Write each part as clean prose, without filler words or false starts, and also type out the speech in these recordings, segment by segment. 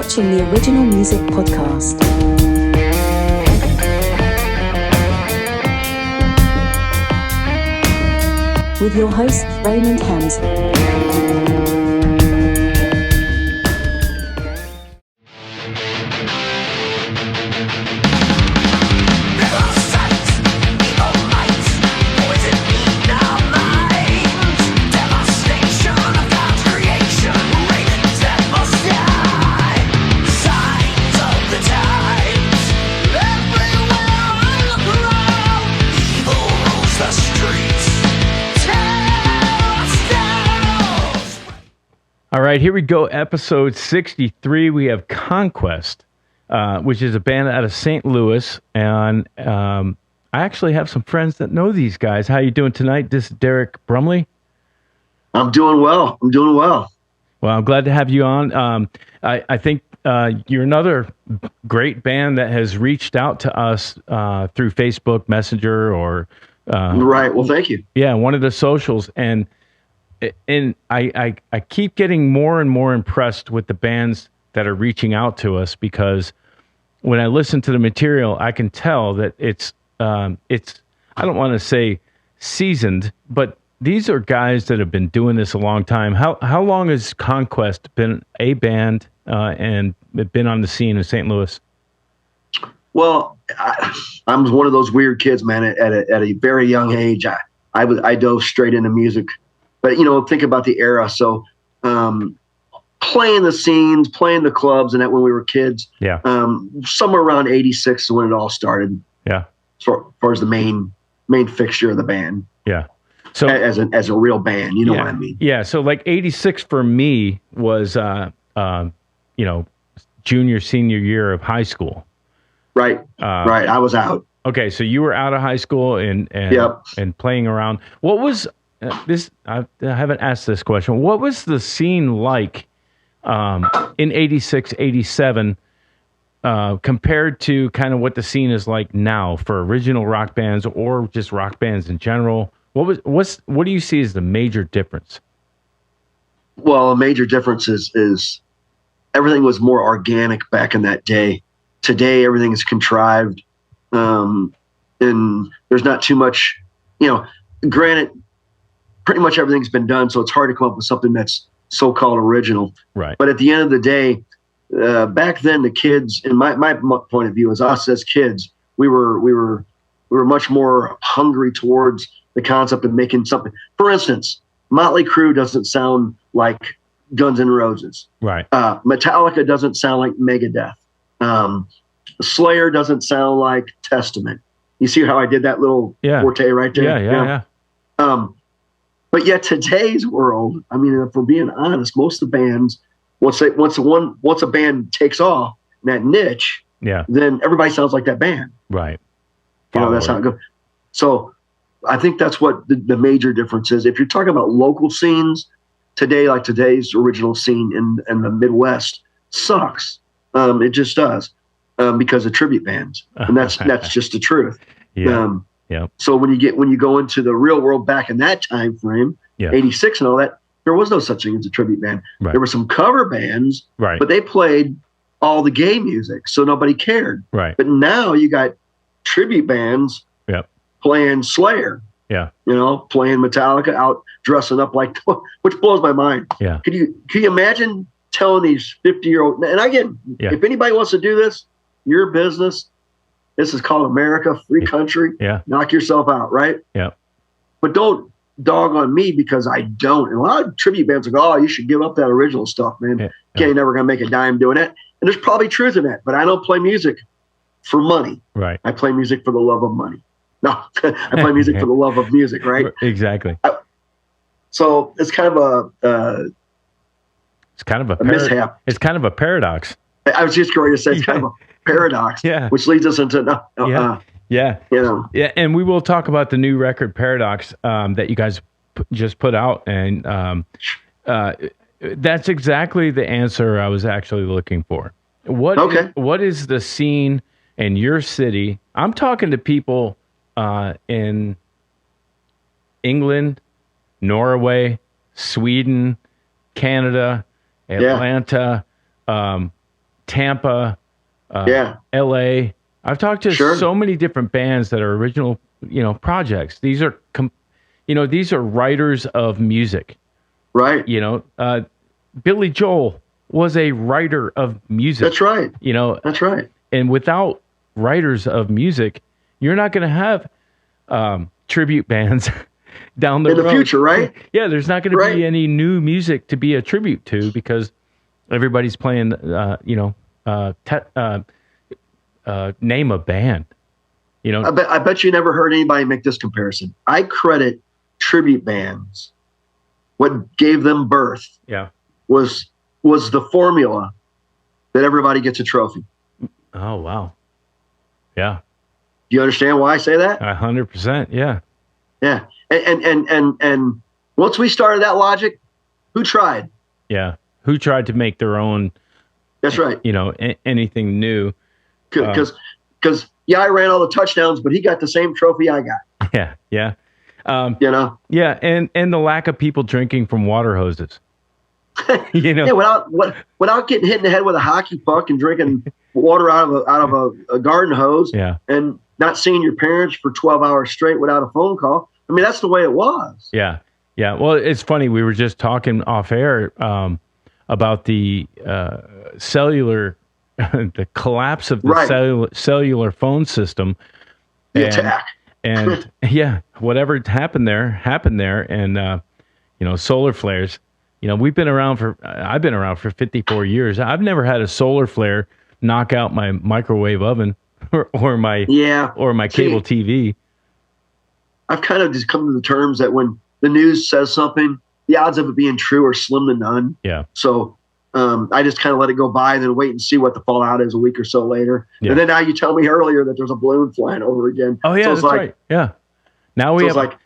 watching the Original Music Podcast. With your host, Raymond Hemms. All right, here we go. Episode 63. We have Conquest, which is a band out of St. Louis, and I actually have some friends that know these guys. How you doing tonight? This is Derrick Brumley. I'm doing well. Well, I'm glad to have you on. I think you're another great band that has reached out to us through Facebook Messenger or right. Well, thank you. Yeah, one of the socials, and I keep getting more and more impressed with the bands that are reaching out to us, because when I listen to the material, I can tell that it's I don't want to say seasoned, but these are guys that have been doing this a long time. How long has Conquest been a band and been on the scene in St. Louis? Well, I was one of those weird kids, man. At a very young age, I dove straight into music. But, think about the era. So playing the scenes, playing the clubs, and that when we were kids, yeah. Somewhere around 86 is when it all started. Yeah. As far as the main fixture of the band. Yeah. So as a real band, you know what I mean? Yeah. So like 86 for me was, junior, senior year of high school. Right. Right. I was out. Okay. So you were out of high school and yep. and playing around. What was this? I haven't asked this question. What was the scene like in 86, 87 compared to kind of what the scene is like now for original rock bands or just rock bands in general? What do you see as the major difference? Well, a major difference is everything was more organic back in that day. Today, everything is contrived, and there's not too much, granted, pretty much everything's been done, so it's hard to come up with something that's so-called original. Right. But at the end of the day, back then, the kids, in my point of view, as us as kids, we were much more hungry towards the concept of making something. For instance, Motley Crue doesn't sound like Guns N' Roses. Right. Metallica doesn't sound like Megadeth. Slayer doesn't sound like Testament. You see how I did that little forte right there? Yeah. But yet today's world, I mean, if we're being honest, most of the bands, once a band takes off in that niche, then everybody sounds like that band. Right. That's how it goes. So I think that's what the major difference is. If you're talking about local scenes today, like today's original scene in the Midwest sucks. It just does because of tribute bands, and that's just the truth. Yeah. So when you go into the real world back in that time frame, 86 and all that, there was no such thing as a tribute band. Right. There were some cover bands, right, but they played all the gay music, so nobody cared. Right. But now you got tribute bands playing Slayer. Yeah. Playing Metallica, out dressing up like, which blows my mind. Yeah. Can you imagine telling these 50-year-old, and again, if anybody wants to do this, your business. This is called America, free country. Yeah. Knock yourself out, right? Yeah. But don't dog on me because I don't. And a lot of tribute bands are like, oh, you should give up that original stuff, man. Yeah. You're never going to make a dime doing that. And there's probably truth in that, but I don't play music for money. Right. I play music for the love of money. No, I play music for the love of music, right? Exactly. So it's kind of a mishap. It's kind of a paradox. I was just going to say it's kind of a paradox, which leads us into Yeah, and we will talk about the new record Paradox that you guys just put out, and that's exactly the answer I was actually looking for. What is the scene in your city? I'm talking to people in England, Norway, Sweden, Canada, Atlanta, Tampa, Yeah. L.A. I've talked to Sure. so many different bands that are original, projects. These are, these are writers of music. Right. Billy Joel was a writer of music. That's right. That's right. And without writers of music, you're not going to have tribute bands down the road. In the future, right? Yeah, there's not going to be any new music to be a tribute to because everybody's playing, name a band. I bet you never heard anybody make this comparison. I credit tribute bands. What gave them birth was the formula that everybody gets a trophy. Oh, wow. Yeah. Do you understand why I say that? 100%. Yeah. Yeah. And once we started that logic, who tried? Yeah. Who tried to make their own? That's right. Anything new. Because I ran all the touchdowns, but he got the same trophy I got. Yeah. Yeah. Yeah. And the lack of people drinking from water hoses. Yeah, without getting hit in the head with a hockey puck and drinking water out of a garden hose. Yeah. And not seeing your parents for 12 hours straight without a phone call. I mean, that's the way it was. Yeah. Yeah. Well, it's funny. We were just talking off air about the cellular, the collapse of the cellular phone system. The attack. And whatever happened there. And, solar flares, I've been around for 54 years. I've never had a solar flare knock out my microwave oven or my cable TV. I've kind of just come to the terms that when the news says something, the odds of it being true are slim to none. Yeah. So I just kind of let it go by and then wait and see what the fallout is a week or so later. Yeah. And then now you tell me earlier that there's a balloon flying over again. Oh yeah, so that's right. Yeah. Now we have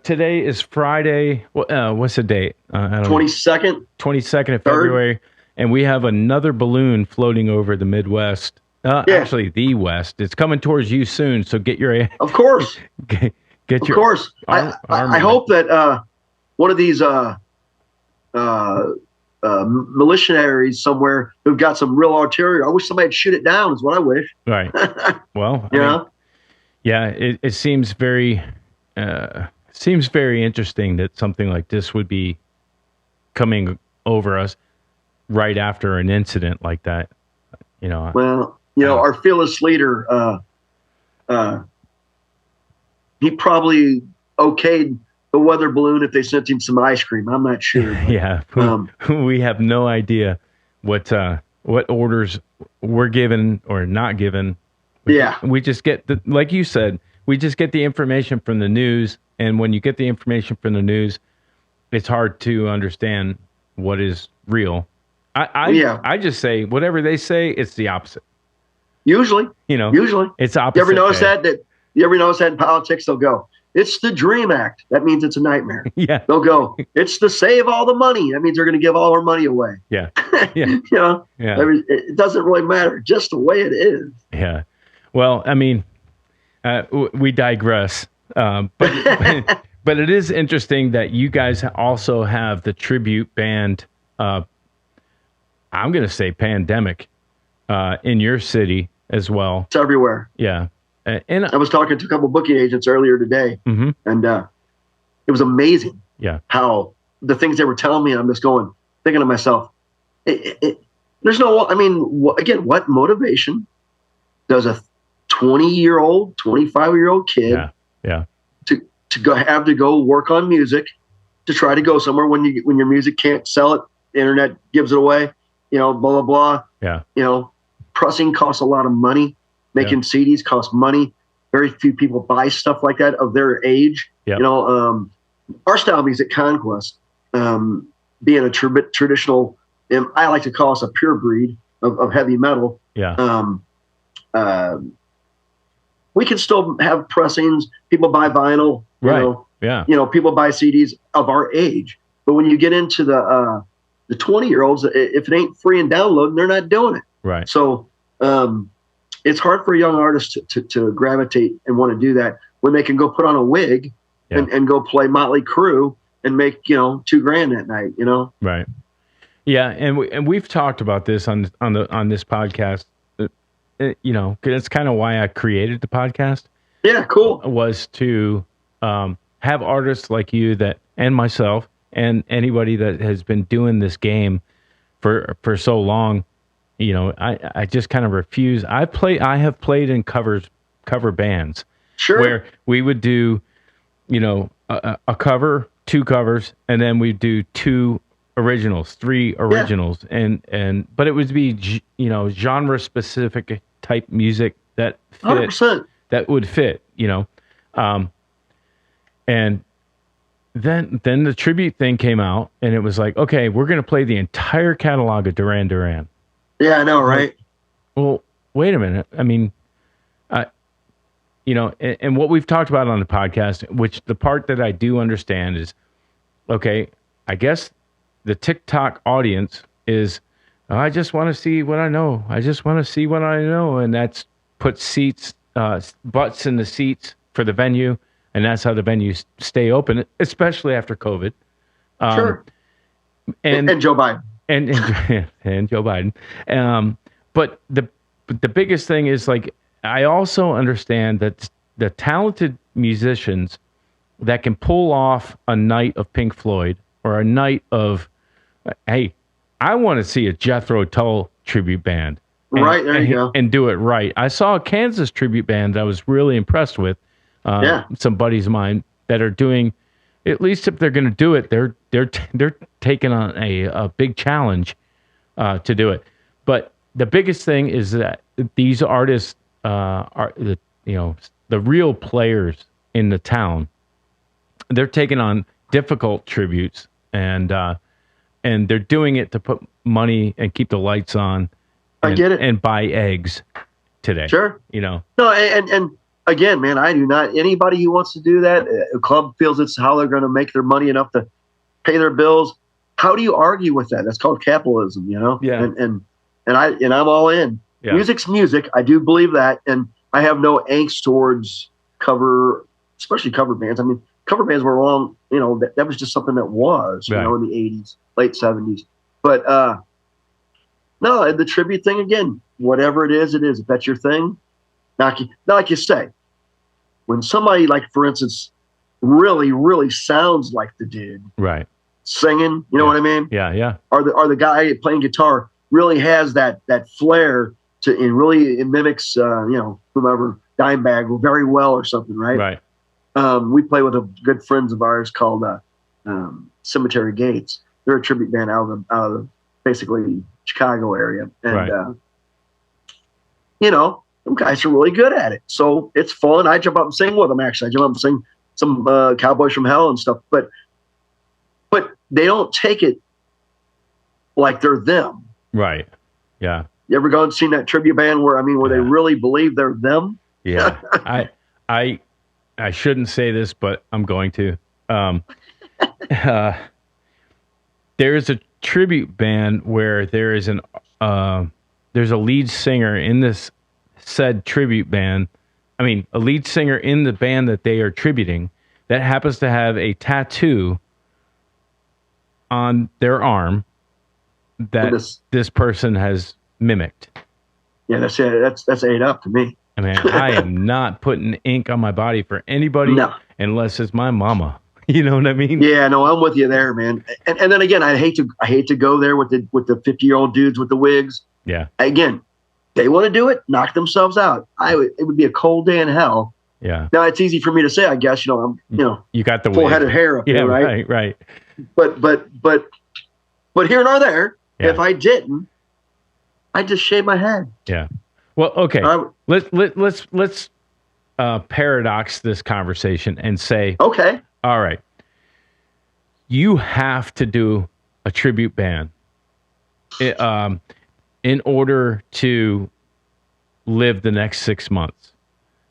today is Friday. What's the date? 22nd. 22nd of February, and we have another balloon floating over the Midwest. Actually, the West. It's coming towards you soon, so get your. Of course. Get your. Of course. I hope that one of these militiaries somewhere who've got some real artillery. I wish somebody'd shoot it down. Is what I wish. Right. Well. It seems very. Seems very interesting that something like this would be coming over us right after an incident like that. Our fearless leader, he probably okayed the weather balloon if they sent him some ice cream. I'm not sure. Yeah, we have no idea what orders were given or not given. We just get like you said. We just get the information from the news, and when you get the information from the news, it's hard to understand what is real. I just say whatever they say, it's the opposite. Usually, it's opposite. You ever notice that in politics? They'll go, "It's the Dream Act." That means it's a nightmare. Yeah. They'll go, "It's the Save All the Money." That means they're going to give all our money away. Yeah. Yeah. It doesn't really matter, just the way it is. Yeah. Well, I mean. We digress, but it is interesting that you guys also have the tribute band. I'm going to say Pandemic in your city as well. It's everywhere. Yeah, and I was talking to a couple booking agents earlier today, and it was amazing. Yeah, how the things they were telling me, I'm just thinking to myself, there's no. I mean, what motivation does a 20-year-old, 25-year-old kid to go work on music, to try to go somewhere when your music can't sell it, the internet gives it away, blah blah blah. Yeah. Pressing costs a lot of money, making CDs costs money. Very few people buy stuff like that of their age. Yeah. Our style music, Conquest, being a traditional, I like to call us a pure breed of heavy metal. Yeah. We can still have pressings. People buy vinyl. People buy CDs of our age. But when you get into the 20-year-olds, if it ain't free and downloading, they're not doing it. Right. So it's hard for a young artist to gravitate and want to do that when they can go put on a wig and go play Motley Crue and make $2,000 that night. Right. Yeah, and we've talked about this on this podcast. You know, 'cause that's kind of why I created the podcast. Yeah, cool. Was to have artists like you that, and myself, and anybody that has been doing this game for so long. You know, I just kind of refuse. I have played in cover bands, Sure. where we would do, you know, a cover, 2 covers, and then we'd do 2 originals, 3 originals, and but it would be, you know, genre specific type music that fit, 100%. that would fit, you know, and then the tribute thing came out, and it was like, okay, we're gonna play the entire catalog of Duran Duran. Yeah, I know, right? Well, wait a minute. I mean, you know, and what we've talked about on the podcast, which the part that I do understand is, okay, I guess the TikTok audience is, I just want to see what I know. I just want to see what I know. And that's put seats, butts in the seats for the venue. And that's how the venues stay open, especially after COVID. Sure. And Joe Biden. And Joe Biden. But the biggest thing is, like, I also understand that the talented musicians that can pull off a night of Pink Floyd or a night of, hey, I want to see a Jethro Tull tribute band. Right, there you go. And do it right. I saw a Kansas tribute band that I was really impressed with. Some buddies of mine that are doing, at least if they're going to do it, they're taking on a big challenge to do it. But the biggest thing is that these artists are the, you know, the real players in the town. They're taking on difficult tributes, and they're doing it to put money and keep the lights on. I get it. And buy eggs today. Sure. You know. No, and again, man, I do not. Anybody who wants to do that, a club feels it's how they're going to make their money enough to pay their bills. How do you argue with that? That's called capitalism, you know. Yeah. And I'm all in. Yeah. Music's music. I do believe that, and I have no angst towards especially cover bands. I mean, cover bands were wrong. You know, that was just something that was, you know, in the 80s, late 70s. But no, the tribute thing, again, whatever it is. If that's your thing, not like you say, when somebody, like, for instance, really, really sounds like the dude, right, singing, you know what I mean? Yeah. Or the guy playing guitar really has that flair and really it mimics, you know, whomever, Dimebag very well or something, right? Right. We play with a good friends of ours called Cemetery Gates. They're a tribute band out of the basically Chicago area, and right. You know, them guys are really good at it, so it's fun. I jump up and sing with them. Actually, I jump up and sing some Cowboys from Hell and stuff, but they don't take it like they're them. Right. Yeah. You ever go and seen that tribute band where they really believe they're them? Yeah. I shouldn't say this, but I'm going to. There's a tribute band where there's a lead singer in this said tribute band. I mean, a lead singer in the band that they are tributing that happens to have a tattoo on their arm that this person has mimicked. Yeah, that's it. That's ate up to me. I mean, I am not putting ink on my body for anybody unless it's my mama. You know what I mean? Yeah, no, I'm with you there, man. And then again, I hate to go there with the 50-year-old dudes with the wigs. Yeah. Again, they want to do it, knock themselves out. It would be a cold day in hell. Yeah. Now it's easy for me to say, I guess. You know, you got the full head of hair up there, right? Right. But here nor there. Yeah. If I didn't, I'd just shave my head. Yeah. Well, okay. Let's paradox this conversation and say, okay, all right, you have to do a tribute band in order to live the next 6 months.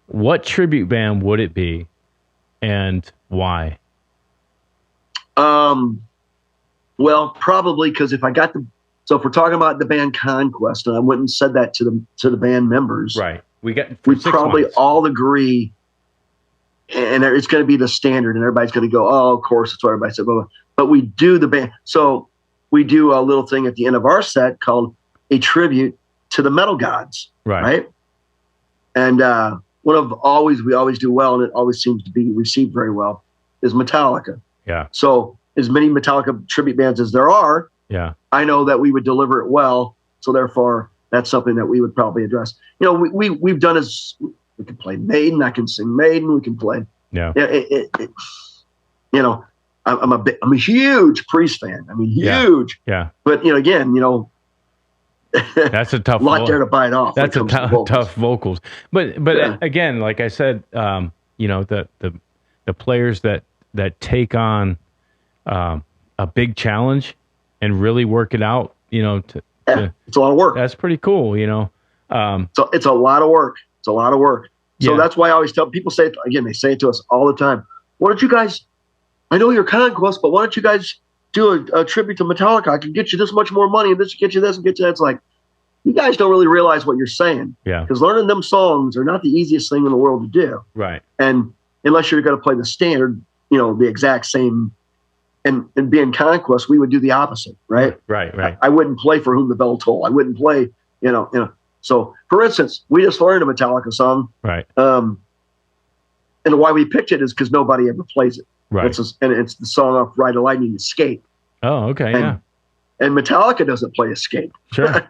What tribute band would it be, and why? Well, probably because if we're talking about the band Conquest, and I went and said that to the band members, right? We probably months. all agree, and it's going to be the standard, and everybody's going to go, "Oh, of course, that's what everybody said." Blah, blah. But we do the band, so we do a little thing at the end of our set called a tribute to the metal gods. Right. And we always do well, and it always seems to be received very well, is Metallica. Yeah. So as many Metallica tribute bands as there are, I know that we would deliver it well. So therefore, that's something that we would probably address. You know, we've done is we can play Maiden. I can sing Maiden. We can play. Yeah. You know, I'm a huge Priest fan. I mean, huge. Yeah. But again, that's a tough lot there to bite off. That's tough vocals. But again, like I said, the players that take on a big challenge and really work it out, it's a lot of work. That's pretty cool, So it's a lot of work. It's a lot of work. So that's why I always tell people, they say it to us all the time. Why don't you guys, I know you're Conquest, but why don't you guys do a tribute to Metallica? I can get you this much more money, and this get you this and get you that. It's like, you guys don't really realize what you're saying. Yeah. Because learning them songs are not the easiest thing in the world to do. Right. And unless you're going to play the standard, the exact same, and being Conquest, we would do the opposite, right? Right. I wouldn't play For Whom the Bell Toll. I wouldn't play, So, for instance, we just learned a Metallica song. Right. And why we picked it is because nobody ever plays it. Right. It's the song off Ride the Lightning, Escape. Oh, okay, And Metallica doesn't play Escape. Sure.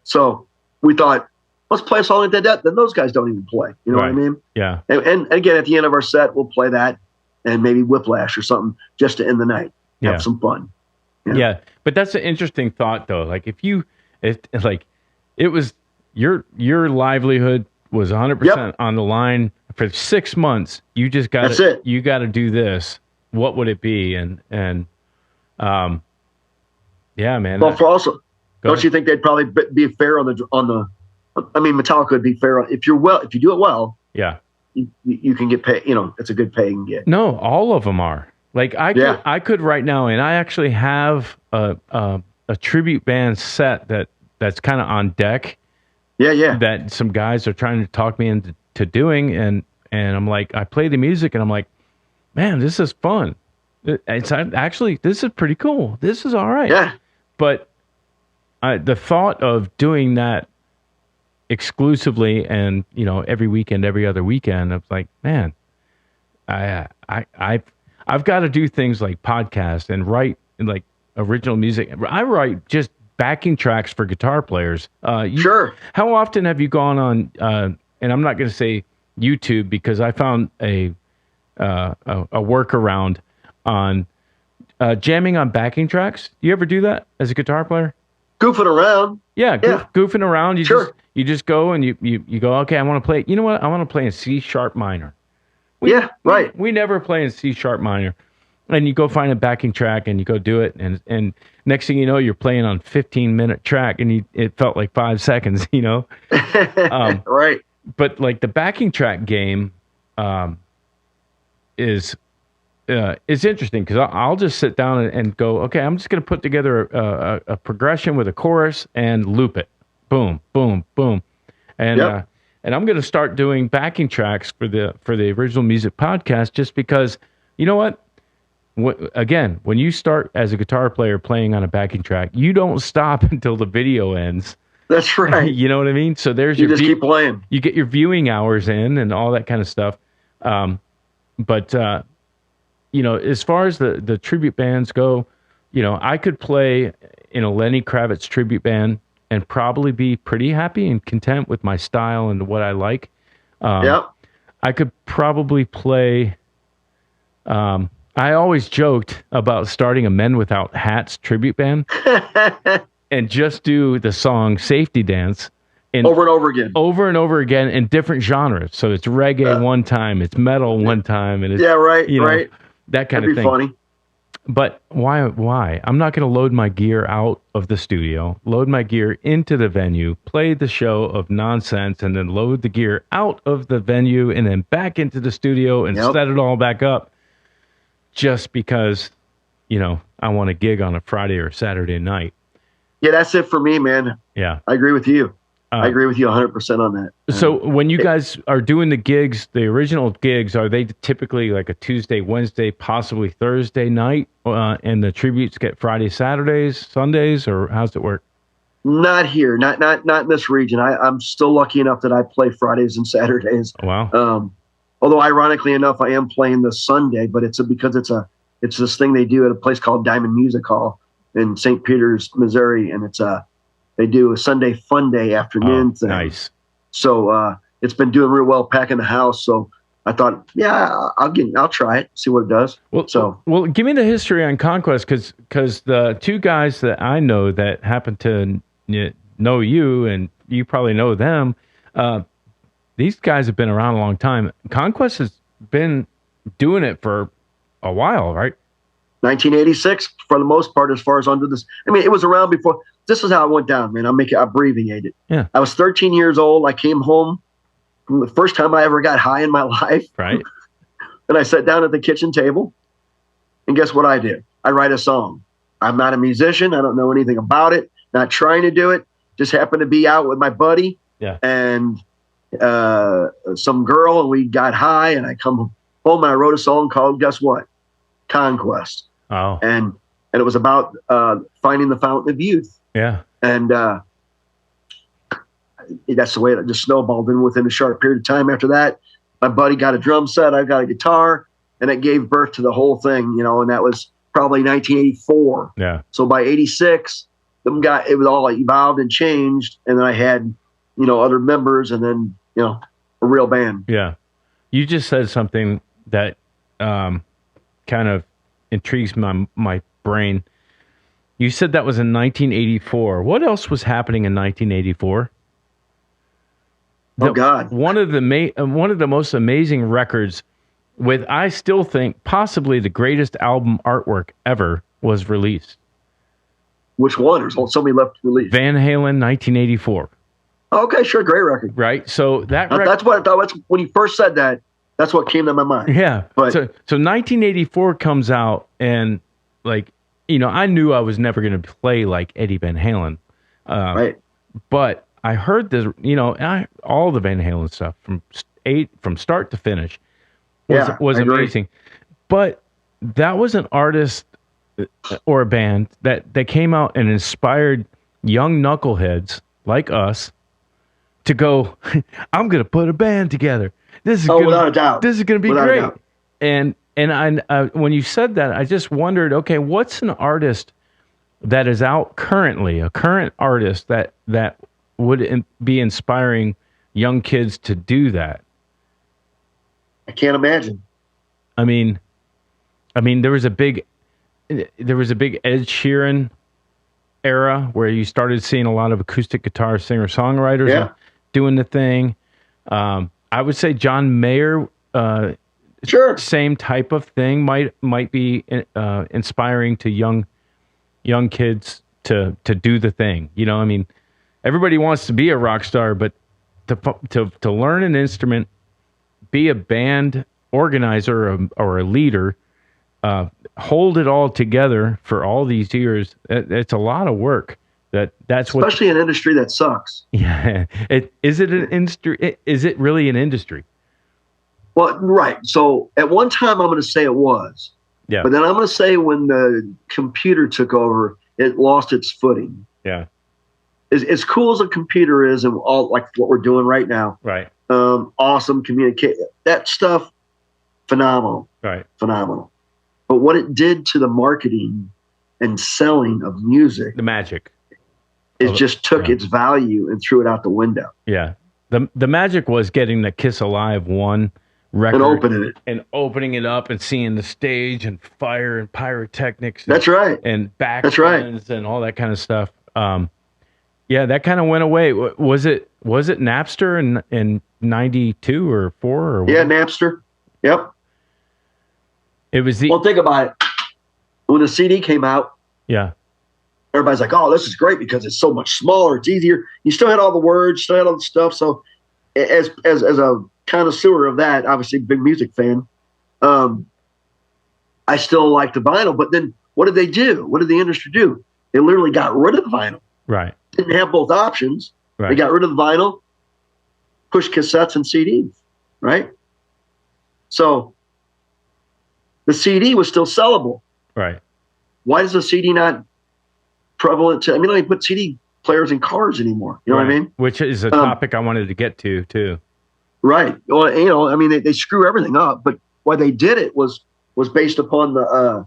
So we thought, let's play a song like that those guys don't even play. You know what I mean? Yeah. And again, at the end of our set, we'll play that and maybe Whiplash or something just to end the night. Have some fun. Yeah. But that's an interesting thought, though. Like, it was your livelihood was 100% on the line for 6 months. You just got to do this. What would it be? And yeah, man. Well, don't you think they'd probably be fair on the? I mean, Metallica would be fair if you do it well. Yeah, you can get paid. It's a good pay you can get. No, all of them are. Like I could right now, and I actually have a tribute band set that's kind of on deck. Yeah. That some guys are trying to talk me into doing, and I'm like, I play the music, and I'm like, man, this is fun. It's actually, this is pretty cool. This is all right. Yeah. But the thought of doing that exclusively and every weekend, every other weekend, I was like, man, I've got to do things like podcast and write like original music. I write just backing tracks for guitar players. Sure. How often have you gone on? And I'm not going to say YouTube because I found a workaround on jamming on backing tracks. Do you ever do that as a guitar player? Goofing around. Yeah, goofing around. You just go and you go, okay, I want to play. You know what? I want to play in C sharp minor. We never play in C sharp minor. And you go find a backing track and you go do it. And next thing you know, you're playing on 15-minute track and it felt like 5 seconds, Right. But like the backing track game is interesting because I'll just sit down and go, okay, I'm just going to put together a progression with a chorus and loop it. Boom, boom, boom. And I'm going to start doing backing tracks for the Original Music Podcast just because, you know what? Again, when you start as a guitar player playing on a backing track, you don't stop until the video ends. That's right. You know what I mean? So you just keep playing. You get your viewing hours in and all that kind of stuff. But as far as the tribute bands go, I could play in a Lenny Kravitz tribute band and probably be pretty happy and content with my style and what I like. I could probably play. I always joked about starting a Men Without Hats tribute band and just do the song Safety Dance over and over again in different genres. So it's reggae one time, it's metal one time, and it's right. That kind of thing. That'd be funny. But why? I'm not going to load my gear out of the studio, load my gear into the venue, play the show of nonsense, and then load the gear out of the venue and then back into the studio and set it all back up. Just because, I want to gig on a Friday or Saturday night. Yeah, that's it for me, man. Yeah. I agree with you. I agree with you 100% on that. So when you guys are doing the gigs, the original gigs, are they typically like a Tuesday, Wednesday, possibly Thursday night, and the tributes get Fridays, Saturdays, Sundays, or how's it work? Not here, not in this region. I'm still lucky enough that I play Fridays and Saturdays. Wow. Although ironically enough, I am playing this Sunday, but it's this thing they do at a place called Diamond Music Hall in St. Peters, Missouri, and they do a Sunday fun day afternoon thing. Nice. So it's been doing real well, packing the house. So I thought, yeah, I'll try it, see what it does. Well, give me the history on Conquest, because the two guys that I know that happen to know you, and you probably know them, these guys have been around a long time. Conquest has been doing it for a while, right? 1986 for the most part, as far as under this. I mean, it was around before. This is how it went down, man. I abbreviate it. Yeah. I was 13 years old. I came home from the first time I ever got high in my life. Right. And I sat down at the kitchen table, and guess what I do? I write a song. I'm not a musician. I don't know anything about it. Not trying to do it. Just happened to be out with my buddy. Yeah. And some girl, and we got high, and I come home and I wrote a song called, guess what? Conquest. Oh. And it was about finding the fountain of youth. Yeah. And that's the way it just snowballed. And within a short period of time after that, my buddy got a drum set, I got a guitar, and it gave birth to the whole thing, and that was probably 1984. Yeah. So by 86, it was all evolved and changed. And then I had, other members, and then, a real band. Yeah. You just said something that kind of intrigues my brain. You said that was in 1984. What else was happening in 1984? Oh God! One of the most amazing records, with I still think possibly the greatest album artwork ever, was released. Which one? There's so many left to release. Van Halen, 1984. Okay, sure, great record. Right. So that's what I thought. That's when you first said that. That's what came to my mind. Yeah. But so 1984 comes out, and I knew I was never going to play like Eddie Van Halen. Right. But I heard this, all the Van Halen stuff from start to finish was amazing. But that was an artist or a band that came out and inspired young knuckleheads like us to go, I'm going to put a band together. Without a doubt. This is going to be great. And I when you said that, I just wondered, okay, what's an artist that is out currently, a current artist that would be inspiring young kids to do that? I can't imagine. I mean, there was a big Ed Sheeran era where you started seeing a lot of acoustic guitar singer-songwriters doing the thing. I would say John Mayer, sure, same type of thing might be inspiring to young kids to do the thing. Everybody wants to be a rock star, but to learn an instrument, be a band organizer or a leader, hold it all together for all these years, it's a lot of work. Especially an industry that sucks. Yeah. Is it an industry? Is it really an industry? Well, right. So at one time, I'm going to say it was. Yeah. But then I'm going to say when the computer took over, it lost its footing. Yeah. As cool as a computer is, and all like what we're doing right now. Right. Awesome communicate. That stuff, phenomenal. Right. Phenomenal. But what it did to the marketing and selling of music, the magic. It just took its value and threw it out the window. Yeah. The magic was getting the Kiss Alive 1 record and opening it up and seeing the stage and fire and pyrotechnics. That's right. And back That's right. And all that kind of stuff. That kind of went away. Was it Napster in 92 or 4 or what? Yeah, Napster. Yep. It was well, think about it. When the CD came out, everybody's like, "Oh, this is great because it's so much smaller. It's easier." You still had all the words, still had all the stuff. So, as a connoisseur of that, obviously big music fan, I still like the vinyl. But then, what did they do? What did the industry do? They literally got rid of the vinyl. Right. Didn't have both options. Right. They got rid of the vinyl, pushed cassettes and CDs, right? So the CD was still sellable. Right. Why is the CD not prevalent? They don't even put CD players in cars anymore. You know what I mean? Which is a topic I wanted to get to too. Right. Well, they screw everything up, but why they did it was based upon the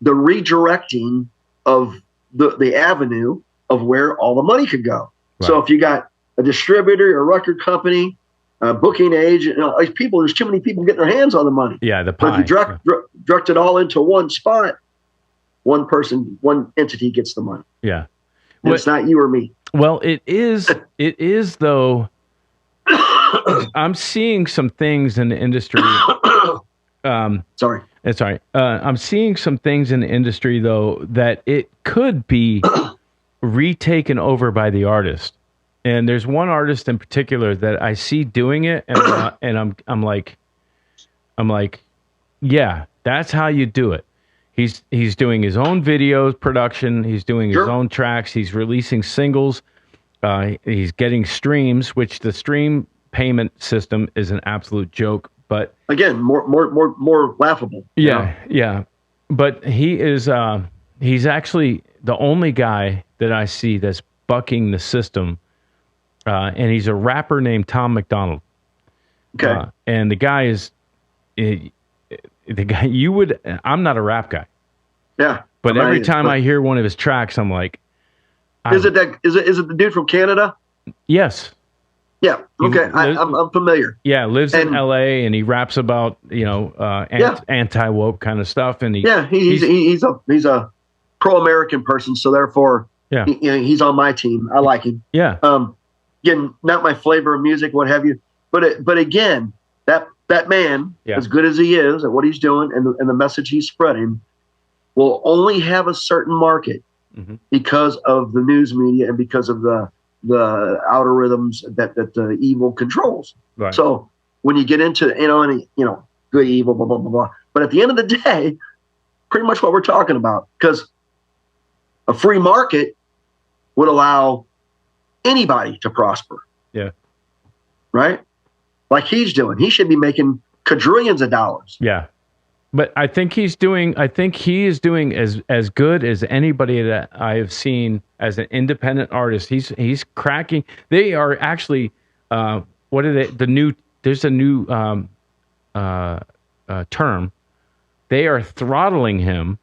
redirecting of the avenue of where all the money could go. Right. So if you got a distributor, a record company, a booking agent, there's too many people getting their hands on the money. Yeah, the pie. But if you direct it all into one spot, one person, one entity gets the money. Yeah. And it's not you or me. Well, it is though. I'm seeing some things in the industry. Sorry. It's all right. I'm seeing some things in the industry though that it could be retaken over by the artist. And there's one artist in particular that I see doing it, and I'm like, yeah, that's how you do it. He's doing his own videos production. He's doing his own tracks. He's releasing singles. He's getting streams, which the stream payment system is an absolute joke. But again, more laughable. Yeah. But he is he's actually the only guy that I see that's bucking the system. And he's a rapper named Tom McDonald. Okay. And the guy is the guy I'm not a rap guy. Yeah. But every time I hear one of his tracks, I'm like, is it the dude from Canada? Yes. Yeah. Okay. I'm familiar. Yeah. Lives in LA and he raps about, anti-woke kind of stuff. And he's a pro-American person. So therefore, he's on my team. I like him. Yeah. Again, not my flavor of music, what have you. But again, that man, as good as he is at what he's doing and the message he's spreading, will only have a certain market because of the news media and because of the algorithms that the evil controls. Right. So when you get into good, evil, blah blah blah blah. But at the end of the day, pretty much what we're talking about, because a free market would allow anybody to prosper. Yeah. Right? Like he's doing. He should be making quadrillions of dollars. Yeah. But I think he is doing as good as anybody that I have seen as an independent artist. He's cracking. They are actually what are they? There's a new term. They are throttling him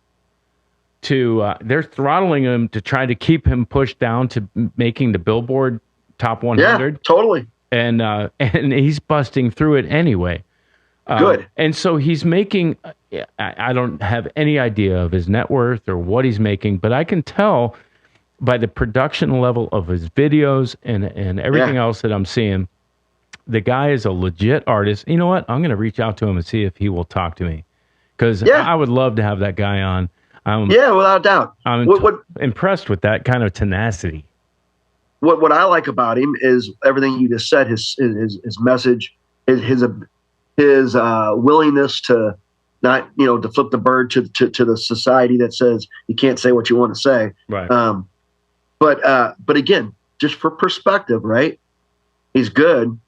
they're throttling him to try to keep him pushed down to making the Billboard Top 100. Yeah, totally. And he's busting through it anyway. Good. And so he's making, I don't have any idea of his net worth or what he's making, but I can tell by the production level of his videos and everything else that I'm seeing, the guy is a legit artist. You know what? I'm going to reach out to him and see if he will talk to me, because I would love to have that guy on. Without a doubt. I'm impressed with that kind of tenacity. What I like about him is everything you just said. His message, his willingness to not to flip the bird to the society that says you can't say what you want to say. Right. But again, just for perspective, right? He's good.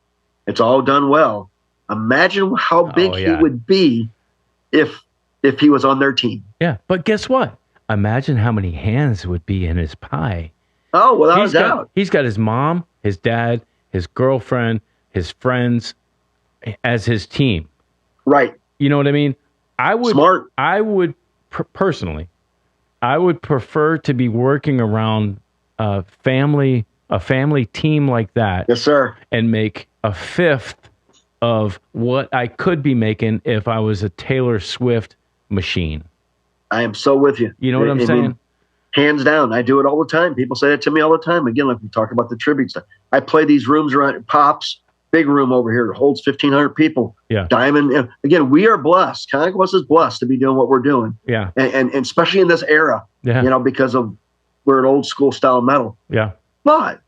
It's all done well. Imagine how big he would be if he was on their team. Yeah, but guess what? Imagine how many hands would be in his pie. Oh, without a doubt. He's got his mom, his dad, his girlfriend, his friends as his team. Right. You know what I mean? Smart. Personally, I would prefer to be working around a family team like that. Yes, sir. And make a fifth of what I could be making if I was a Taylor Swift machine. I am so with you. You know what I'm saying? Hands down. I do it all the time. People say that to me all the time. Again, like we talked about the tribute stuff. I play these rooms around Pops, big room over here. It holds 1,500 people. Yeah. Diamond. Again, we are blessed. Conquest is blessed to be doing what we're doing. Yeah. And especially in this era, because we're an old school style metal. Yeah. But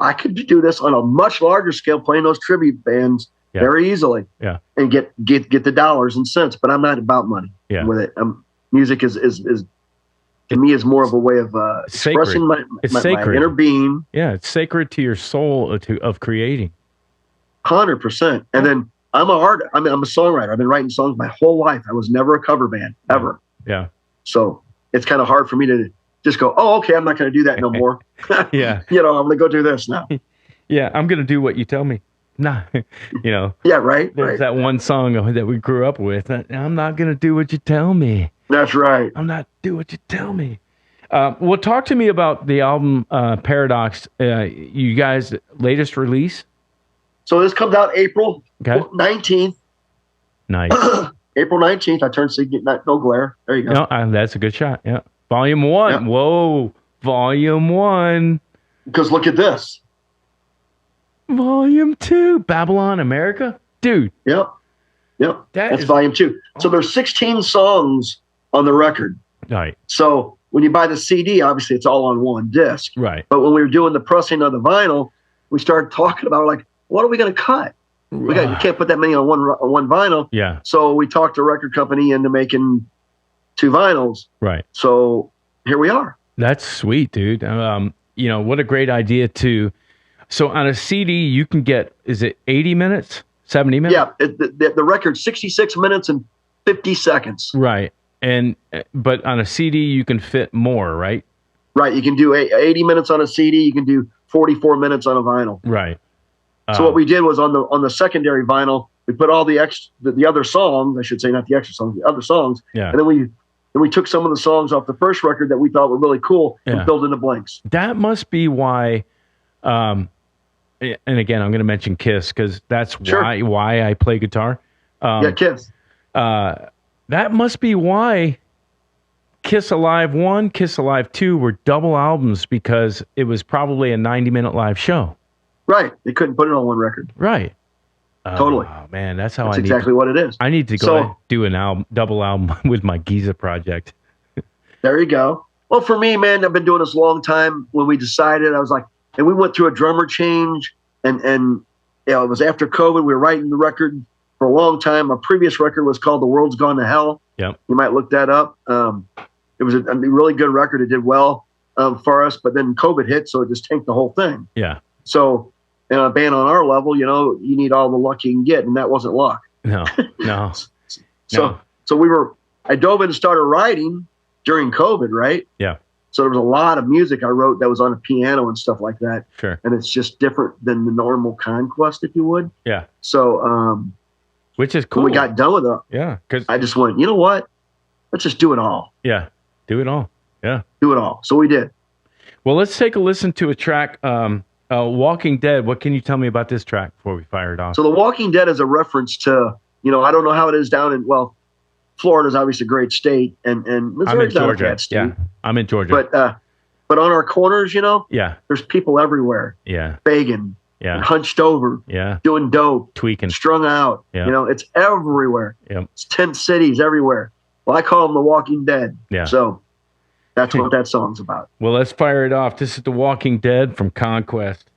I could do this on a much larger scale, playing those tribute bands very easily. Yeah. And get the dollars and cents. But I'm not about money with it. Music is to me is more of a way of sacred. expressing my sacred. inner being. Yeah, it's sacred to your soul of creating. 100%. And then I'm a songwriter. I've been writing songs my whole life. I was never a cover band, ever. Yeah. So it's kind of hard for me to just go, oh, okay, I'm not going to do that no more. Yeah. I'm going to go do this now. Yeah, I'm going to do what you tell me. Nah, Yeah, right. There's that one song that we grew up with. I'm not going to do what you tell me. That's right. I'm not do what you tell me. Well, talk to me about the album Paradox. You guys' latest release? So this comes out April 19th. Nice. April 19th. I turned no glare. There you go. No, that's a good shot. Yeah. Volume 1. Yep. Whoa. Volume 1. Because look at this. Volume 2. Babylon, America? Dude. Yep. That's Volume 2. So there's 16 songs on the record. Right. So when you buy the CD, obviously it's all on one disc. Right. But when we were doing the pressing of the vinyl, we started talking about like, what are we going to cut? We can't put that many on one vinyl. Yeah. So we talked the record company into making 2 vinyls. Right. So here we are. That's sweet, dude. What a great idea to. So on a CD, you can get, is it 80 minutes, 70 minutes? Yeah. The record's 66 minutes and 50 seconds. Right. But on a CD, you can fit more, right? Right. You can do 80 minutes on a CD. You can do 44 minutes on a vinyl. Right. So what we did was on the secondary vinyl, we put all the other songs, I should say, not the extra songs, the other songs. Yeah. And then we took some of the songs off the first record that we thought were really cool and filled in the blanks. That must be why, and again, I'm going to mention Kiss because that's why I play guitar. Kiss. That must be why Kiss Alive 1, Kiss Alive 2 were double albums, because it was probably a 90-minute live show. Right. They couldn't put it on one record. Right. Totally. Oh, man, that's exactly what it is. I need to go do an double album with my Giza project. There you go. Well, for me, man, I've been doing this a long time. When we decided, I was like, and we went through a drummer change, and it was after COVID. We were writing the record for a long time. Our previous record was called The World's Gone to Hell. Yep. You might look that up. It was a really good record. It did well for us, but then COVID hit, so it just tanked the whole thing. Yeah. So in a band on our level, you need all the luck you can get, and that wasn't luck. No. So I dove in and started writing during COVID, right? Yeah. So there was a lot of music I wrote that was on a piano and stuff like that. Sure. And it's just different than the normal Conquest, if you would. Yeah. So, which is cool. When we got done with it, yeah, because I just went, you know what? Let's just do it all. Yeah. Do it all. Yeah. Do it all. So we did. Well, let's take a listen to a track. Walking Dead. What can you tell me about this track before we fire it off? So The Walking Dead is a reference to, I don't know how it is down in, Florida's obviously a great state, and Missouri's not a bad state. Yeah, I'm in Georgia. But on our corners, there's people everywhere. Yeah. Begging. Yeah. And hunched over. Yeah. Doing dope. Tweaking. Strung out. Yeah. It's everywhere. Yeah. It's tent cities everywhere. Well, I call them The Walking Dead. Yeah. So that's what that song's about. Well, let's fire it off. This is The Walking Dead from Conquest.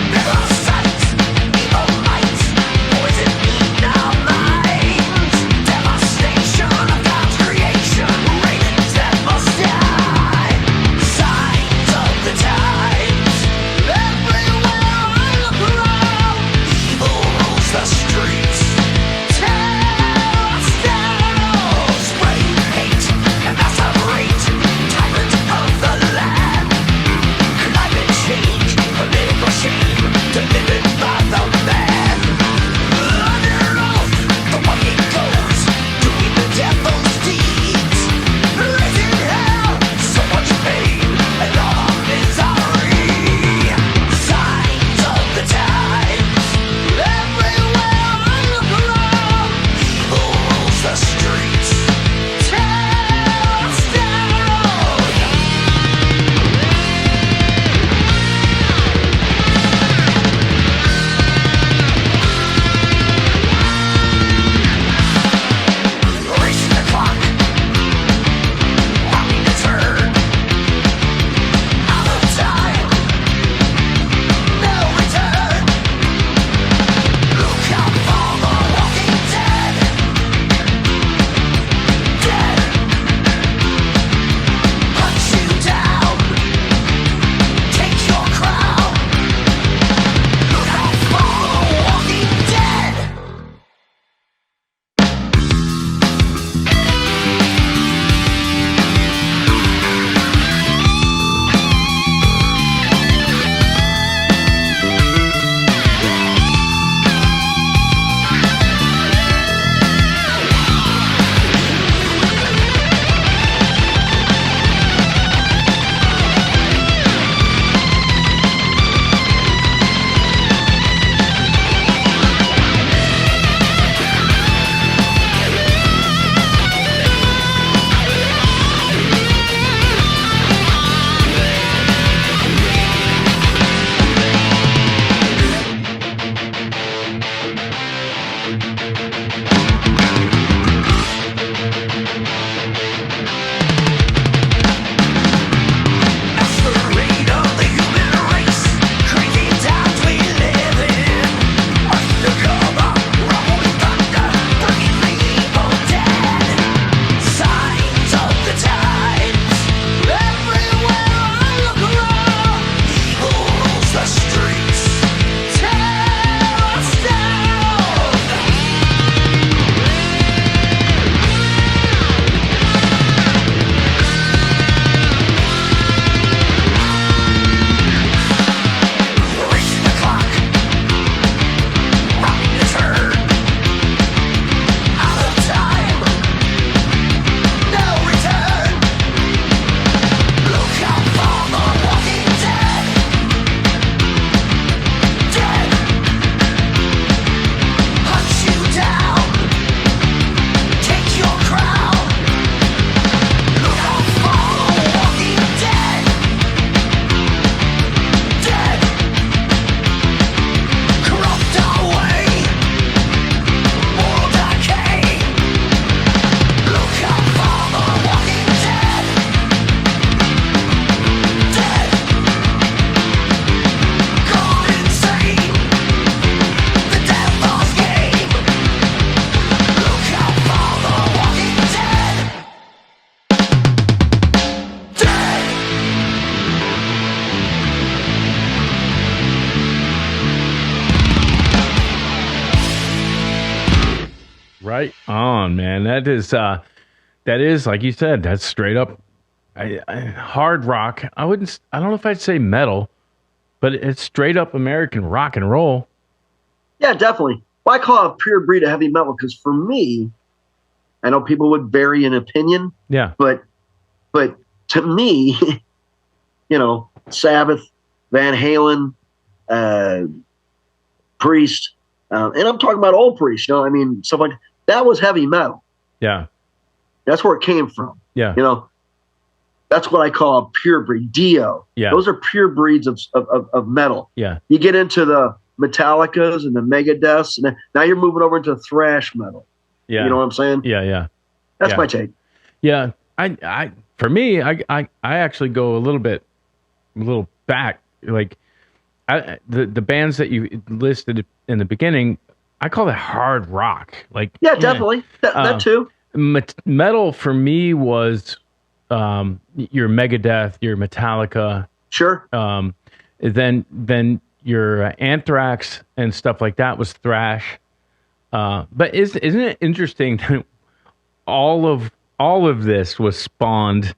Evil sight, evil light, poison me now. Right on, man. That is like you said. That's straight up hard rock. I don't know if I'd say metal, but it's straight up American rock and roll. Yeah, definitely. Well, I call it a pure breed of heavy metal because for me, I know people would vary in opinion. Yeah. But to me, Sabbath, Van Halen, Priest, and I'm talking about old Priest. Stuff like that was heavy metal. Yeah. That's where it came from. Yeah. That's what I call a pure breed. Dio. Yeah. Those are pure breeds of metal. Yeah. You get into the Metallicas and the Megadeths, and now you're moving over into thrash metal. Yeah. You know what I'm saying? Yeah. Yeah. That's my take. Yeah. For me, I actually go a little back. Like the bands that you listed in the beginning, I call that hard rock. Like, yeah, definitely. That too. Metal for me was your Megadeth, your Metallica. Sure. Then your Anthrax and stuff like that was thrash. But isn't it interesting that all of this was spawned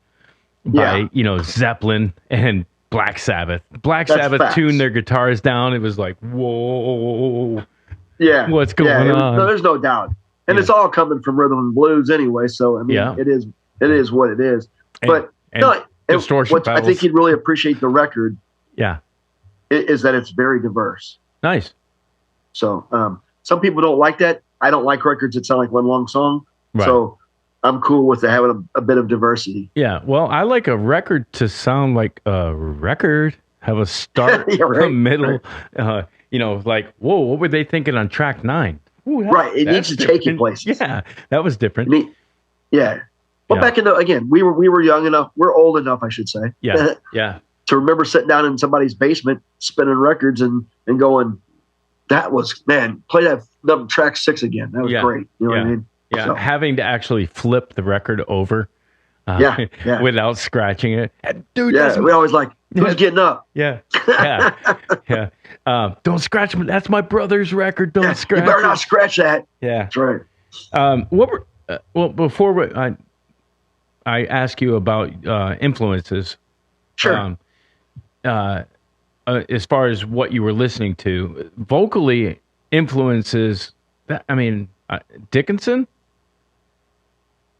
by Zeppelin and Black Sabbath. That's Sabbath facts. Tuned their guitars down. It was like, whoa. Yeah. What's going on? There's no doubt. And it's all coming from rhythm and blues anyway. So, it is what it is. But distortion what I think you'd really appreciate the record. Yeah. Is that it's very diverse. Nice. So, some people don't like that. I don't like records that sound like one long song. Right. So I'm cool with having a bit of diversity. Yeah. Well, I like a record to sound like a record, have a start, a middle, like, whoa, what were they thinking on track 9? Ooh, right. It needs to take you places. Yeah. That was different. Yeah. Well, back again, we were young enough. We're old enough, I should say. Yeah. Yeah. To remember sitting down in somebody's basement, spinning records and going, that was, man, play that track 6 again. That was great. You know what I mean? Yeah, so. Having to actually flip the record over without scratching it. Dude, we always like, who's getting up? Yeah. Don't scratch me. That's my brother's record. Don't scratch it. You better not scratch that. Yeah. That's right. Before I ask you about influences. Sure. As far as what you were listening to, vocally influences, Dickinson?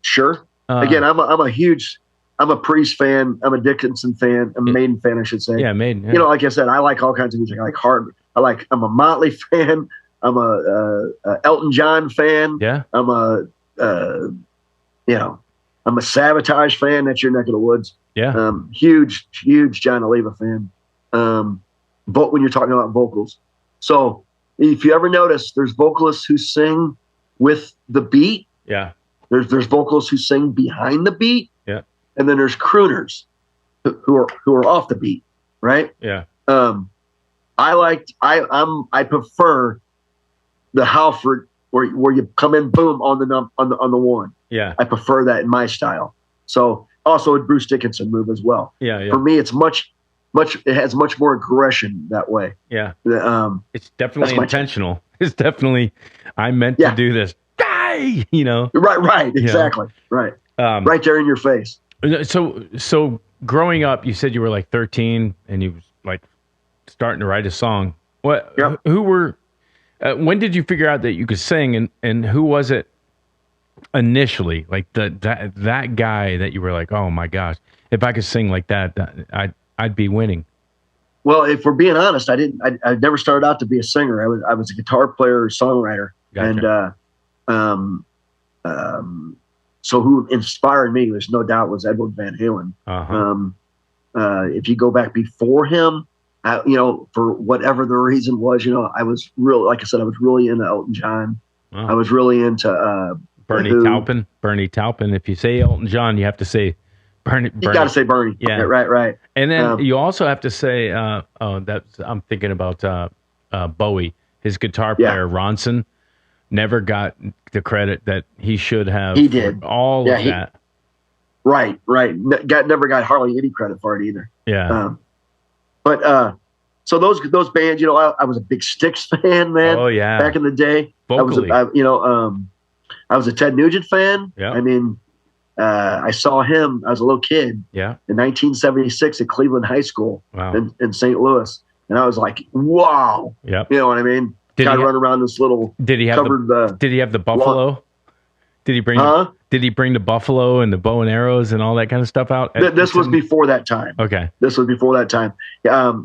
Sure. Again, I'm a Priest fan. I'm a Dickinson fan. I'm a Maiden fan, I should say. Yeah, Maiden. Yeah. Like I said, I like all kinds of music. I like hard. I'm a Motley fan. I'm a Elton John fan. Yeah. I'm a Sabotage fan. That's your neck of the woods. Yeah. Huge John Oliva fan. But when you're talking about vocals, so if you ever notice, there's vocalists who sing with the beat. Yeah. There's vocalists who sing behind the beat. Yeah. And then there's crooners who are off the beat, right? Yeah. I prefer the Halford where you come in boom on the one. Yeah. I prefer that in my style. So also a Bruce Dickinson move as well. Yeah. Yeah. For me, it's it has much more aggression that way. Yeah. It's definitely intentional. It's definitely, I meant to do this. Die, Right. Exactly. Right. Right there in your face. So growing up, you said you were like 13 and you was like starting to write a song. What? Yep. Who were? When did you figure out that you could sing, and who was it initially? Like that guy that you were like, oh my gosh, if I could sing like that, I'd be winning. Well, if we're being honest, I never started out to be a singer. I was a guitar player, songwriter, gotcha. And so who inspired me, there's no doubt, was Edward Van Halen. Uh-huh. If you go back before him, for whatever the reason was, I was really, like I said, I was really into Elton John. Uh-huh. I was really into Bernie Taupin. Bernie Taupin. If you say Elton John, you have to say Bernie. You got to say Bernie. Yeah. Right. And then you also have to say, I'm thinking about Bowie. His guitar player, Ronson, never got the credit that he should have. He did. All of that. Right. Never got hardly any credit for it either. Yeah. So those bands, I was a big Styx fan, man. Oh yeah. Back in the day. Vocally. I was a Ted Nugent fan. Yeah. I mean, I saw him. I was a little kid. Yeah. In 1976 at Cleveland High School. Wow. In St. Louis, and I was like, wow. Yep. You know what I mean? Guy run around this little. Did he have the buffalo? Did he bring? Did he bring the buffalo and the bow and arrows and all that kind of stuff out? This was before that time. Okay. This was before that time.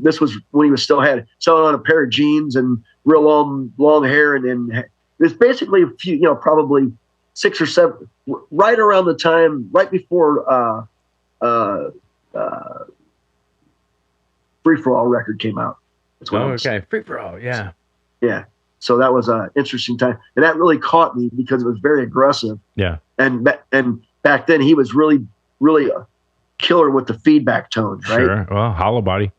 This was when he was still selling on a pair of jeans and real long hair, and it's basically a few, probably 6 or 7, right around the time, right before Free for All record came out. Okay, Free for All, yeah. Yeah. So that was an interesting time, and that really caught me because it was very aggressive. Yeah. And back then he was really, really a killer with the feedback tone, right? Sure. Well, hollow body.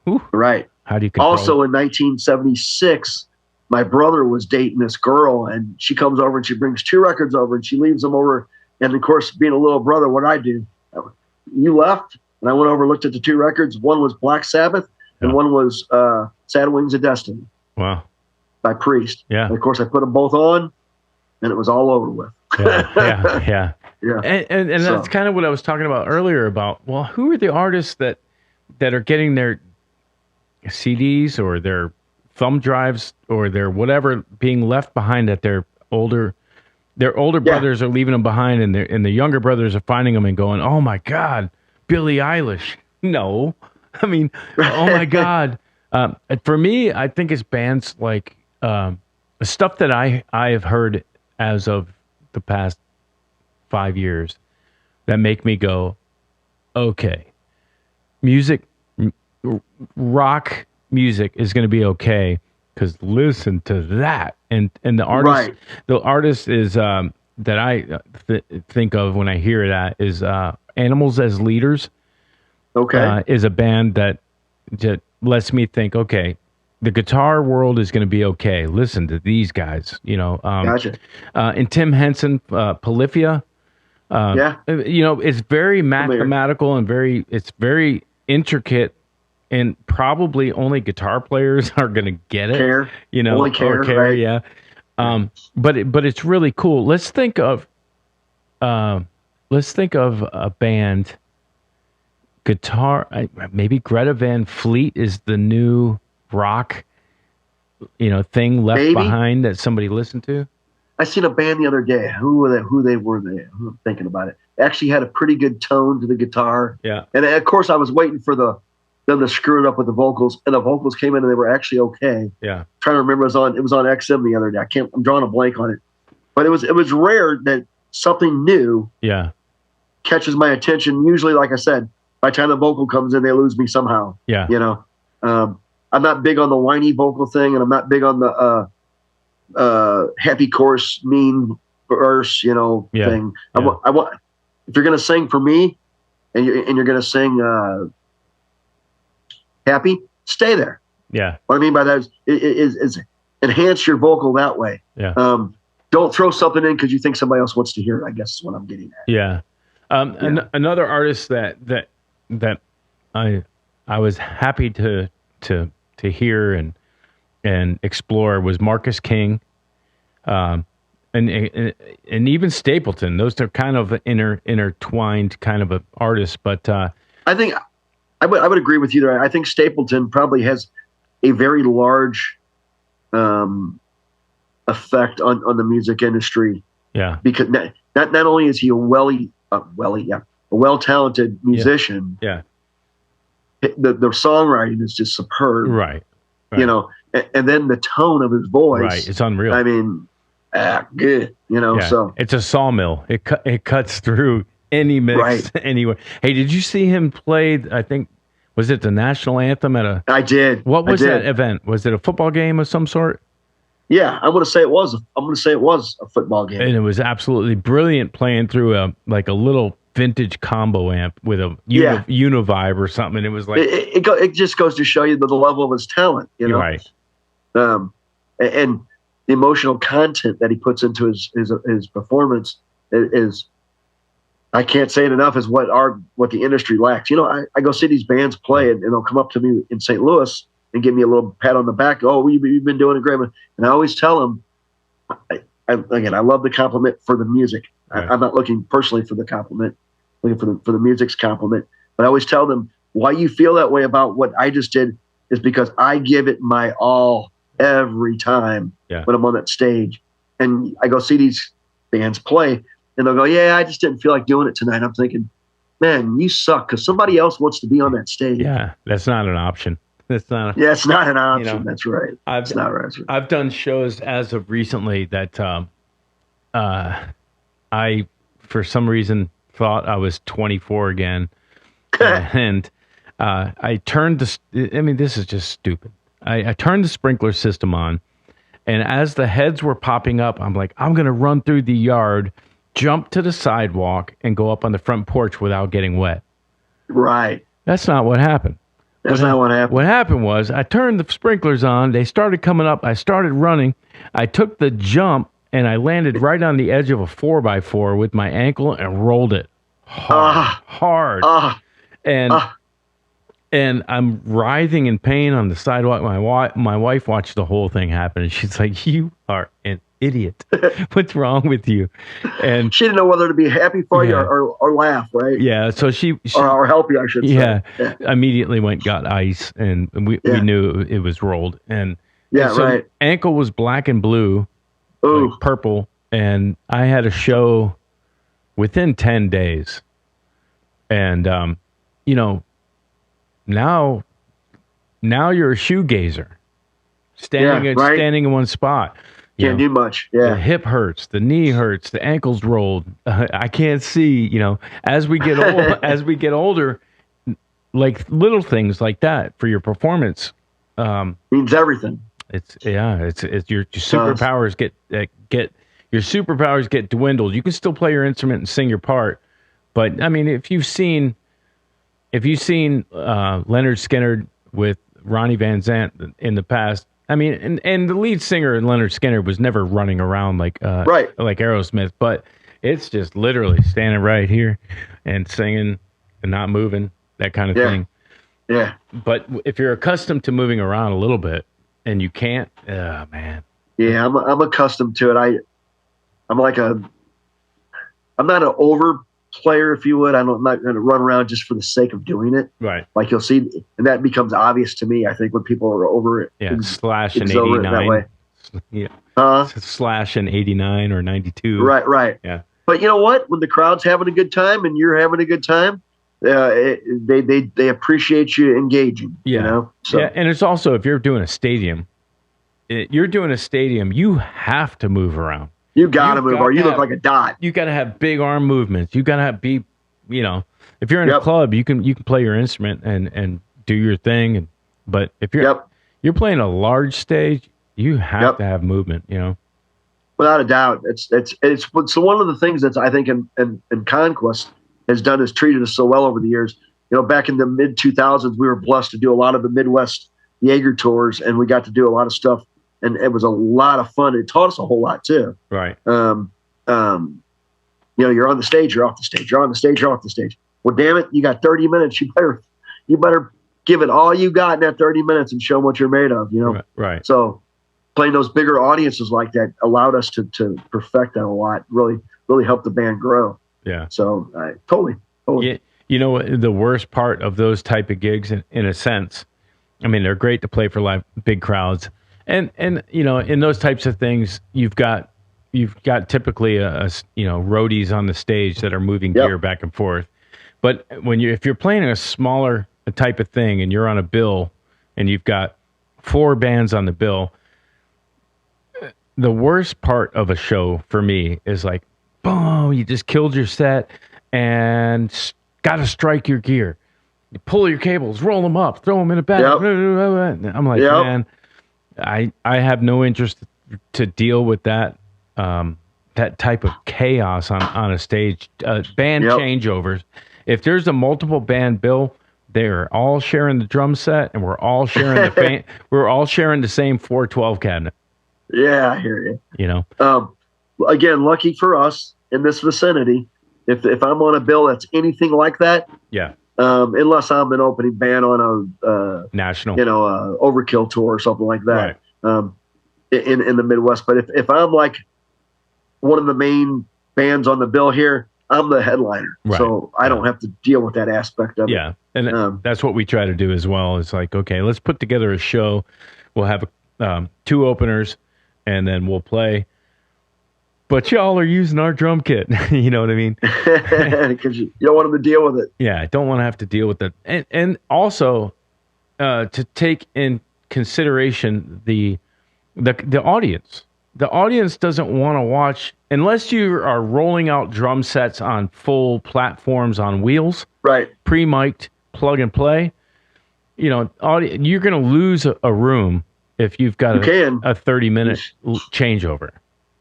Ooh. Right. How do you control Also in 1976, my brother was dating this girl, and she comes over and she brings 2 records over and she leaves them over. And of course, being a little brother, what I do, you left, and I went over and looked at the 2 records. One was Black Sabbath, and one was Sad Wings of Destiny. Wow. By Priest. Yeah. And of course, I put them both on, and it was all over with. Yeah. Yeah. And that's kind of what I was talking about earlier about, well, who are the artists that are getting their CDs or their thumb drives or their whatever being left behind that their older brothers are leaving them behind, and the younger brothers are finding them and going, oh my God, Billie Eilish. No. I mean, oh my God. For me, I think it's bands like stuff that I have heard as of the past 5 years that make me go, okay, rock music is going to be okay because listen to that. And the artist is that I think of when I hear that is Animals as Leaders. Okay, is a band that just lets me think, okay, the guitar world is going to be okay. Listen to these guys, Gotcha. And Tim Henson, Polyphia. It's very mathematical and it's very intricate, and probably only guitar players are going to get it. Only care, right? Yeah. But it's really cool. Let's think of a band. Guitar, maybe Greta Van Fleet is the new rock, thing left behind that somebody listened to. I seen a band the other day. Who they were? I'm thinking about it. They actually had a pretty good tone to the guitar. Yeah. And of course, I was waiting for them to screw it up with the vocals, and the vocals came in and they were actually okay. Yeah. Trying to remember, it was on XM the other day. I'm drawing a blank on it, but it was rare that something new. Yeah. Catches my attention. Usually, like I said, by the time the vocal comes in, they lose me somehow. Yeah. I'm not big on the whiny vocal thing, and I'm not big on the happy chorus, mean verse, thing. I want if you're going to sing for me, and you're going to sing happy, stay there. Yeah. What I mean by that is enhance your vocal that way. Yeah. Don't throw something in because you think somebody else wants to hear it, I guess is what I'm getting at. Yeah. Another artist that I was happy to hear and explore was Marcus King, and even Stapleton. Those are kind of intertwined kind of artists. But I think I would agree with you there. I think Stapleton probably has a very large effect on the music industry. Yeah, because not only is he a well-talented musician. Yeah. The songwriting is just superb. Right. And then the tone of his voice. Right. It's unreal. I mean, good. So it's a sawmill. It cuts through any mix anywhere. Hey, did you see him play? I think was it the national anthem at a? I did. What was that event? Was it a football game of some sort? Yeah, I'm going to say it was. I'm going to say it was a football game, and it was absolutely brilliant playing through a little vintage combo amp with a Univibe or something. And it was like it just goes to show you the level of his talent, Right. And the emotional content that he puts into his performance is I can't say it enough, is what the industry lacks. I go see these bands play and they'll come up to me in St. Louis and give me a little pat on the back. Oh, you've been doing a great one. And I always tell them, I again, I love the compliment for the music. Right. I'm not looking personally for the compliment, looking for the music's compliment. But I always tell them why you feel that way about what I just did is because I give it my all every time when I'm on that stage. And I go see these bands play, and they'll go, "Yeah, I just didn't feel like doing it tonight." I'm thinking, man, you suck because somebody else wants to be on that stage. Yeah, that's not an option. That's not. It's not an option. That's right. It's not right. I've done shows as of recently that I, for some reason, thought I was 24 again, and I turned the. I mean, this is just stupid. I turned the sprinkler system on, and as the heads were popping up, I'm like, I'm gonna run through the yard, jump to the sidewalk, and go up on the front porch without getting wet. Right. That's not what happened. That's not what happened. What happened was I turned the sprinklers on. They started coming up. I started running. I took the jump, and I landed right on the edge of a 4x4 with my ankle and rolled it hard. And I'm writhing in pain on the sidewalk. My wife watched the whole thing happen, and she's like, "You are an idiot. What's wrong with you?" And she didn't know whether to be happy for you or laugh, right? Yeah, so she or help you, I should say. Yeah, immediately got ice, and we knew it was rolled. And right. Ankle was black and blue, like purple, and I had a show within 10 days. And now you're a shoegazer, standing in one spot. Can't do much. Yeah. The hip hurts, the knee hurts, the ankle's rolled. I can't see. As we get older, like little things like that for your performance means everything. It's your superpowers get dwindled. You can still play your instrument and sing your part, but I mean, if you've seen Leonard Skinner with Ronnie Van Zant in the past. I mean, and the lead singer in Leonard Skinner was never running around like Aerosmith, but it's just literally standing right here and singing and not moving, that kind of thing. Yeah. But if you're accustomed to moving around a little bit and you can't, man. Yeah, I'm accustomed to it. I'm not an over player, if you would. I'm not going to run around just for the sake of doing it. Right. Like you'll see, and that becomes obvious to me, I think, when people are over it. Yeah, slash an 89. That way. Yeah. Slash an 89 or 92. Right. Yeah. But you know what? When the crowd's having a good time and you're having a good time, they appreciate you engaging. Yeah. So. Yeah, and it's also, if you're doing a stadium, you have to move around. You got to move, or you look like a dot. You got to have big arm movements. You got to if you're in a club, you can play your instrument and do your thing. But if you're playing a large stage, you have to have movement. Without a doubt, it's one of the things that I think in Conquest has done is treated us so well over the years. Back in the mid 2000s, we were blessed to do a lot of the Midwest Jaeger tours, and we got to do a lot of stuff. And it was a lot of fun. It taught us a whole lot too. Right. You're on the stage, you're off the stage. You're on the stage, you're off the stage. Well, damn it, you got 30 minutes. You better give it all you got in that 30 minutes and show what you're made of. Right. So playing those bigger audiences like that allowed us to perfect that a lot. Really, really helped the band grow. Yeah. So totally. Yeah. The worst part of those type of gigs, in a sense, I mean, they're great to play for live, big crowds. And in those types of things, you've got typically roadies on the stage that are moving gear back and forth. But if you're playing a smaller type of thing and you're on a bill and you've got 4 bands on the bill, the worst part of a show for me is like, boom, you just killed your set and got to strike your gear. You pull your cables, roll them up, throw them in a bag. I'm like, man. I have no interest to deal with that that type of chaos on a stage. Band changeovers. If there's a multiple band bill, they're all sharing the drum set, and we're all sharing the same 412 cabinet. Yeah, I hear you. Again, lucky for us in this vicinity, if I'm on a bill that's anything like that, unless I'm an opening band on a national, overkill tour or something like that, right. In the Midwest. But if I'm like one of the main bands on the bill here, I'm the headliner. Right. So I don't have to deal with that aspect of it. Yeah. And that's what we try to do as well. It's like, okay, let's put together a show. We'll have 2 openers and then we'll play. But y'all are using our drum kit. You know what I mean? Because you don't want them to deal with it. Yeah, I don't want to have to deal with that. And also to take in consideration the audience. The audience doesn't want to watch unless you are rolling out drum sets on full platforms on wheels, right? Pre-mic'd, plug and play. You know, you're going to lose a room if you've got a 30-minute changeover.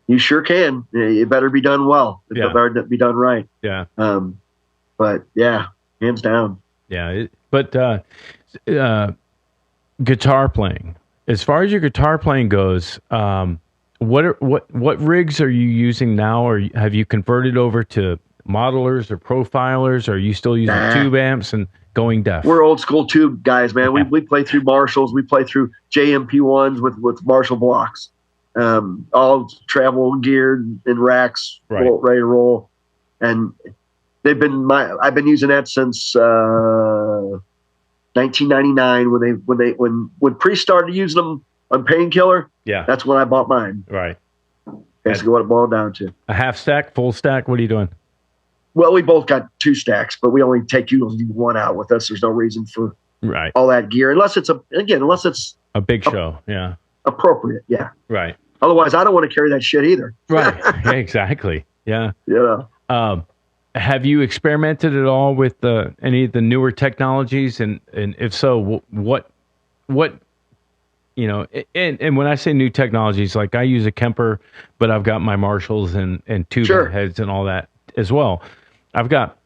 You sure can. It better be done well. It better be done right. Yeah. But yeah, hands down. Yeah. Guitar playing. As far as your guitar playing goes, what rigs are you using now, or have you converted over to modelers or profilers, or are you still using tube amps and going deaf? We're old school tube guys, man. We play through Marshalls, we play through JMP1s with Marshall blocks, all travel geared in racks, ready to roll, and I've been using that since 1999 when Priest started using them on Painkiller. Yeah, that's when I bought mine. Right. Basically, what it boiled down to. A half stack, full stack. What are you doing? Well, we both got 2 stacks, but we only take usually 1 out with us. There's no reason for all that gear unless it's a big show. Yeah. Appropriate. Yeah. Right. Otherwise, I don't want to carry that shit either. Right. Yeah, exactly. Yeah. Yeah. Have you experimented at all with any of the newer technologies? And if so, what, you know, and when I say new technologies, like I use a Kemper, but I've got my Marshalls and tuba heads and all that as well. I've got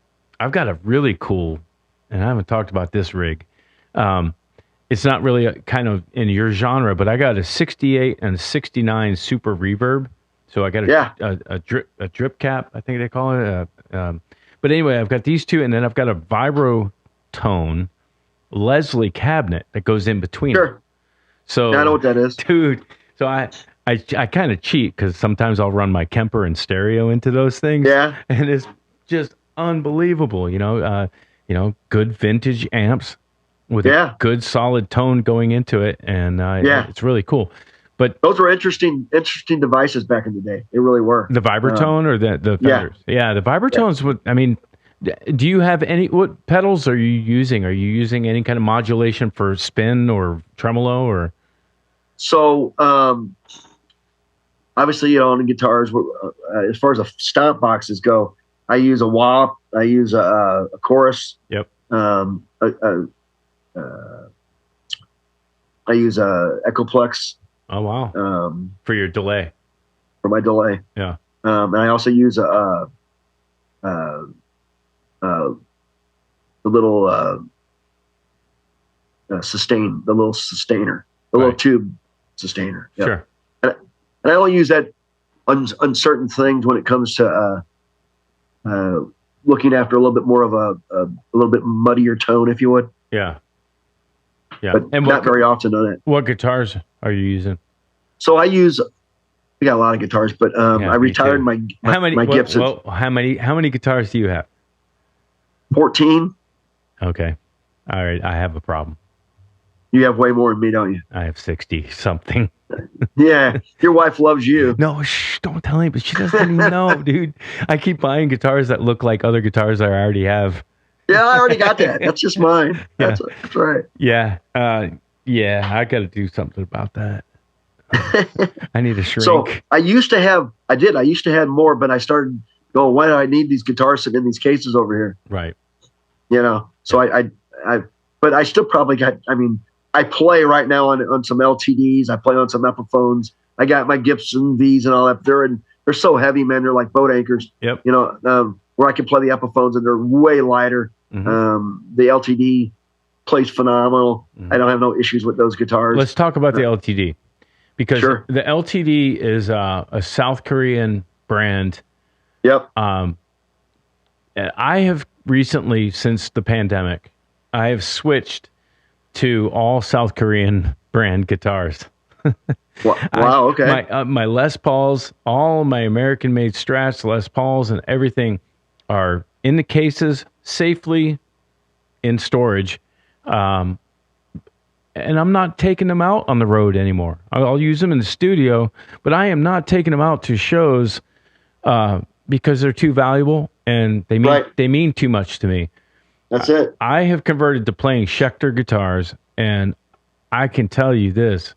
a really cool, and I haven't talked about this rig. It's not really kind of in your genre, but I got a 68 and 69 super reverb. So I got a drip cap, I think they call it. But anyway, I've got these 2, and then I've got a Vibrotone Leslie cabinet that goes in between. Sure. So I know what that is, dude. So I kind of cheat because sometimes I'll run my Kemper and stereo into those things. Yeah. And it's just unbelievable, you know. Good vintage amps with a good solid tone going into it, and it's really cool. But those were interesting devices back in the day. They really were. The Vibrotone or the Fenders? Yeah, the Vibrotones would. I mean, do you have what pedals are you using? Are you using any kind of modulation for spin or tremolo or? So obviously, on the guitars, as far as the stomp boxes go, I use a wah. I use a chorus. Yep. I use a Echoplex. Oh wow! For your delay. For my delay. Yeah. And I also use a little sustainer, the little tube sustainer. Yep. Sure. And I only use that on certain things when it comes to looking after a little bit more of a little bit muddier tone, if you would. Yeah. Yeah. But and not very often on it. What guitars are you using? So we got a lot of guitars, but I retired my Gibson. Well, how many guitars do you have? 14. Okay. All right. I have a problem. You have way more than me, don't you? I have 60 something. Yeah. Your wife loves you. No, don't tell anybody. She doesn't even know, dude. I keep buying guitars that look like other guitars I already have. Yeah, I already got that. That's just mine. That's right. Yeah. Yeah, I got to do something about that. I need a shrink. So I used to have more, but I started going, why do I need these guitars sitting in these cases over here? Right. You know, so but I still probably got, I play right now on some LTDs. I play on some Epiphones. I got my Gibson Vs and all that. They're so heavy, man. They're like boat anchors. Yep. You know, where I can play the Epiphones and they're way lighter. Mm-hmm. The LTD plays phenomenal. Mm-hmm. I don't have no issues with those guitars. Let's talk about the LTD because the LTD is a South Korean brand. Yep. I have recently, since the pandemic, I have switched to all South Korean brand guitars. Wow. Okay. My Les Pauls, all my American-made Strats, Les Pauls, and everything are in the cases safely in storage, and I'm not taking them out on the road anymore. I'll use them in the studio, but I am not taking them out to shows because they're too valuable and they mean too much to me. That's it. I have converted to playing Schecter guitars, and I can tell you this.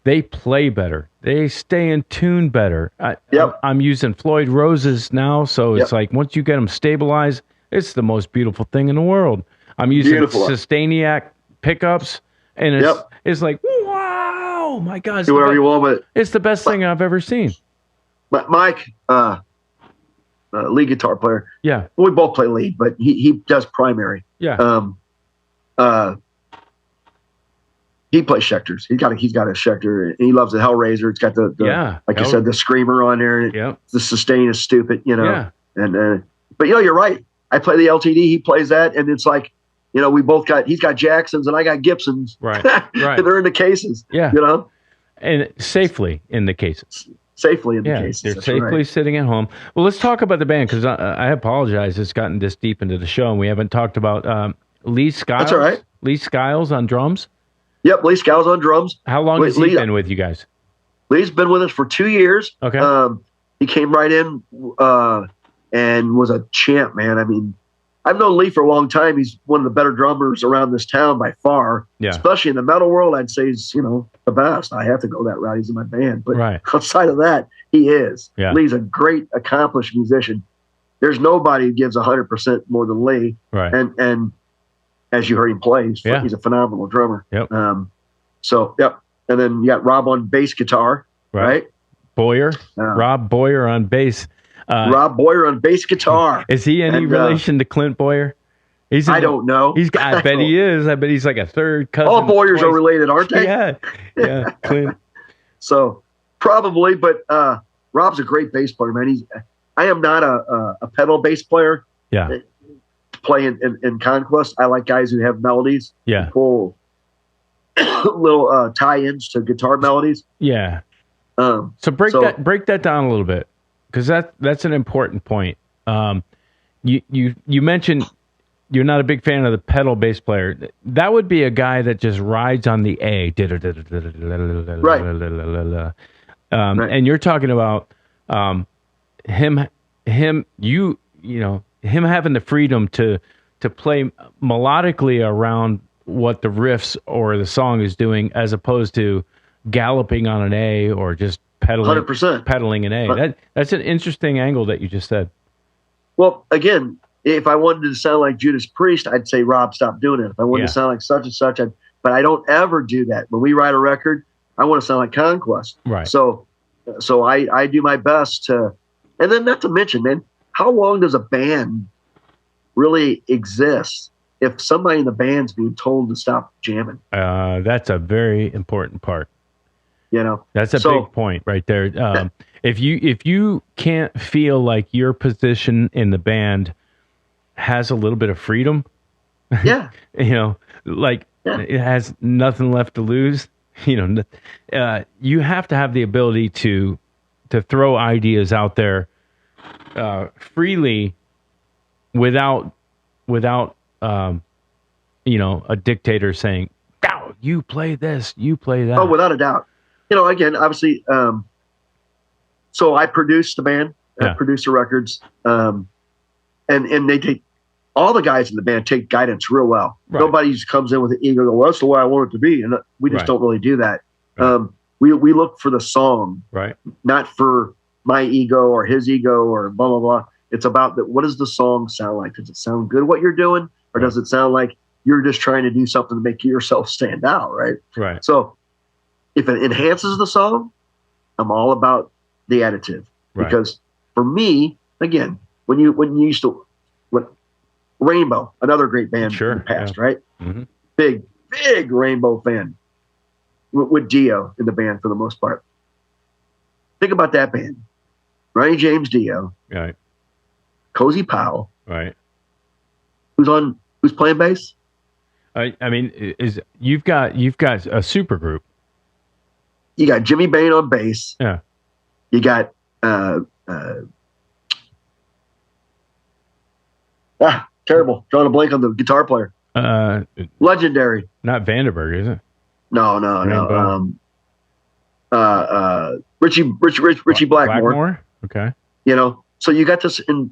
They play better. They stay in tune better. I'm using Floyd Roses now, so it's like once you get them stabilized, it's the most beautiful thing in the world. I'm using Sustainiac pickups, and it's like, wow, my God. Do whatever you want, but it's the best thing I've ever seen. But Mike, lead guitar player. Yeah. We both play lead, but he does primary. Yeah. He plays Schecters. He's got a Schecter, and he loves the Hellraiser. It's got the like you said, the screamer on there. Yeah. The sustain is stupid, Yeah. And but you're right. I play the LTD. He plays that, and it's like, we both he's got Jacksons and I got Gibsons. Right. And they're in the cases. Yeah. And safely in the cases. Safely in the cases. They're safely sitting at home. Well, let's talk about the band, because I apologize. It's gotten this deep into the show, and we haven't talked about Lee Skyles. That's all right. Lee Skyles on drums. Yep, Lee Skyles on drums. How long has he been with you guys? Lee's been with us for 2 years. Okay. He came right in and was a champ, man. I mean, I've known Lee for a long time. He's one of the better drummers around this town by far. Yeah. Especially in the metal world, I'd say he's, the best. I have to go that route. He's in my band. But outside of that, he is. Yeah. Lee's a great, accomplished musician. There's nobody who gives 100% more than Lee. Right. And as you heard him play, he's a phenomenal drummer. Yep. And then you got Rob on bass guitar, right? Boyer. Rob Boyer on bass. Rob Boyer on bass guitar. Is he any relation to Clint Boyer? I don't know. I bet he is. I bet he's like a third cousin. All Boyers are related, aren't they? Yeah, Clint. So probably, but Rob's a great bass player, man. I am not a pedal bass player. Yeah. Play in Conquest. I like guys who have melodies. Yeah. Pull little tie-ins to guitar melodies. Yeah. So break that down a little bit, because that's an important point. You mentioned you're not a big fan of the pedal bass player. That would be a guy that just rides on the A. Right. And you're talking about him having the freedom to play melodically around what the riffs or the song is doing, as opposed to galloping on an A or just pedaling an A. That's an interesting angle that you just said. Well, again, if I wanted to sound like Judas Priest, I'd say, Rob, stop doing it. If I wanted to sound like such and such, but I don't ever do that. When we write a record, I want to sound like Conquest. Right. So I do my best to, and then not to mention, man, how long does a band really exist if somebody in the band's being told to stop jamming? That's a very important part. That's a big point right there. If you can't feel like your position in the band has a little bit of freedom, it has nothing left to lose. You have to have the ability to throw ideas out there freely, without a dictator saying, "Go, you play this, you play that." Oh, without a doubt. Again, obviously, so I produced the band, producer records, and they take, all the guys in the band take guidance real well. Right. Nobody just comes in with an ego, well, that's the way I want it to be, and we just don't really do that. Right. We look for the song, right? Not for my ego or his ego or blah blah blah. It's about what does the song sound like? Does it sound good what you're doing, or does it sound like you're just trying to do something to make yourself stand out, right? Right. So if it enhances the song, I'm all about the additive. Right. Because for me, again, when you used to, Rainbow, another great band in the past, right? Mm-hmm. Big Rainbow fan with Dio in the band for the most part. Think about that band. Ronnie James Dio. Right. Cozy Powell. Right. Who's playing bass? I mean, you've got a super group. you got Jimmy Bain on bass. Yeah. You got terrible. Drawing a blank on the guitar player. Legendary. Not Vandenberg, is it? No. Richie Blackmore. Okay. You know, so you got this and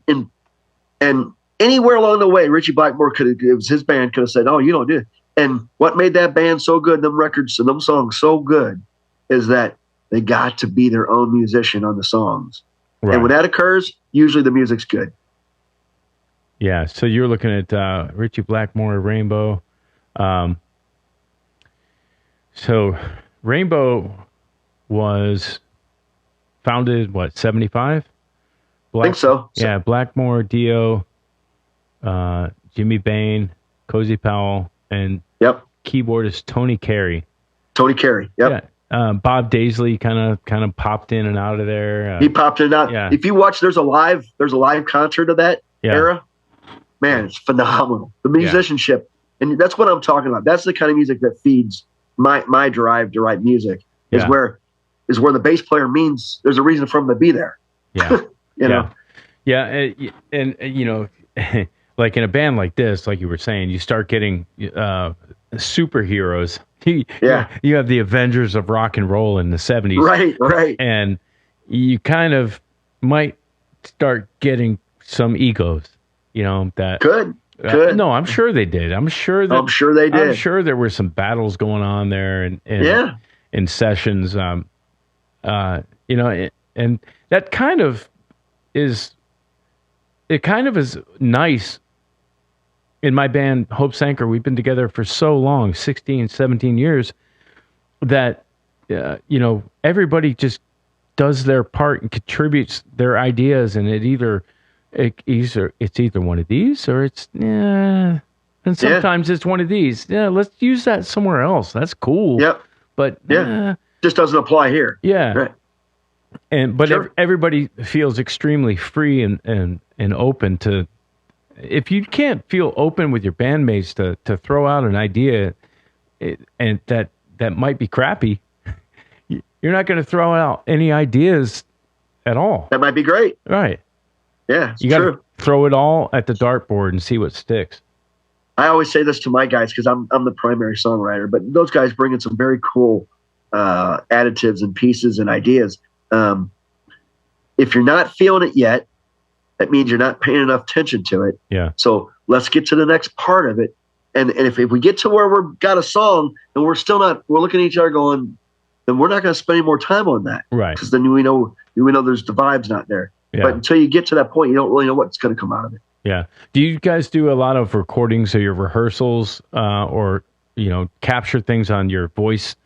anywhere along the way, Richie Blackmore his band could have said, "Oh, you don't do it." And what made that band so good, them records and them songs so good, is that they got to be their own musician on the songs. Right. And when that occurs, usually the music's good. Yeah. So you're looking at Richie Blackmore, Rainbow. So Rainbow was founded, 75? I think so. Yeah. Blackmore, Dio, Jimmy Bain, Cozy Powell, and keyboardist Tony Carey. Yep. Yeah. Bob Daisley kind of popped in and out of there. He popped in and out. Yeah. If you watch, there's a live concert of that era. Man, it's phenomenal. The musicianship, and that's what I'm talking about. That's the kind of music that feeds my drive to write music. Is where the bass player means there's a reason for him to be there. Yeah. you know. Yeah, and you know, like in a band like this, like you were saying, you start getting superheroes. You have the Avengers of rock and roll in the 70s. Right. And you kind of might start getting some egos, you know, that Good. No, I'm sure they did. I'm sure they did. I'm sure there were some battles going on there and in sessions. You know, and that kind of is nice. In my band, Hope's Anchor, we've been together for so long, 16, 17 years, that, you know, everybody just does their part and contributes their ideas, and it's either one of these or it's, and sometimes it's one of these. Yeah, let's use that somewhere else. That's cool. Yep. But just doesn't apply here. Yeah. Right. But everybody feels extremely free and open to. If you can't feel open with your bandmates to throw out an idea, and that might be crappy, you're not going to throw out any ideas at all. That might be great. Right. Yeah, you got to throw it all at the dartboard and see what sticks. I always say this to my guys because I'm the primary songwriter, but those guys bring in some very cool additives and pieces and ideas. If you're not feeling it yet, that means you're not paying enough attention to it. Yeah. So let's get to the next part of it. And if we get to where we've got a song and we're looking at each other going, then we're not going to spend any more time on that. Right. Because then we know there's the vibe's not there. Yeah. But until you get to that point, you don't really know what's going to come out of it. Yeah. Do you guys do a lot of recordings of your rehearsals, or, you know, capture things on your voice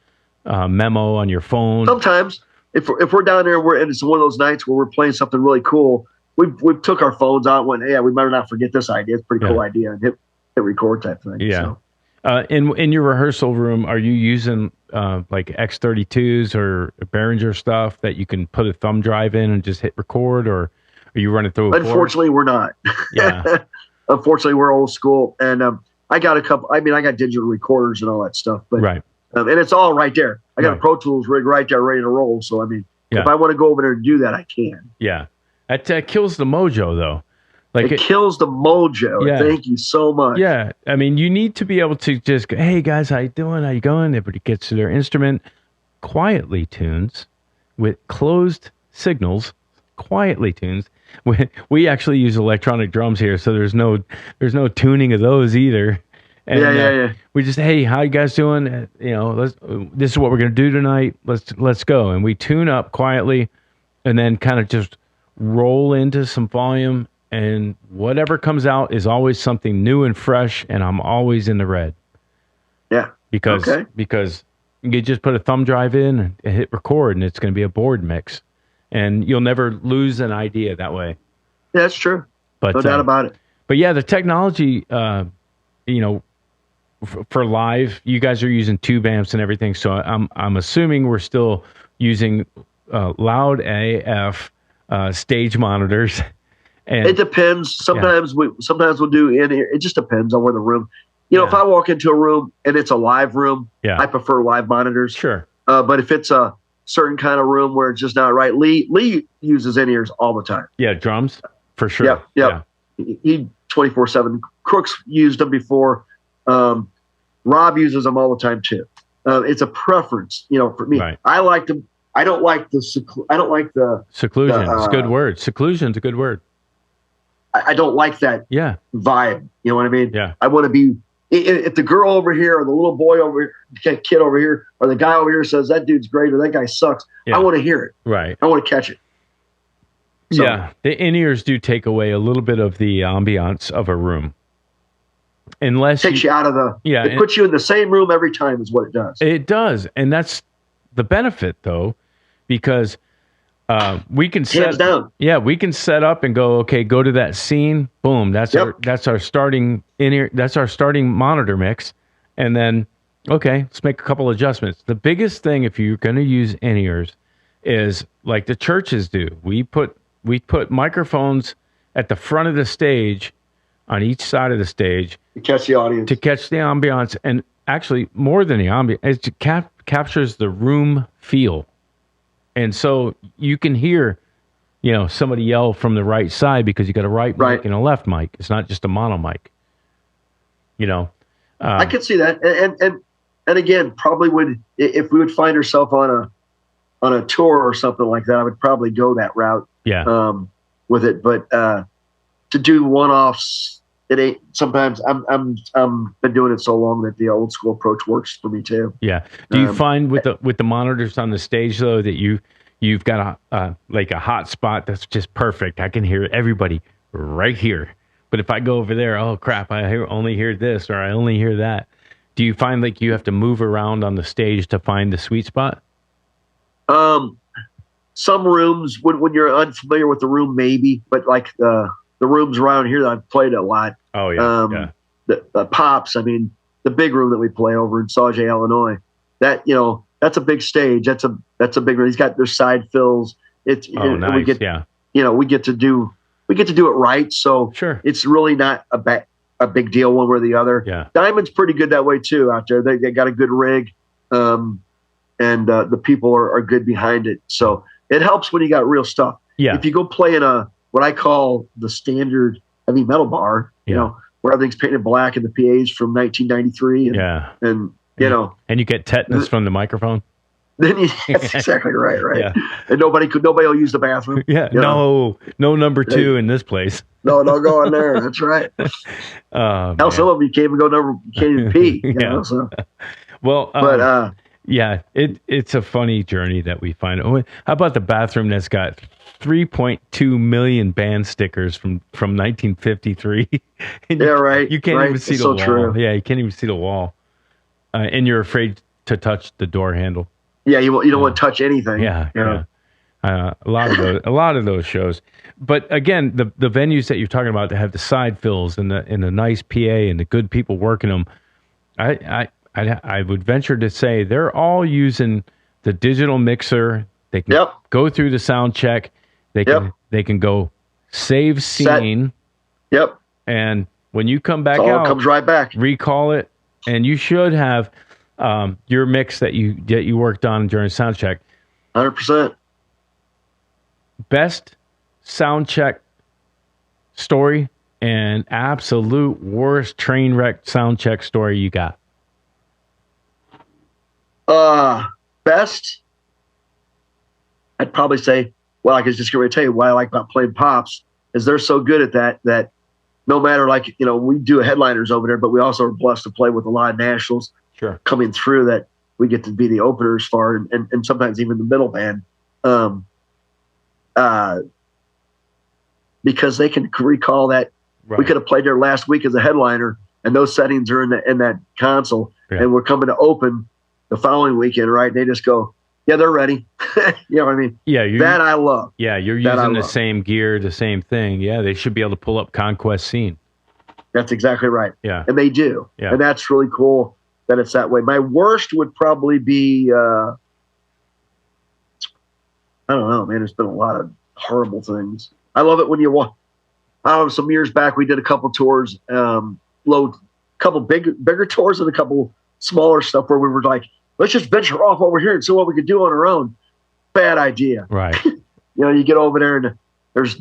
memo on your phone? Sometimes. If we're down there and it's one of those nights where we're playing something really cool, we took our phones out and went, we better not forget this idea. It's a pretty cool idea, and hit record type thing. Yeah. So. In your rehearsal room, are you using like X32s or Behringer stuff that you can put a thumb drive in and just hit record, or are you running through a Unfortunately, we're not. Yeah. Unfortunately, we're old school, and I got I got digital recorders and all that stuff, but right. And it's all right there. I got a Pro Tools rig right there ready to roll. So, I mean, if I want to go over there and do that, I can. Yeah. That kills the mojo, though. Like it kills the mojo. Yeah. Thank you so much. Yeah. I mean, you need to be able to just go, hey, guys, how you doing? How you going? Everybody gets to their instrument, quietly tunes with closed signals, quietly tunes. We actually use electronic drums here, so there's no tuning of those either. And, yeah. We just, hey, how you guys doing? You know, this is what we're gonna do tonight. Let's go, and we tune up quietly, and then kind of just roll into some volume, and whatever comes out is always something new and fresh, and I'm always in the red. Yeah, because you just put a thumb drive in and hit record, and it's gonna be a board mix, and you'll never lose an idea that way. Yeah, that's true. But no doubt about it. But yeah, the technology, you know. For live, you guys are using tube amps and everything, so I'm assuming we're still using loud AF stage monitors. And it depends. Sometimes we'll do in here. It just depends on where the room. You know, if I walk into a room and it's a live room, I prefer live monitors. Sure. But if it's a certain kind of room where it's just not right. Lee uses in-ears all the time. Yeah, drums for sure. Yep. He 24/7. Crook's used them before. Rob uses them all the time too. It's a preference, for me. Right. I like them. I don't like the seclusion. It's a good word. Seclusion's a good word. I don't like that vibe. You know what I mean? Yeah. I want to be, if the girl over here or the little boy over here, kid over here, or the guy over here says that dude's great or that guy sucks, I want to hear it. Right. I want to catch it. So, yeah. The in-ears do take away a little bit of the ambiance of a room. Unless takes you out of it puts you in the same room every time is what it does. It does. And that's the benefit though, because we can hands down. Yeah, we can set up and go, okay, go to that scene. Boom. That's our starting in-ear. That's our starting monitor mix. And then, okay, let's make a couple adjustments. The biggest thing, if you're going to use in-ears, is like the churches do. We put microphones at the front of the stage, on each side of the stage, to catch the audience, to catch the ambiance, and actually more than the ambiance, it captures the room feel. And so you can hear, somebody yell from the right side because you got a right mic and a left mic. It's not just a mono mic. I could see that, and again, probably would, if we would find ourselves on a tour or something like that, I would probably go that route. Yeah. With it, but to do one-offs, it ain't. Sometimes I'm been doing it so long that the old school approach works for me too. Yeah. Do you find with the monitors on the stage though that you've got a hot spot that's just perfect? I can hear everybody right here. But if I go over there, oh crap, I only hear this or I only hear that. Do you find like you have to move around on the stage to find the sweet spot? Some rooms when you're unfamiliar with the room, maybe, but like the rooms around here that I've played a lot. Oh yeah. The Pops. I mean, the big room that we play over in Sauget, Illinois. That that's a big stage. That's a big room. He's got their side fills. It's nice. We get to do it right. So sure, it's really not a big deal one way or the other. Yeah. Diamond's pretty good that way too out there. They got a good rig, and the people are good behind it. So it helps when you got real stuff. Yeah. If you go play in what I call the standard heavy metal bar, where everything's painted black and the PA's from 1993. And you get tetanus from the microphone. Then that's exactly right. Yeah. And nobody will use the bathroom. Yeah. No number 2 in this place. No, don't go in there. That's right. Hell, some of them you can't even pee. So. Well, but yeah, it's a funny journey that we find. Oh, how about the bathroom that's got 3.2 million band stickers from 1953? Right. You can't even see the wall. True. Yeah, you can't even see the wall, and you're afraid to touch the door handle. Yeah, you don't want to touch anything. Yeah. A lot of those shows. But again, the venues that you're talking about that have the side fills and the nice PA and the good people working them, I would venture to say they're all using the digital mixer. They can go through the sound check. They can go save scene. Set. Yep. And when you come back out, it comes right back. Recall it, and you should have your mix that you worked on during sound check. 100%. Best sound check story and absolute worst train wreck sound check story you got. Best, I'd probably say, well, I was just going to tell you why I like about playing Pops is they're so good at that no matter we do headliners over there, but we also are blessed to play with a lot of nationals coming through that we get to be the openers for and sometimes even the middle band. Because they can recall that we could have played there last week as a headliner and those settings are in that console and we're coming to open the following weekend, right? They just go, yeah, they're ready. You know what I mean? Yeah. That I love. Yeah. You're using the same gear, the same thing. Yeah. They should be able to pull up Conquest scene. That's exactly right. Yeah. And they do. Yeah. And that's really cool that it's that way. My worst would probably be, I don't know, man. There's been a lot of horrible things. I love it when you walk. Some years back, we did a couple tours, couple bigger tours and a couple smaller stuff where we were like, let's just venture off over here and see what we could do on our own. bad idea. Right. You get over there and there's,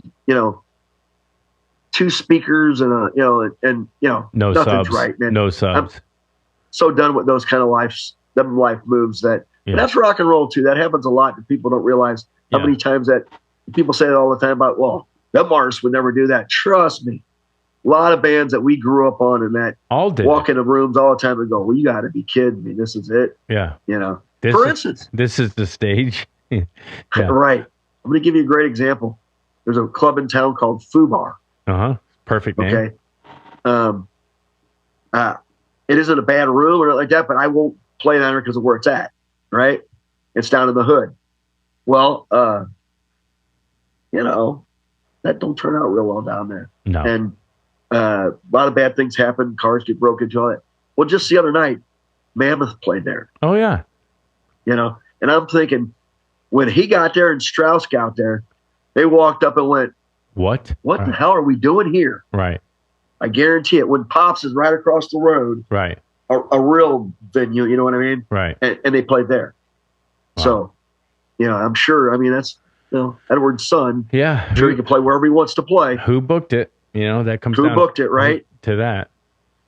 2 speakers and No nothing's subs. right, man. No subs. I'm so done with those kind of life moves that, and that's rock and roll too. That happens a lot that people don't realize how many times that people say it all the time about, well, them artists would never do that. Trust me. A lot of bands that we grew up on and that All did. walk into rooms all the time and go, well, you got to be kidding me. This is it. Yeah. For instance. This is the stage. Yeah. Right. I'm going to give you a great example. There's a club in town called Foo Bar. Perfect name. Okay. It isn't a bad room or like that, but I won't play down there because of where it's at. Right. It's down in the hood. Well, that don't turn out real well down there. No. And a lot of bad things happen. Cars get broken into it. Well, just the other night, Mammoth played there. Oh, yeah. And I'm thinking, when he got there and Strauss got there, they walked up and went, What the hell are we doing here? Right. I guarantee it. When Pops is right across the road, Right. a real venue, you know what I mean? Right. And they played there. Wow. So, I'm sure, that's, Edward's son. Yeah. I'm sure he can play wherever he wants to play. Who booked it? That comes Who down booked it, right? to that.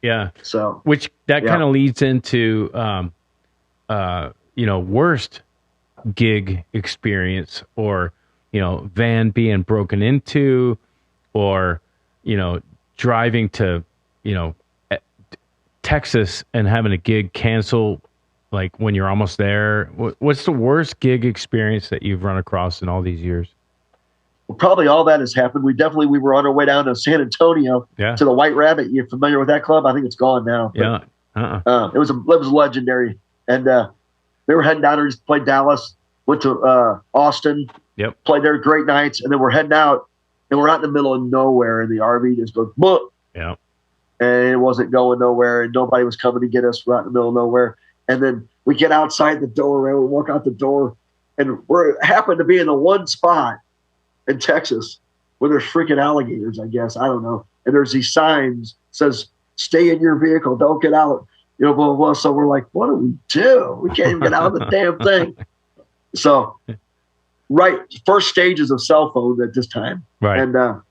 Yeah. So, which that kind of leads into, worst gig experience or, van being broken into or, driving to, Texas and having a gig cancel, like when you're almost there. What's the worst gig experience that you've run across in all these years? Well, probably all that has happened. We were on our way down to San Antonio to the White Rabbit. You're familiar with that club? I think it's gone now. Yeah. It was legendary. And they were heading down there, just played Dallas, went to Austin, played there, great nights. And then we're heading out and we're out in the middle of nowhere and the RV just goes, book. Yeah. And it wasn't going nowhere and nobody was coming to get us. We're out in the middle of nowhere. And then we get outside the door and we walk out the door and we happen to be in the one spot in Texas where there's freaking alligators, I guess. I don't know. And there's these signs says, stay in your vehicle. Don't get out. Blah, blah, blah. So we're like, what do we do? We can't even get out of the damn thing. So, first stages of cell phone at this time. Right. And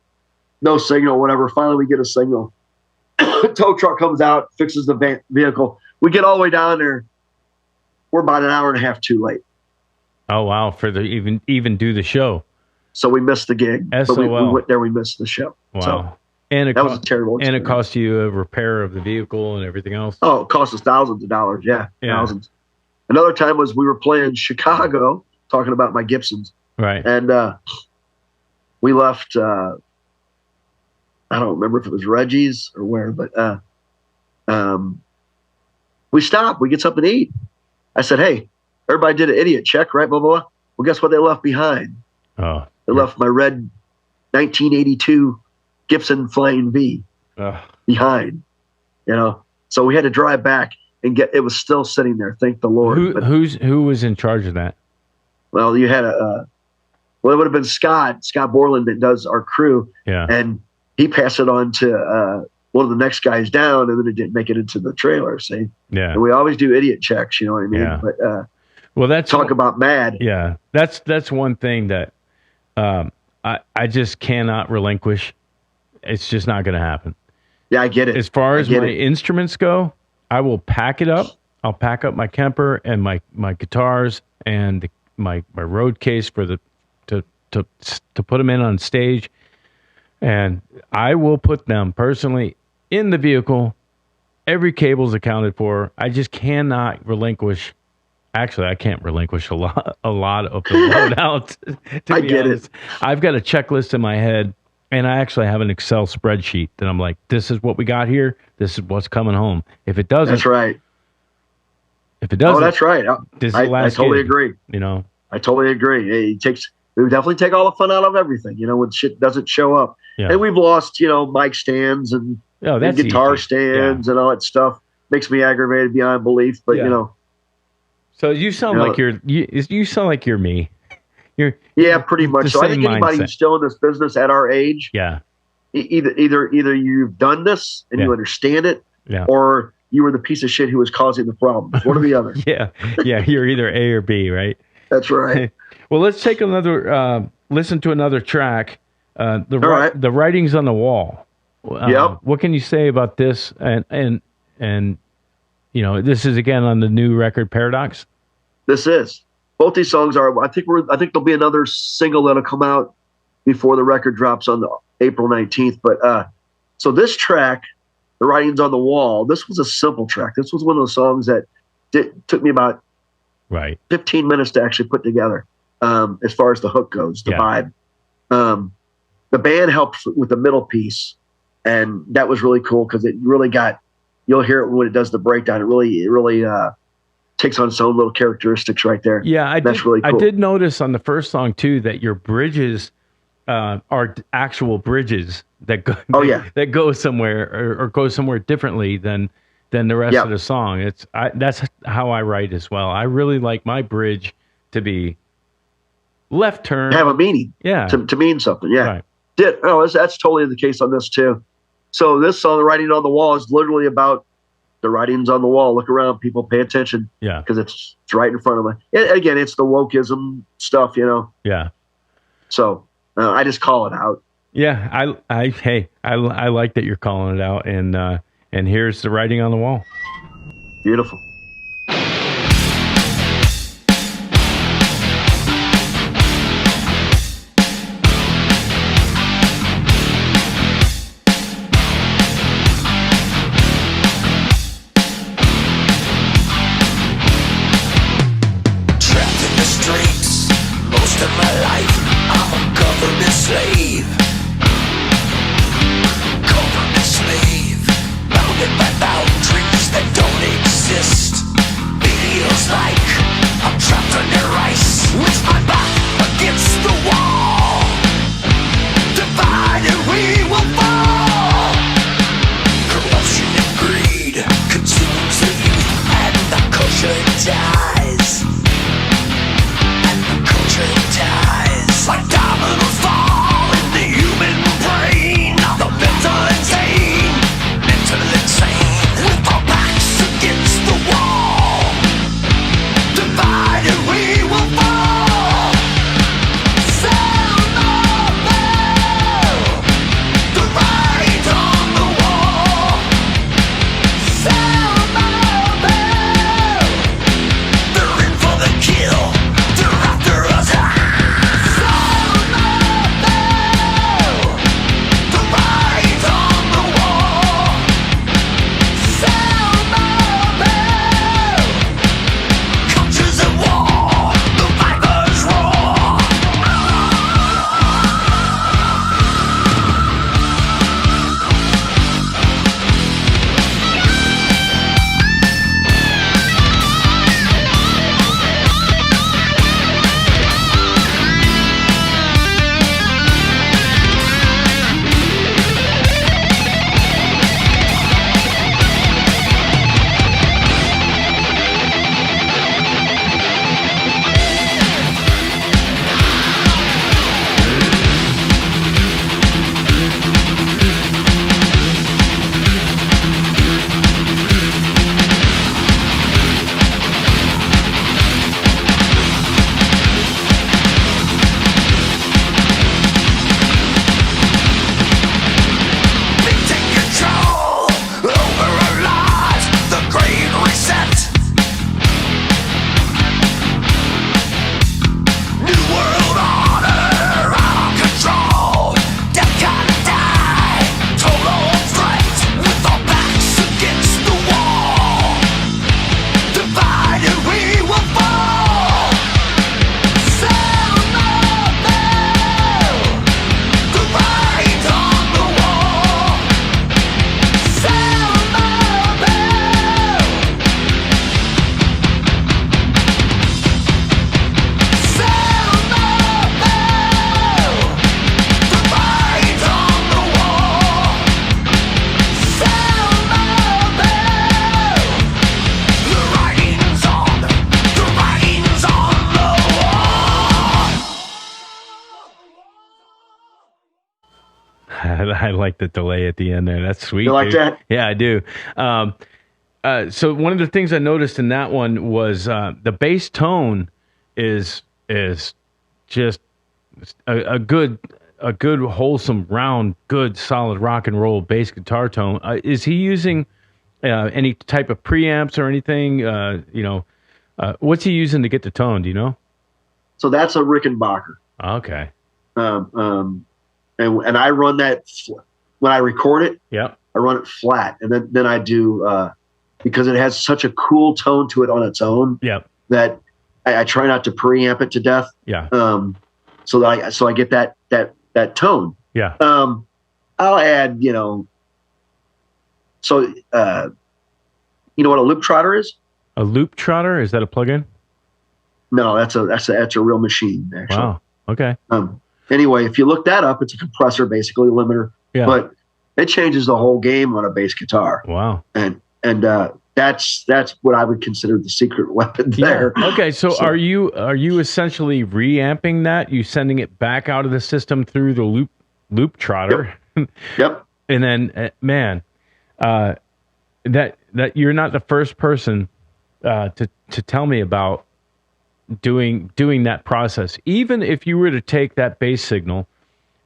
no signal, whatever. Finally, we get a signal. Tow truck comes out, fixes the vehicle. We get all the way down there. We're about an hour and a half too late. Oh, wow. For the even do the show. So we missed the gig. SOL. But we went there, we missed the show. Wow. So and that was a terrible experience. And it cost you a repair of the vehicle and everything else. Oh, it cost us thousands of dollars. Yeah. Thousands. Another time was we were playing Chicago, talking about my Gibsons. Right. And we left, I don't remember if it was Reggie's or where, but we stopped. We get something to eat. I said, hey, everybody did an idiot check, right? Blah, blah, blah. Well, guess what they left behind? Oh. They left my red 1982 Gibson Flying V behind, So we had to drive back and it was still sitting there. Thank the Lord. Who was in charge of that? Well, you had it would have been Scott Borland that does our crew. Yeah. And he passed it on to one of the next guys down, and then it didn't make it into the trailer. See? Yeah. And we always do idiot checks, you know what I mean? Yeah. But well, that's about mad. Yeah. That's one thing that I just cannot relinquish. It's just not going to happen. Yeah, I get it. As far as my instruments go, I will pack it up. I'll pack up my Kemper and my guitars and my road case for to put them in on stage, and I will put them personally in the vehicle. Every cable's accounted for. I just cannot relinquish. Actually, I can't relinquish a lot of the loadout. I get it. I've got a checklist in my head, and I actually have an Excel spreadsheet that I'm like, this is what we got here. This is what's coming home. If it doesn't, that's right. If it doesn't, that's right. I totally agree. I totally agree. We would definitely take all the fun out of everything. When shit doesn't show up, and we've lost, mic stands and guitar stands and all that stuff. Makes me aggravated beyond belief. But So you sound like you sound like you're me. You're pretty much. So I think anybody who's still in this business at our age, either you've done this and you understand it, or you were the piece of shit who was causing the problems. One or the other. Yeah. You're either A or B, right? That's right. Well, let's take another listen to another track. The Writings on the Wall. Yep. What can you say about this? And this is again on the new record Paradox. This is. Both these songs are. I think there'll be another single that'll come out before the record drops on April 19th. But so this track, The Writings on the Wall, this was a simple track. This was one of those songs that took me about 15 minutes to actually put together. As far as the hook goes, the vibe. The band helped with the middle piece, and that was really cool because it really you'll hear it when it does the breakdown. It really takes on its own little characteristics right there. Yeah, that's really cool. I did notice on the first song too that your bridges are actual bridges that go that go somewhere or go somewhere differently than the rest of the song. That's how I write as well. I really like my bridge to be left turn, have a meaning, to mean something. Right. That's totally the case on this too. So this song, The Writing on the Wall, is literally about the writings on the wall. Look around, people, pay attention. Yeah, because it's right in front of me. Again, it's the wokeism stuff, Yeah. So I just call it out. Yeah, I like that you're calling it out, and here's The Writing on the Wall. Beautiful. I like the delay at the end there. That's sweet. You like that? Yeah, I do. So one of the things I noticed in that one was the bass tone is just a good wholesome round, good solid rock and roll bass guitar tone. Is he using any type of preamps or anything? What's he using to get the tone? Do you know? So that's a Rickenbacker. Okay. And I run that when I record it. Yeah. I run it flat, and then I do because it has such a cool tone to it on its own. Yeah. That I try not to preamp it to death. Yeah. So I get that tone. Yeah. I'll add, so you know what a loop trotter is? A loop trotter, is that a plugin? No, that's a real machine, actually. Wow. Okay. Anyway, if you look that up, it's a compressor, basically a limiter. Yeah. But it changes the whole game on a bass guitar. Wow. And that's what I would consider the secret weapon there. Yeah. Okay, so are you essentially reamping that? You sending it back out of the system through the loop trotter? Yep. And then, that you're not the first person to tell me about doing that process. Even if you were to take that bass signal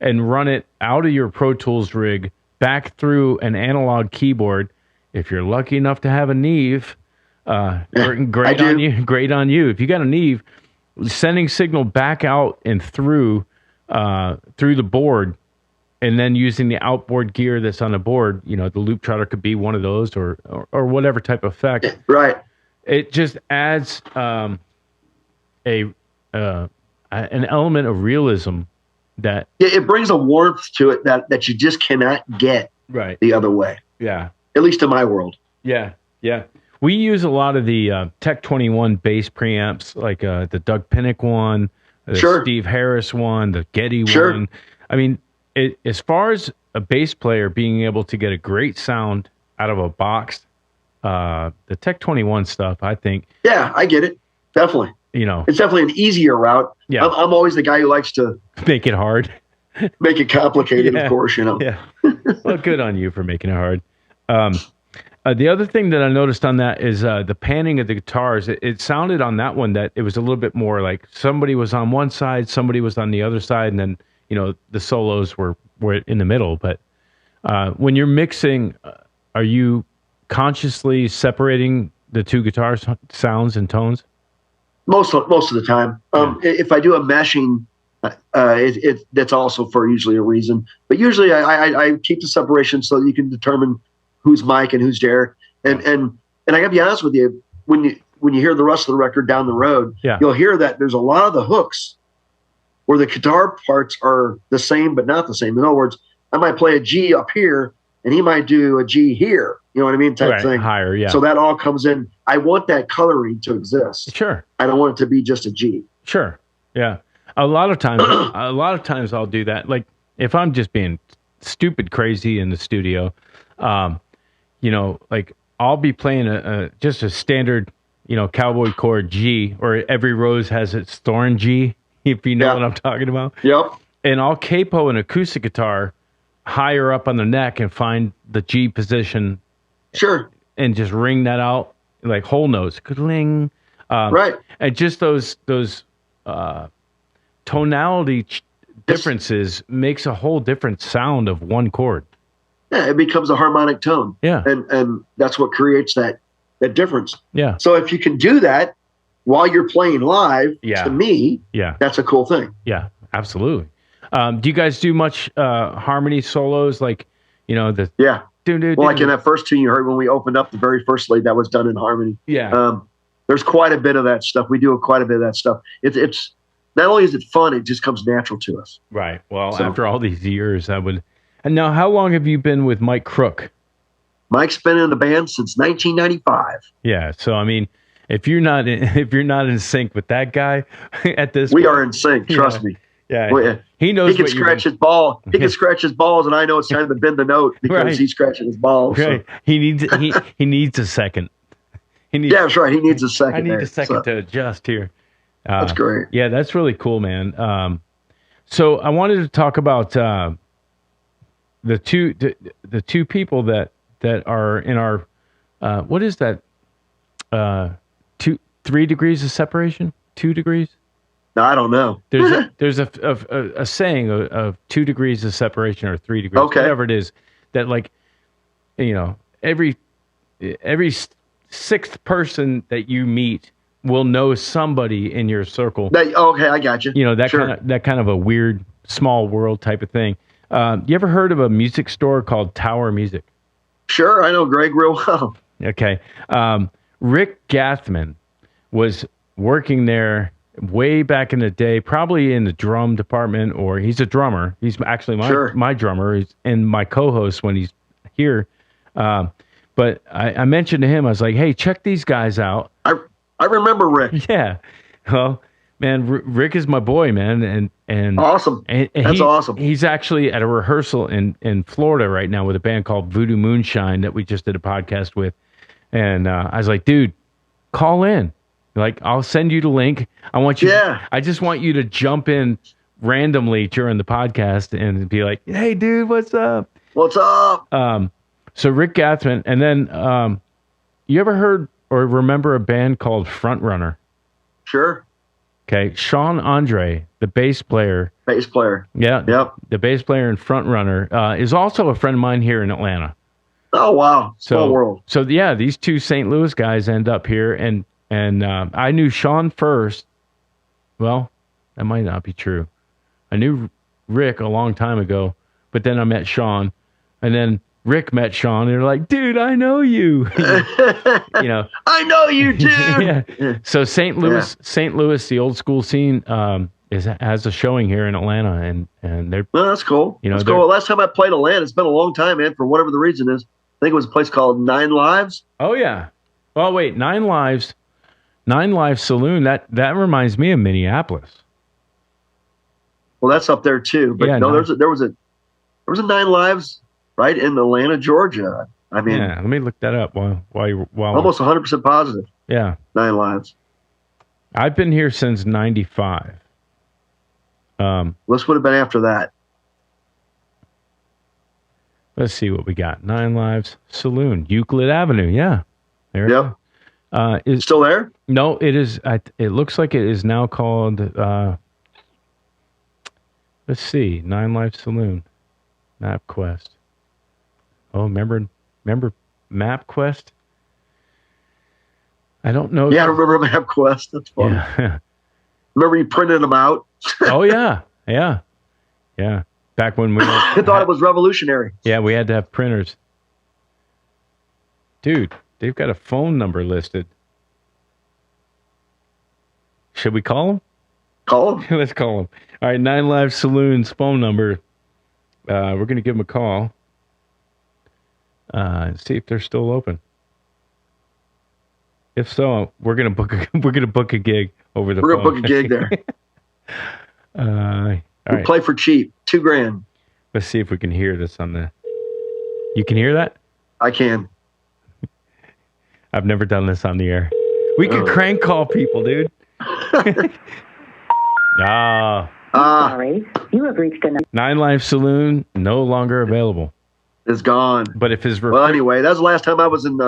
and run it out of your Pro Tools rig back through an analog keyboard, if you're lucky enough to have a Neve, great on you. Great on you. If you got a Neve, sending signal back out and through the board, and then using the outboard gear that's on the board, the loop trotter could be one of those, or whatever type of effect. Right. It just adds an element of realism that it brings a warmth to it that you just cannot get the other way. Yeah. At least in my world. Yeah. Yeah. We use a lot of the Tech 21 bass preamps, like the Doug Pinnick one, the Steve Harris one, the Getty one. I mean, as far as a bass player being able to get a great sound out of a box, the Tech 21 stuff, I think. Yeah, I get it. Definitely. It's definitely an easier route. Yeah. I'm always the guy who likes to make it hard, make it complicated, of course, Yeah. Well, good on you for making it hard. The other thing that I noticed on that is the panning of the guitars. It sounded on that one that it was a little bit more like somebody was on one side, somebody was on the other side, and then, the solos were in the middle. But when you're mixing, are you consciously separating the two guitar sounds and tones? Most of the time. If I do a meshing, that's also for usually a reason. But usually I keep the separation so that you can determine who's Mike and who's Derrick. And I gotta be honest with you, when you hear the rest of the record down the road, you'll hear that there's a lot of the hooks where the guitar parts are the same but not the same. In other words, I might play a G up here and he might do a G here. You know what I mean? Type thing. Higher, yeah. So that all comes in. I want that coloring to exist. Sure. I don't want it to be just a G. Sure. Yeah. A lot of times I'll do that. Like if I'm just being stupid crazy in the studio, like I'll be playing just a standard, cowboy chord G, or every rose has its thorn G, if you know what I'm talking about. Yep. And I'll capo an acoustic guitar higher up on the neck and find the G position. Sure. And just ring that out like whole notes. Ka-ding. Right. And just those tonality differences makes a whole different sound of one chord. Yeah, it becomes a harmonic tone. Yeah. And that's what creates that difference. Yeah. So if you can do that while you're playing live, to me, that's a cool thing. Yeah, absolutely. Do you guys do much harmony solos, like, the... Yeah. Well, like in that first tune you heard when we opened up the very first lead, that was done in harmony. Yeah. There's quite a bit of that stuff. We do quite a bit of that stuff. It's not only is it fun, it just comes natural to us. Right. Well, after all these years, I would... And now, how long have you been with Mike Crook? Mike's been in the band since 1995. Yeah. So, I mean, if you're not in sync with that guy at this we point, are in sync, trust me. Yeah. He knows he can scratch his ball. He can scratch his balls, and I know it's time to bend the note because he's scratching his balls. Right. So. He needs a second. That's right. He needs a second. I need a second to adjust here. That's great. Yeah, that's really cool, man. So I wanted to talk about the two people that are in our what is that? 3 degrees of separation? 2 degrees? No, I don't know. There's a saying of 2 degrees of separation or 3 degrees, Okay. whatever it is, that like, every sixth person that you meet will know somebody in your circle. Okay, I got you. That kind of a weird small world type of thing. You ever heard of a music store called Tower Music? Sure, I know Greg real well. Okay. Rick Gathman was working there way back in the day, probably in the drum department, or he's a drummer. He's actually my drummer and my co-host when he's here. But I mentioned to him, I was like, hey, check these guys out. I remember Rick. Yeah. Well, man, Rick is my boy, man. And awesome. And That's awesome. He's actually at a rehearsal in Florida right now with a band called Voodoo Moonshine that we just did a podcast with. And I was like, dude, call in. Like, I'll send you the link. I just want you to jump in randomly during the podcast and be like, hey, dude, what's up? What's up? So Rick Gathman. And then you ever heard or remember a band called Frontrunner? Sure. Okay. Sean Andre, the bass player. Yeah. Yep. The bass player in Frontrunner is also a friend of mine here in Atlanta. Oh, wow. Small world. So, yeah, these two St. Louis guys end up here. And I knew Sean first. Well, that might not be true. I knew Rick a long time ago, but then I met Sean. And then Rick met Sean, and they're like, dude, I know you. I know you, dude. Yeah. So St. Louis, the old school scene, has a showing here in Atlanta, and they're that's cool. That's cool. Last time I played Atlanta, it's been a long time, man. For whatever the reason is, I think it was a place called Nine Lives. Oh yeah. Oh wait, Nine Lives Saloon. That reminds me of Minneapolis. Well, that's up there too. But there was a Nine Lives right in Atlanta, Georgia. I mean, let me look that up while almost 100% positive. Yeah, Nine Lives. I've been here since '95. This would have been after that. Let's see what we got. Nine Lives Saloon, Euclid Avenue. Yeah, there. Yep. Is still there? No, it is. It looks like it is now called. Let's see, Nine Lives Saloon, MapQuest. Oh, remember MapQuest? I don't know. Yeah, I remember MapQuest. That's fun. Yeah. Remember you printed them out? Oh yeah. Back when we I thought it was revolutionary. Yeah, we had to have printers. Dude, they've got a phone number listed. Should we call them? Call them. Let's call them. All right, Nine Lives Saloon's phone number. We're going to give them a call. And see if they're still open. If so, we're going to book a gig over the phone. We're going to book a gig there. All right. Play for cheap, $2,000. Let's see if we can hear this on the. You can hear that? I can. I've never done this on the air. We can crank call people, dude. Sorry, you have reached a Nine Lives Saloon no longer available. It's gone. But if his well, anyway, that was the last time I was in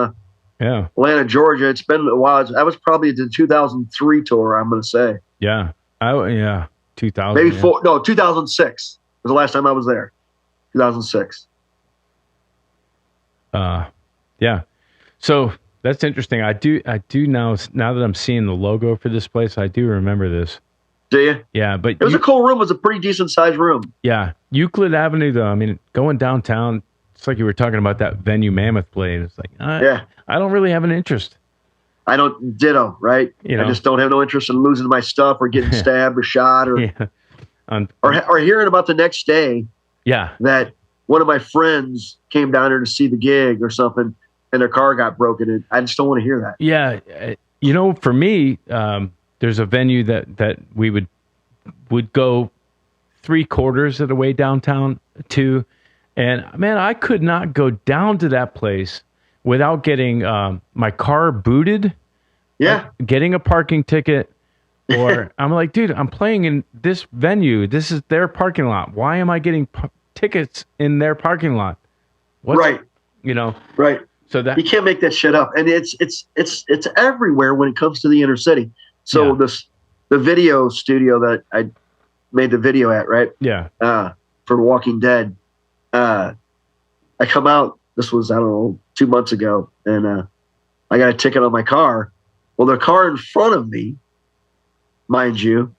Atlanta, Georgia. It's been a while. That was probably the 2003 tour. I'm going to say. Yeah. 2000. Maybe 2006 was the last time I was there. 2006. Yeah. So that's interesting. I do now that I'm seeing the logo for this place, I do remember this. Do you? Yeah, but it was a cool room. It was a pretty decent sized room. Yeah. Euclid Avenue, though, I mean, going downtown, it's like you were talking about that venue Mammoth Blade. It's like, I don't really have an interest. I don't ditto, right? I just don't have no interest in losing my stuff or getting stabbed or shot or or hearing about the next day. Yeah. That one of my friends came down here to see the gig or something and their car got broken. And I just don't want to hear that. Yeah. For me, there's a venue that we would go 3/4 of the way downtown to. And man, I could not go down to that place without getting my car booted. Yeah. Getting a parking ticket. Or I'm like, dude, I'm playing in this venue. This is their parking lot. Why am I getting tickets in their parking lot? Right. Right. So that you can't make that shit up. And it's everywhere when it comes to the inner city. So the the video studio that I made the video at, right? Yeah. For Walking Dead. I come out, this was, I don't know, 2 months ago, and I got a ticket on my car. Well, the car in front of me, mind you,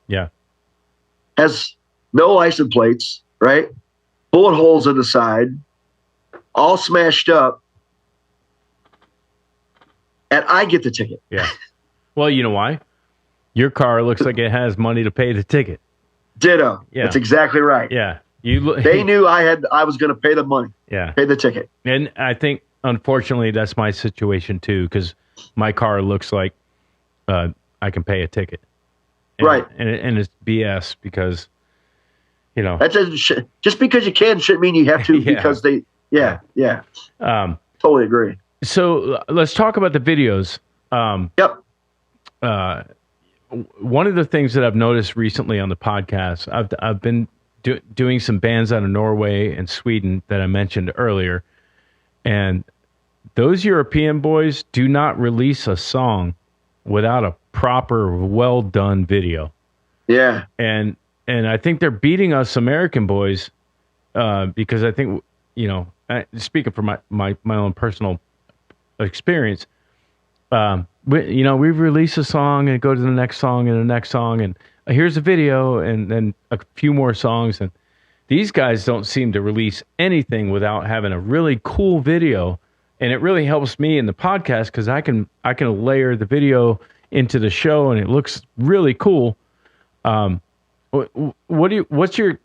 has no license plates, right? Bullet holes in the side, all smashed up, and I get the ticket. Yeah. Well, you know why? Your car looks like it has money to pay the ticket. Ditto. Yeah. That's exactly right. Yeah. They knew I was going to pay the money. Yeah. Pay the ticket. And I think, unfortunately, that's my situation too, because my car looks like I can pay a ticket. And, right. And it's BS because, that doesn't just because you can shouldn't mean you have to because they. Yeah. Totally agree. So let's talk about the videos. Yep. One of the things that I've noticed recently on the podcast, I've been doing some bands out of Norway and Sweden that I mentioned earlier, and those European boys do not release a song without a proper, well done video. Yeah. And I think they're beating us American boys because I think speaking from my own personal experience. We've released a song and go to the next song and the next song and here's a video and then a few more songs, and these guys don't seem to release anything without having a really cool video, and it really helps me in the podcast because I can layer the video into the show and it looks really cool. What's your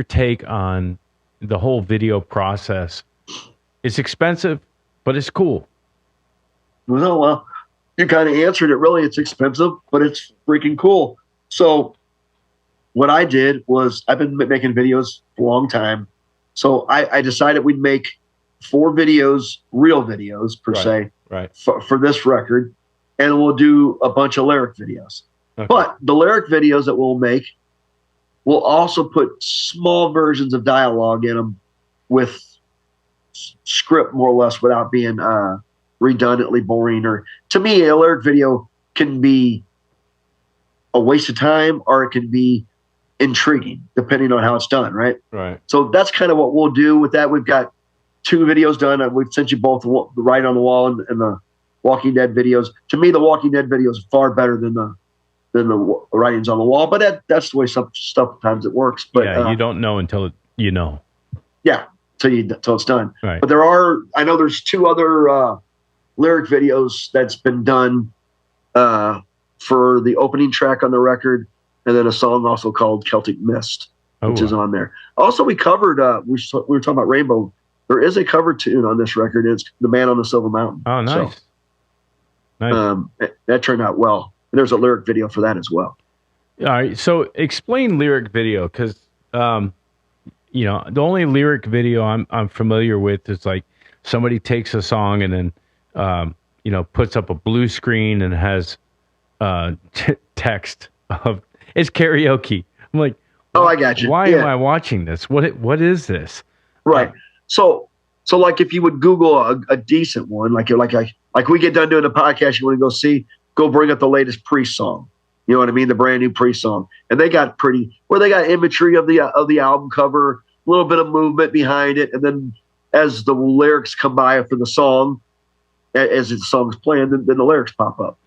take on the whole video process? It's expensive, but it's cool. Well, you kind of answered it. Really, it's expensive, but it's freaking cool. So what I did was I've been making videos for a long time. So I decided we'd make 4 videos, real videos per se, for this record. And we'll do a bunch of lyric videos. Okay. But the lyric videos that we'll make, we'll also put small versions of dialogue in them with script more or less without being redundantly boring. Or to me, a lyric video can be a waste of time or it can be intriguing depending on how it's done, right? So that's kind of what we'll do with that. We've got 2 videos done. We've sent you both the Writing on the Wall and the Walking Dead videos. To me, the Walking Dead video is far better than the Writings on the Wall, but that's the way sometimes it works. But you don't know until you know. Yeah, till it's done. Right. But I know there's 2 other lyric videos that's been done for the opening track on the record, and then a song also called Celtic Mist, which is on there. Also, we covered, we were talking about Rainbow. There is a cover tune on this record. It's The Man on the Silver Mountain. Oh, nice. That turned out well. And there's a lyric video for that as well. All right. So explain lyric video, because, the only lyric video I'm familiar with is like somebody takes a song and then, puts up a blue screen and has text of it's karaoke. I'm like, I got you. Why am I watching this? What is this? Right. So like if you would Google a decent one, like we get done doing the podcast, you want to go bring up the latest Priest song. You know what I mean? The brand new Priest song. And they got imagery of the album cover, a little bit of movement behind it. And then as the lyrics come by after the song, as the song's playing, then the lyrics pop up.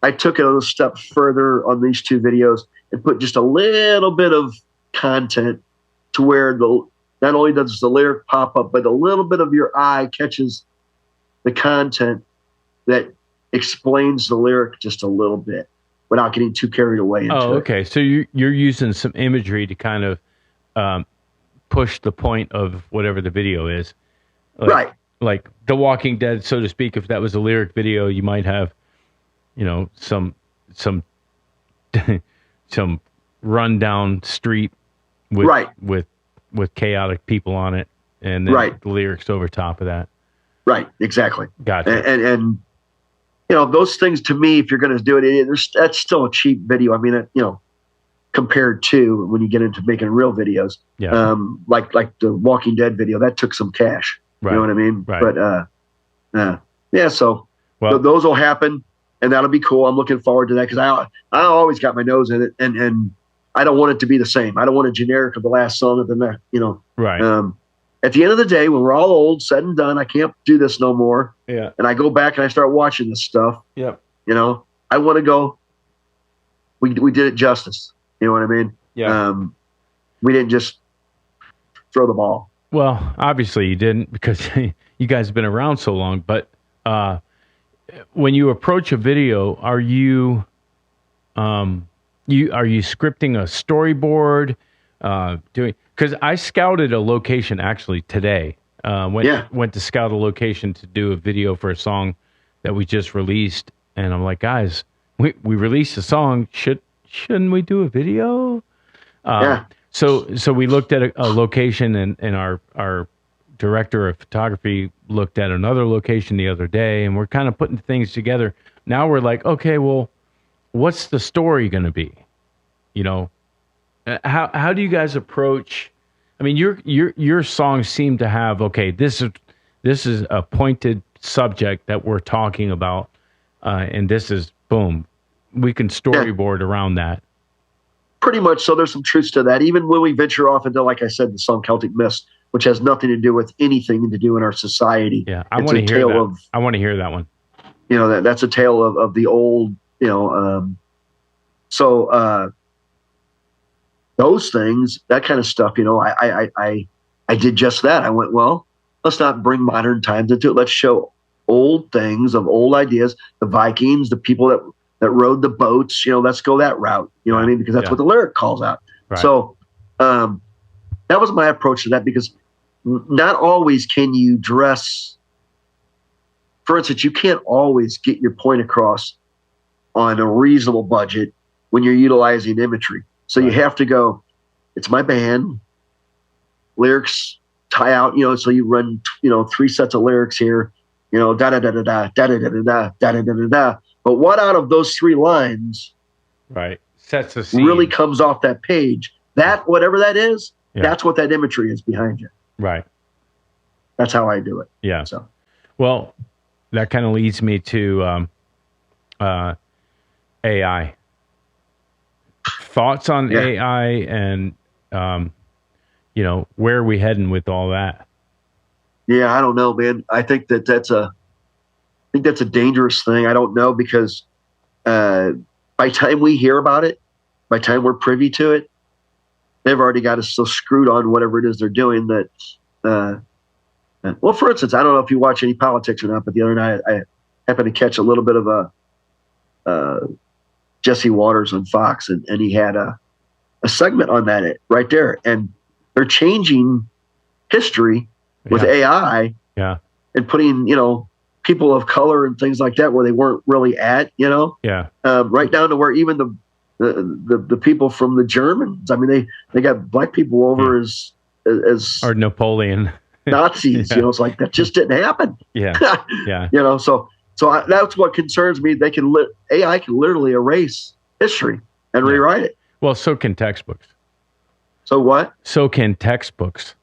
I took it a step further on these 2 videos and put just a little bit of content to where not only does the lyric pop up, but a little bit of your eye catches the content that explains the lyric just a little bit without getting too carried away into it. Okay. So you're using some imagery to kind of push the point of whatever the video is. Right. Like The Walking Dead, so to speak. If that was a lyric video, you might have, some some rundown street with chaotic people on it, and then the lyrics over top of that. Right, exactly. Gotcha. And those things to me, if you're going to do it, that's still a cheap video. I mean, compared to when you get into making real videos, like the Walking Dead video, that took some cash. Right. You know what I mean? Right. But so those will happen. and that'll be cool. I'm looking forward to that because I always got my nose in it, and I don't want it to be the same. I don't want a generic of the last song of the next, Right. At the end of the day, when we're all old, said and done, I can't do this no more. Yeah. And I go back and I start watching this stuff. Yep. I want to go. We did it justice. You know what I mean? Yeah. We didn't just throw the ball. Well, obviously you didn't because you guys have been around so long. But when you approach a video, are you scripting a storyboard? Because I scouted a location actually today. Went to scout a location to do a video for a song that we just released, and I'm like, guys, we released a song. Shouldn't we do a video? Yeah. So we looked at a location, and our director of photography looked at another location the other day, and we're kind of putting things together. Now we're like, okay, well, what's the story going to be? How do you guys approach? I mean, your songs seem to have, okay, this is a pointed subject that we're talking about, and this is boom, we can storyboard around that. Pretty much. So there's some truths to that. Even when we venture off into, like I said, the song Celtic Mist, which has nothing to do with anything to do in our society. Yeah, I want to hear that. I want to hear that one. That's a tale of the old. Those things, that kind of stuff. I did just that. I went, well, let's not bring modern times into it. Let's show old things of old ideas. The Vikings, the people that rode the boats, let's go that route. You know what I mean? Because that's what the lyric calls out. Right. So that was my approach to that, because not always can you dress. For instance, you can't always get your point across on a reasonable budget when you're utilizing imagery. So you have to go, it's my band, lyrics tie out, so you run, 3 sets of lyrics here, da da da da da da da da da da da da da. But what out of those 3 lines, right, sets a scene, really comes off that page? That, whatever that is, that's what that imagery is behind you. Right. That's how I do it. Yeah. So, well, that kind of leads me to AI. Thoughts on AI, and where are we heading with all that? Yeah, I don't know, man. I think that's a dangerous thing. I don't know, because by time we hear about it, by time we're privy to it, they've already got us so screwed on whatever it is they're doing that. Well, for instance, I don't know if you watch any politics or not, but the other night I happened to catch a little bit of a Jesse Waters on Fox, and he had a segment on that right there, and they're changing history with AI, and putting people of color and things like that where they weren't really at, right down to where even the people from the Germans, I mean, they got black people over as or Napoleon Nazis, it's like that just didn't happen. Yeah. So that's what concerns me. AI can literally erase history and rewrite it. Well, so can textbooks. So what? So can textbooks.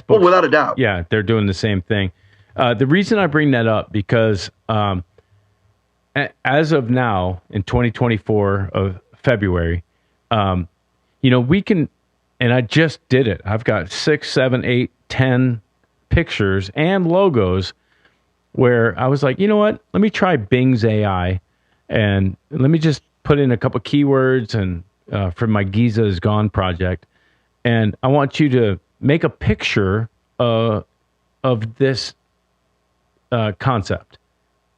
Well, without a doubt. Yeah, they're doing the same thing. The reason I bring that up, because as of now, in 2024 of February, we can, and I just did it. I've got 6, 7, 8, 10 pictures and logos where I was like, you know what? Let me try Bing's AI, and let me just put in a couple keywords and for my Giza is Gone project, and I want you to make a picture of this concept.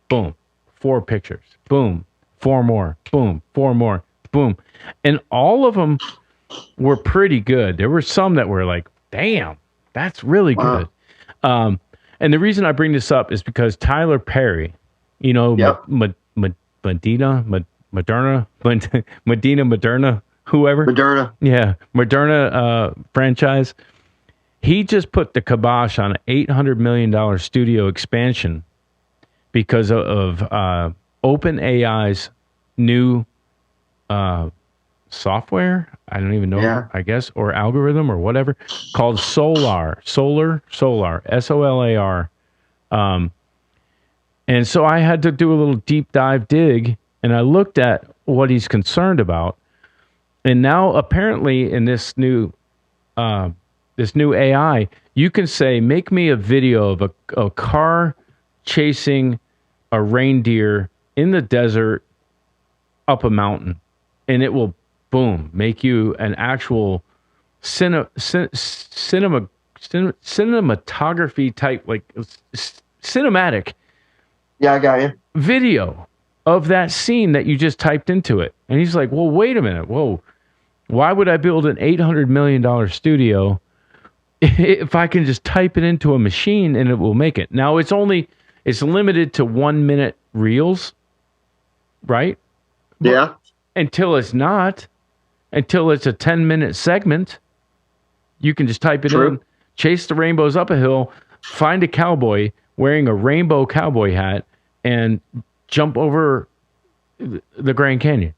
Boom, 4 pictures. Boom, 4 more. Boom, 4 more. Boom, and all of them were pretty good. There were some that were like, damn, that's really good. And the reason I bring this up is because Tyler Perry, Medina, whoever. Moderna. Yeah, Moderna franchise. He just put the kibosh on an $800 million studio expansion because of OpenAI's new software. I don't even know, I guess, or algorithm or whatever, called Solar, Solar, Solar. And so I had to do a little deep dive dig, and I looked at what he's concerned about. And now apparently in this new AI, you can say, make me a video of a car chasing a reindeer in the desert up a mountain, and it will, boom, make you an actual cinematography type, like cinematic. Yeah, I got you. Video of that scene that you just typed into it. And he's like, well, wait a minute. Whoa, why would I build an $800 million studio if I can just type it into a machine and it will make it? Now it's limited to 1 minute reels, right? Yeah. Until it's not, until it's a 10-minute segment, you can just type it in, chase the rainbows up a hill, find a cowboy wearing a rainbow cowboy hat, and jump over the Grand Canyon.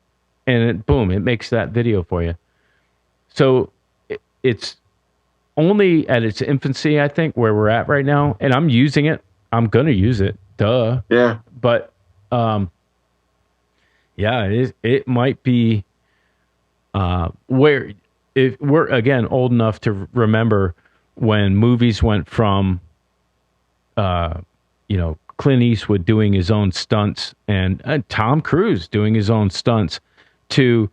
And boom, it makes that video for you. So it's only at its infancy, I think, where we're at right now. And I'm using it. I'm going to use it. Duh. Yeah. But, yeah, it might be where if we're, again, old enough to remember when movies went from, Clint Eastwood doing his own stunts and Tom Cruise doing his own stunts to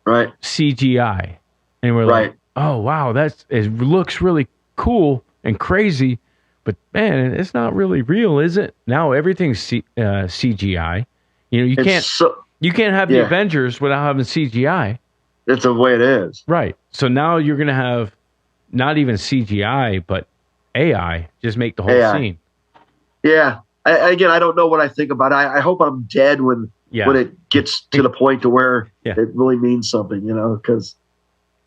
CGI. And we're like, oh, wow, it looks really cool and crazy, but man, it's not really real, is it? Now everything's CGI. You can't have the Avengers without having CGI. That's the way it is. Right. So now you're going to have not even CGI, but AI just make the whole scene. Yeah. I don't know what I think about it. I hope I'm dead when it gets to the point to where it really means something, because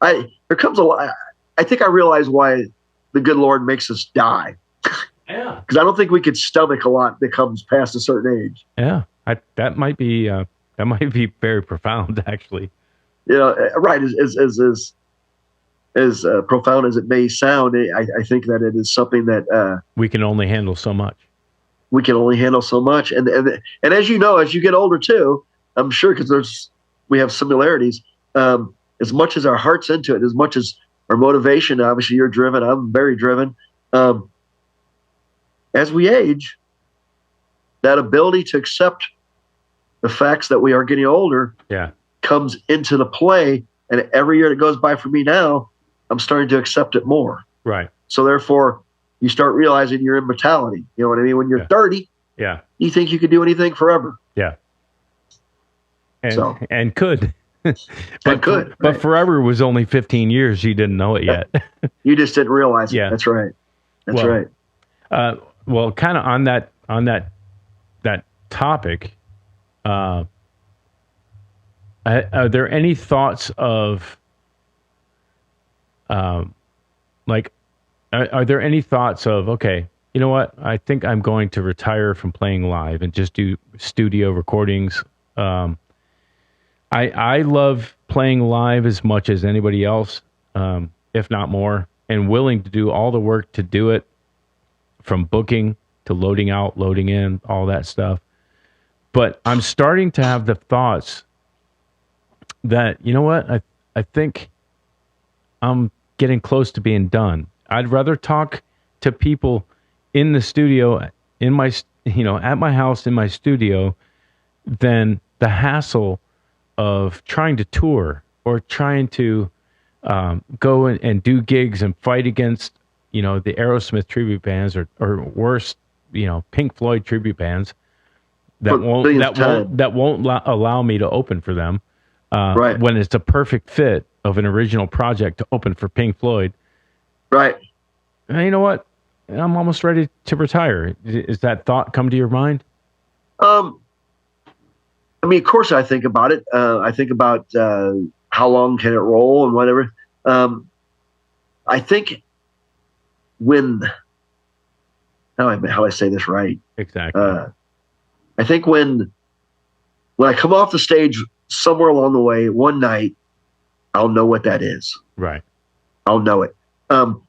there comes a lot. I think I realize why the good Lord makes us die. Yeah. Because I don't think we could stomach a lot that comes past a certain age. Yeah. That might be very profound, actually. Right. As profound as it may sound, I think that it is something that we can only handle so much. We can only handle so much, and as you know, as you get older too, I'm sure, because we have similarities. As much as our heart's into it, as much as our motivation, obviously you're driven, I'm very driven. As we age, that ability to accept the facts that we are getting older comes into the play, and every year that goes by for me now, I'm starting to accept it more. Right. So therefore, you start realizing your immortality. You know what I mean? When you're 30, you think you could do anything forever. Yeah. And could. But forever was only 15 years. You didn't know it yet. You just didn't realize it. That's right. That's right. Well, kind of on that topic, are there any thoughts of are there any thoughts of, okay, you know what? I think I'm going to retire from playing live and just do studio recordings. I love playing live as much as anybody else, if not more, and willing to do all the work to do it, from booking to loading out, loading in, all that stuff. But I'm starting to have the thoughts that, you know what? I think I'm getting close to being done. I'd rather talk to people in the studio, in my, at my house, in my studio, than the hassle of trying to tour or trying to go and do gigs and fight against, the Aerosmith tribute bands or worse, Pink Floyd tribute bands that won't allow me to open for them. When it's a perfect fit of an original project to open for Pink Floyd. Right. And you know what? I'm almost ready to retire. Is that thought come to your mind? I mean, of course I think about it. I think about how long can it roll and whatever. I think how do I say this right? Exactly. I think when I come off the stage somewhere along the way one night, I'll know what that is. Right. I'll know it.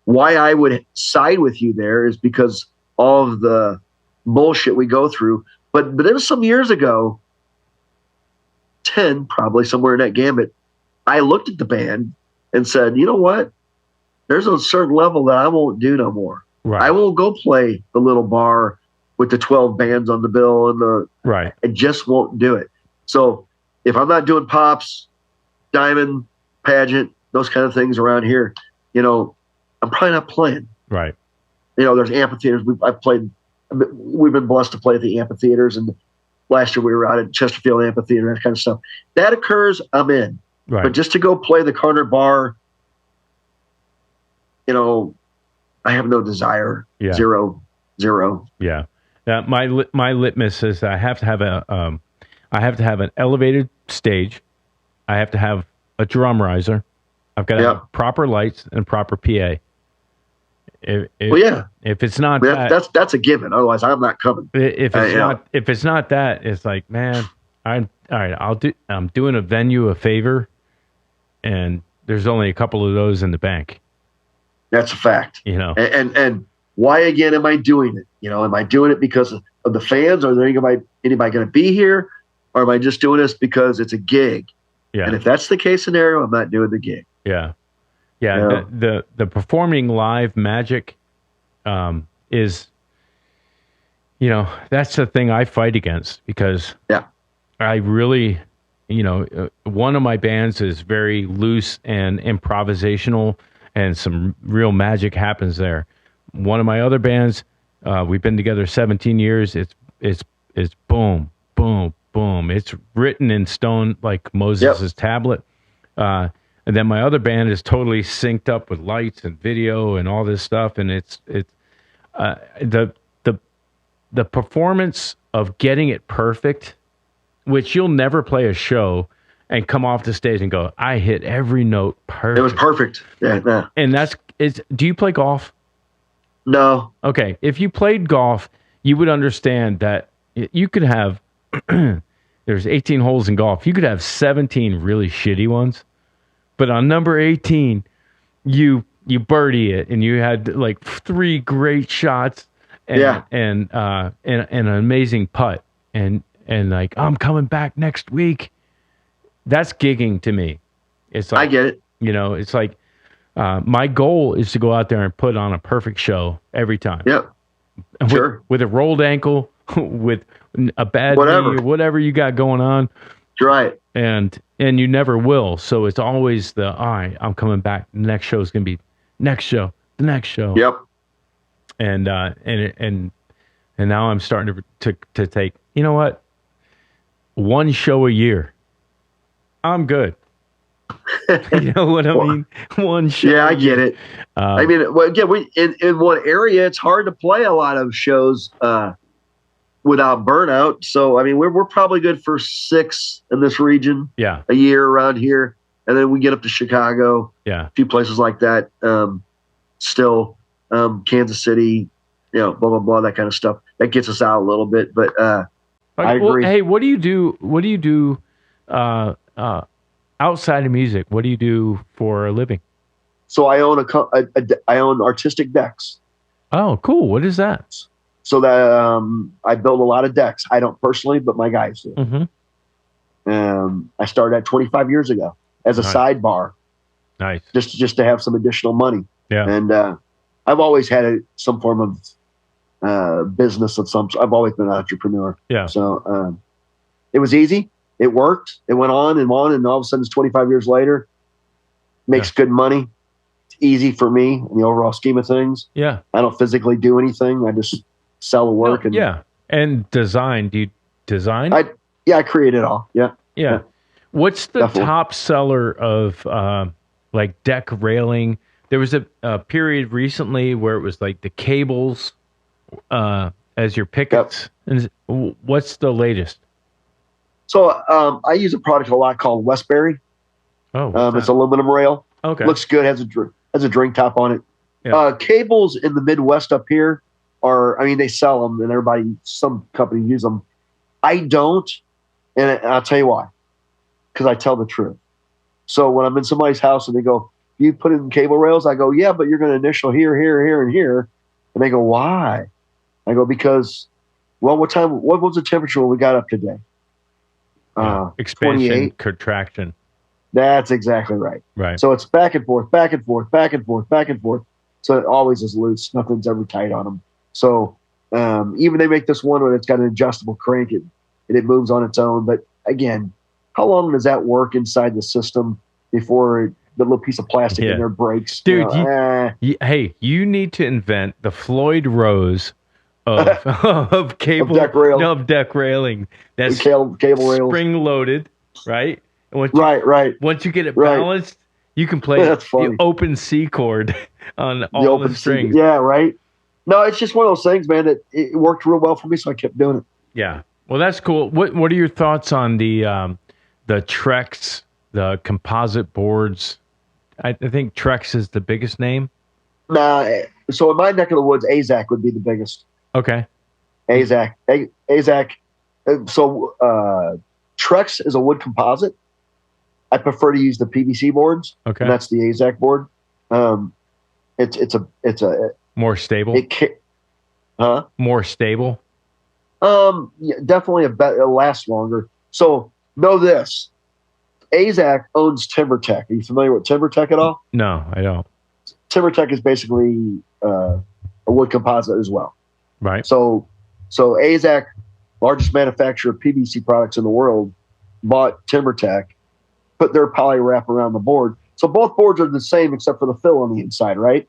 Why I would side with you there is because all of the bullshit we go through. But it was some years ago, 10 probably, somewhere in that gambit, I looked at the band and said, you know what? There's a certain level that I won't do no more. Right. I won't go play the little bar with the 12 bands on the bill and right. I just won't do it. So if I'm not doing pops, diamond, pageant, those kind of things around here, you know, I'm probably not playing. Right. You know, there's amphitheaters. We've been blessed to play at the amphitheaters, and last year we were out at Chesterfield Amphitheater, that kind of stuff. That occurs, I'm in. Right. But just to go play the corner bar, you know, I have no desire. Yeah. Zero. Yeah. My litmus is I have to have an elevated stage. I have to have a drum riser. I've got to have proper lights and proper PA. If it's not that's a given. Otherwise, I'm not coming. If it's not that, it's like, man, I'm all right. I'm doing a venue a favor, and there's only a couple of those in the bank. That's a fact. You know, and why again am I doing it? You know, am I doing it because of the fans? Or is there anybody going to be here, or am I just doing this because it's a gig? Yeah. And if that's the case scenario, I'm not doing the gig. Yeah. Yeah. The performing live magic is, you know, that's the thing I fight against, because I really, you know, one of my bands is very loose and improvisational, and some real magic happens there. One of my other bands, we've been together 17 years. It's boom, boom, boom. It's written in stone like Moses' tablet. And then my other band is totally synced up with lights and video and all this stuff. And it's the performance of getting it perfect, which you'll never play a show and come off the stage and go, I hit every note perfect. It was perfect. Yeah. And do you play golf? No. Okay. If you played golf, you would understand that you could have, there's 18 holes in golf. You could have 17 really shitty ones. But on number 18, you birdie it, and you had like 3 great shots and an amazing putt, and like, I'm coming back next week. That's gigging to me. It's like, I get it. You know, it's like my goal is to go out there and put on a perfect show every time. Yep. Sure. With a rolled ankle, with a bad knee, whatever you got going on. Right. And you never will. So it's always all right, I'm coming back. The next show is going to be the next show. Yep. And now I'm starting to take, you know what? One show a year. I'm good. You know what I mean? One show. Yeah, I get it. I mean, well, again, in one area, it's hard to play a lot of shows without burnout. So, I mean, we're probably good for 6 in this region. Yeah. A year around here, and then we get up to Chicago. Yeah. A few places like that. Still, Kansas City. You know, blah blah blah, that kind of stuff. That gets us out a little bit, but I agree. Hey, what do you do? Outside of music, what do you do for a living? So I own I own artistic decks. Oh, cool. What is that? So that I build a lot of decks. I don't personally, but my guys do. Mm-hmm. I started 25 years ago as a sidebar. Nice. Just to have some additional money. Yeah. And I've always had some form of business of some. I've always been an entrepreneur. Yeah. So it was easy. It worked. It went on, and all of a sudden, it's 25 years later. Makes good money. It's easy for me in the overall scheme of things. Yeah. I don't physically do anything. I just sell the work. And design. Do you design? I create it all. Yeah. What's the top seller of like deck railing? There was a period recently where it was like the cables as your pickets. Yep. And what's the latest? So I use a product a lot called Westbury. Oh, it's aluminum rail. Okay, looks good. Has a drink top on it. Yeah. Cables in the Midwest up here they sell them, and some companies use them. I don't, and I'll tell you why. Because I tell the truth. So when I'm in somebody's house and they go, "You put in cable rails," I go, "Yeah, but you're going to initial here, here, here, and here," and they go, "Why?" I go, "Because Well, what was the temperature when we got up today? Expansion, 28. contraction. That's exactly right. Right. So it's back and forth, back and forth, back and forth, back and forth. So it always is loose. Nothing's ever tight on them. So even they make this one where it's got an adjustable crank and it moves on its own. But again, how long does that work inside the system before the little piece of plastic in there breaks? Dude, hey, you need to invent the Floyd Rose of cable of deck railing. That's cable rails, spring loaded, right? And right. Once you get it balanced, you can play the open C chord on all the strings. Yeah, right. No, it's just one of those things, man. That it worked real well for me, so I kept doing it. Yeah, well, that's cool. What are your thoughts on the Trex, the composite boards? I think Trex is the biggest name. Nah, so in my neck of the woods, AZAC would be the biggest. Okay. AZAC. So Trex is a wood composite. I prefer to use the PVC boards. Okay. And that's the AZAC board. It's a more stable. More stable. Yeah, definitely it'll last longer. So know this. AZAC owns TimberTech. Are you familiar with TimberTech at all? No, I don't. TimberTech is basically a wood composite as well. Right. So AZAC, largest manufacturer of PVC products in the world, bought TimberTech, put their poly wrap around the board. So both boards are the same except for the fill on the inside, right?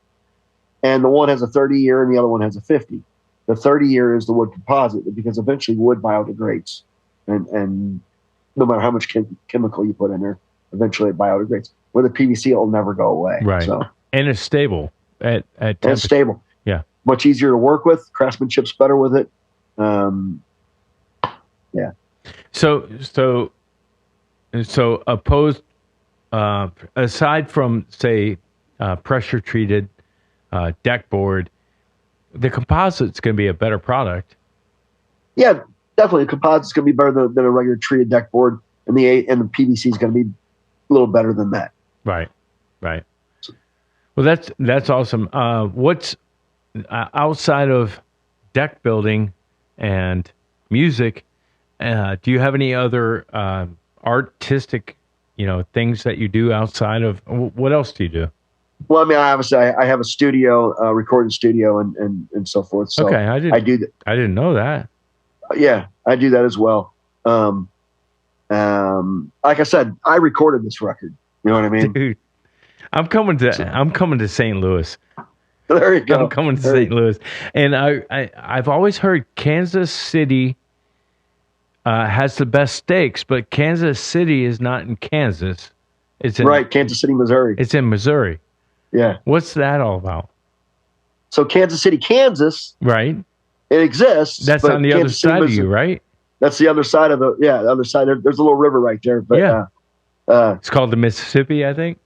And the one has a 30-year and the other one has a 50. The 30-year is the wood composite because eventually wood biodegrades. And no matter how much chemical you put in there, eventually it biodegrades. Where the PVC will never go away. Right. So, and it's stable at and it's stable. Yeah. Much easier to work with. Craftsmanship's better with it. Yeah. So opposed, aside from say pressure treated deck board, the composite's going to be a better product. Yeah, definitely. The composite's going to be better than a regular treated deck board, and the PVC is going to be a little better than that. Right. Well, that's awesome. What's outside of deck building and music? Do you have any other artistic, things that you do outside of? What else do you do? Well, I mean, I have a studio, recording studio, and so forth. So okay, I didn't know that. Yeah, I do that as well. Like I said, I recorded this record. You know what I mean? Dude, I'm coming to St. Louis. There you go. I'm coming to St. Louis, and I've always heard Kansas City has the best steaks, but Kansas City is not in Kansas. It's in Kansas City, Missouri. It's in Missouri. Yeah. What's that all about? So Kansas City, Kansas. Right. It exists. That's on the other side of you, right? That's the other side of the other side. There's a little river right there. But, yeah. It's called the Mississippi, I think.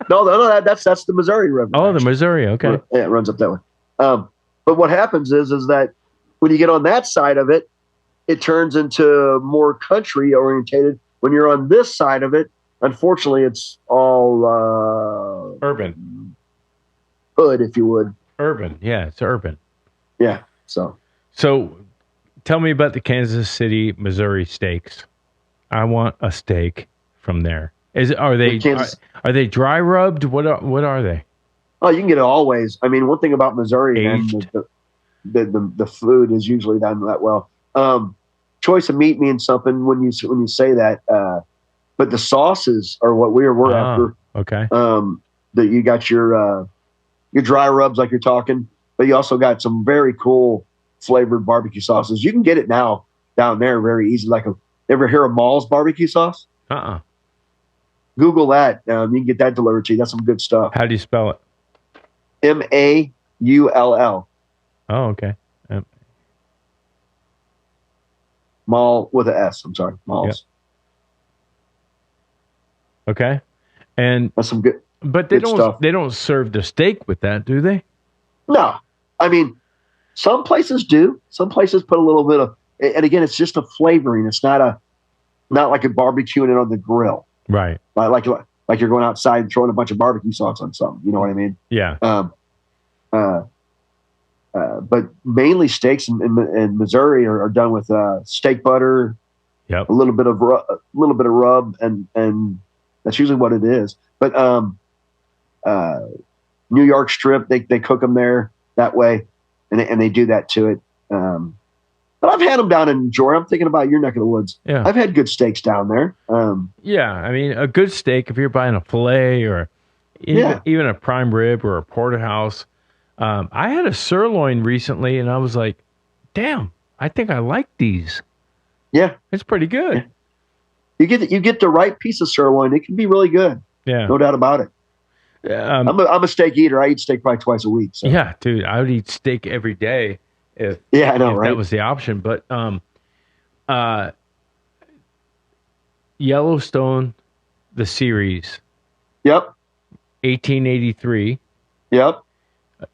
No, that's the Missouri River. Oh, actually. The Missouri. Okay. Yeah, it runs up that way. But what happens is that when you get on that side of it, it turns into more country orientated. When you're on this side of it, unfortunately, it's all urban, hood, if you would. Urban, yeah, it's urban. Yeah. So tell me about the Kansas City, Missouri steaks. I want a steak from there. Are they dry rubbed? What are they? Oh, you can get it always. I mean, one thing about Missouri, and the food is usually done that well. Choice of meat means something when you say that. But the sauces are what we're after. Okay. That you got your dry rubs like you're talking, but you also got some very cool flavored barbecue sauces. You can get it now down there very easy. Ever hear of Maul's barbecue sauce? Google that. You can get that delivered to you. That's some good stuff. How do you spell it? Maull. Oh, okay. Maul with an S. I'm sorry, Maul's. Yep. Okay, and that's some good. But they don't serve the steak with that, do they? No, I mean, some places do. Some places put a little bit of, and again, it's just a flavoring. It's not like a barbecuing it on the grill, right? Like you're going outside and throwing a bunch of barbecue sauce on something. You know what I mean? Yeah. but mainly steaks in Missouri are done with steak butter, Yep. a little bit of rub, and that's usually what it is. But New York strip, they cook them there that way, and they do that to it. But I've had them down in Georgia. I'm thinking about your neck of the woods. Yeah. I've had good steaks down there. Yeah, I mean, a good steak, if you're buying a filet or even a prime rib or a porterhouse. I had a sirloin recently, and I was like, damn, I think I like these. Yeah. It's pretty good. Yeah. You get the right piece of sirloin. It can be really good. Yeah. No doubt about it. I'm a steak eater. I eat steak probably twice a week. So. Yeah, dude, I would eat steak every day if I know, right? that was the option. But Yellowstone, the series. Yep. 1883. Yep.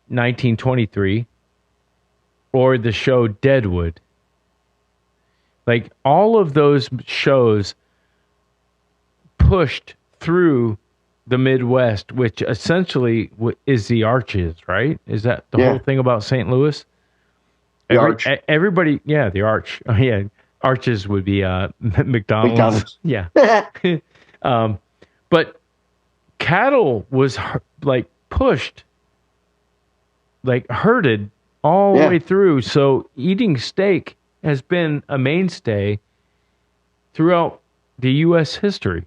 1923. Or the show Deadwood. Like, all of those shows pushed through the Midwest, which essentially is the Arches, right? Is that the whole thing about St. Louis? Arch. Everybody, the Arch. Oh, yeah, Arches would be McDonald's. Yeah. But cattle was like pushed, like herded all the way through. So eating steak has been a mainstay throughout the U.S. history.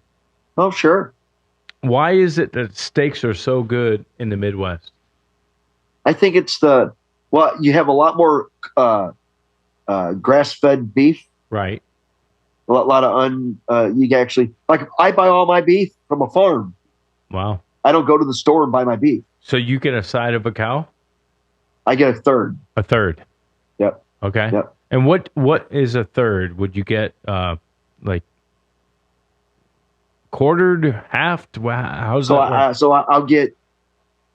Oh, sure. Why is it that steaks are so good in the Midwest? I think it's you have a lot more grass-fed beef. Right. A lot of you can actually, like, I buy all my beef from a farm. Wow. I don't go to the store and buy my beef. So you get a side of a cow? I get a third. A third. Yep. Okay. Yep. And what is a third? Would you get like quartered, halved? How's that? So I'll get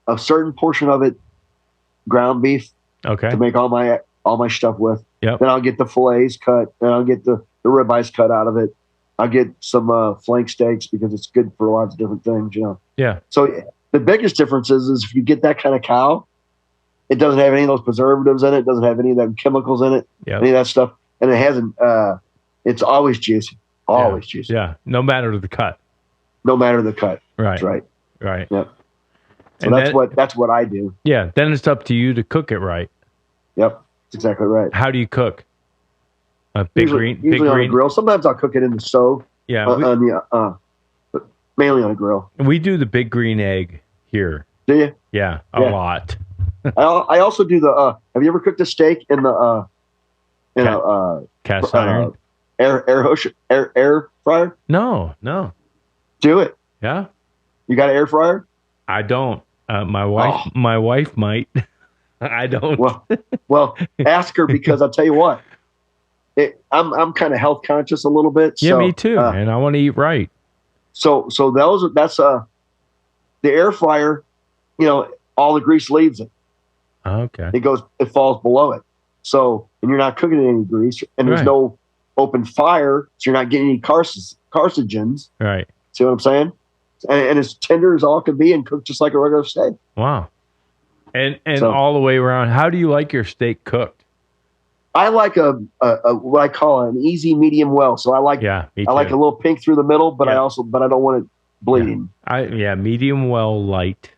a certain portion of it ground beef. Okay. To make all my stuff with. Yep. Then I'll get the fillets cut. Then I'll get the ribeyes cut out of it. I'll get some flank steaks because it's good for lots of different things, you know. Yeah. So the biggest difference is if you get that kind of cow, it doesn't have any of those preservatives in it. It doesn't have any of them chemicals in it. Yep. Any of that stuff. And it hasn't, it's always juicy. Always juicy. Yeah. No matter the cut. No matter the cut. Right. That's right. Right. Yep. So and that's what I do. Yeah. Then it's up to you to cook it right. Yep. That's exactly right. How do you cook? Usually on a grill. Sometimes I'll cook it in the stove. Yeah. But mainly on a grill. We do the big green egg here. Do you? Yeah. A lot. I also do the, have you ever cooked a steak in the, cast iron? Air fryer? No. Do it. Yeah. You got an air fryer? I don't. My wife might. I don't. Well, ask her because I'll tell you what. I'm kind of health conscious a little bit. Yeah, so, me too. And I want to eat right. So that's the air fryer. You know, all the grease leaves it. Okay. It falls below it. So, and you're not cooking any grease, and there's no open fire, so you're not getting any carcinogens. Right. See what I'm saying? And as tender as all can be, and cooked just like a regular steak. Wow. And all the way around, how do you like your steak cooked? I like a what I call an easy medium well. So I like I like a little pink through the middle, but I don't want it bleeding. Medium well light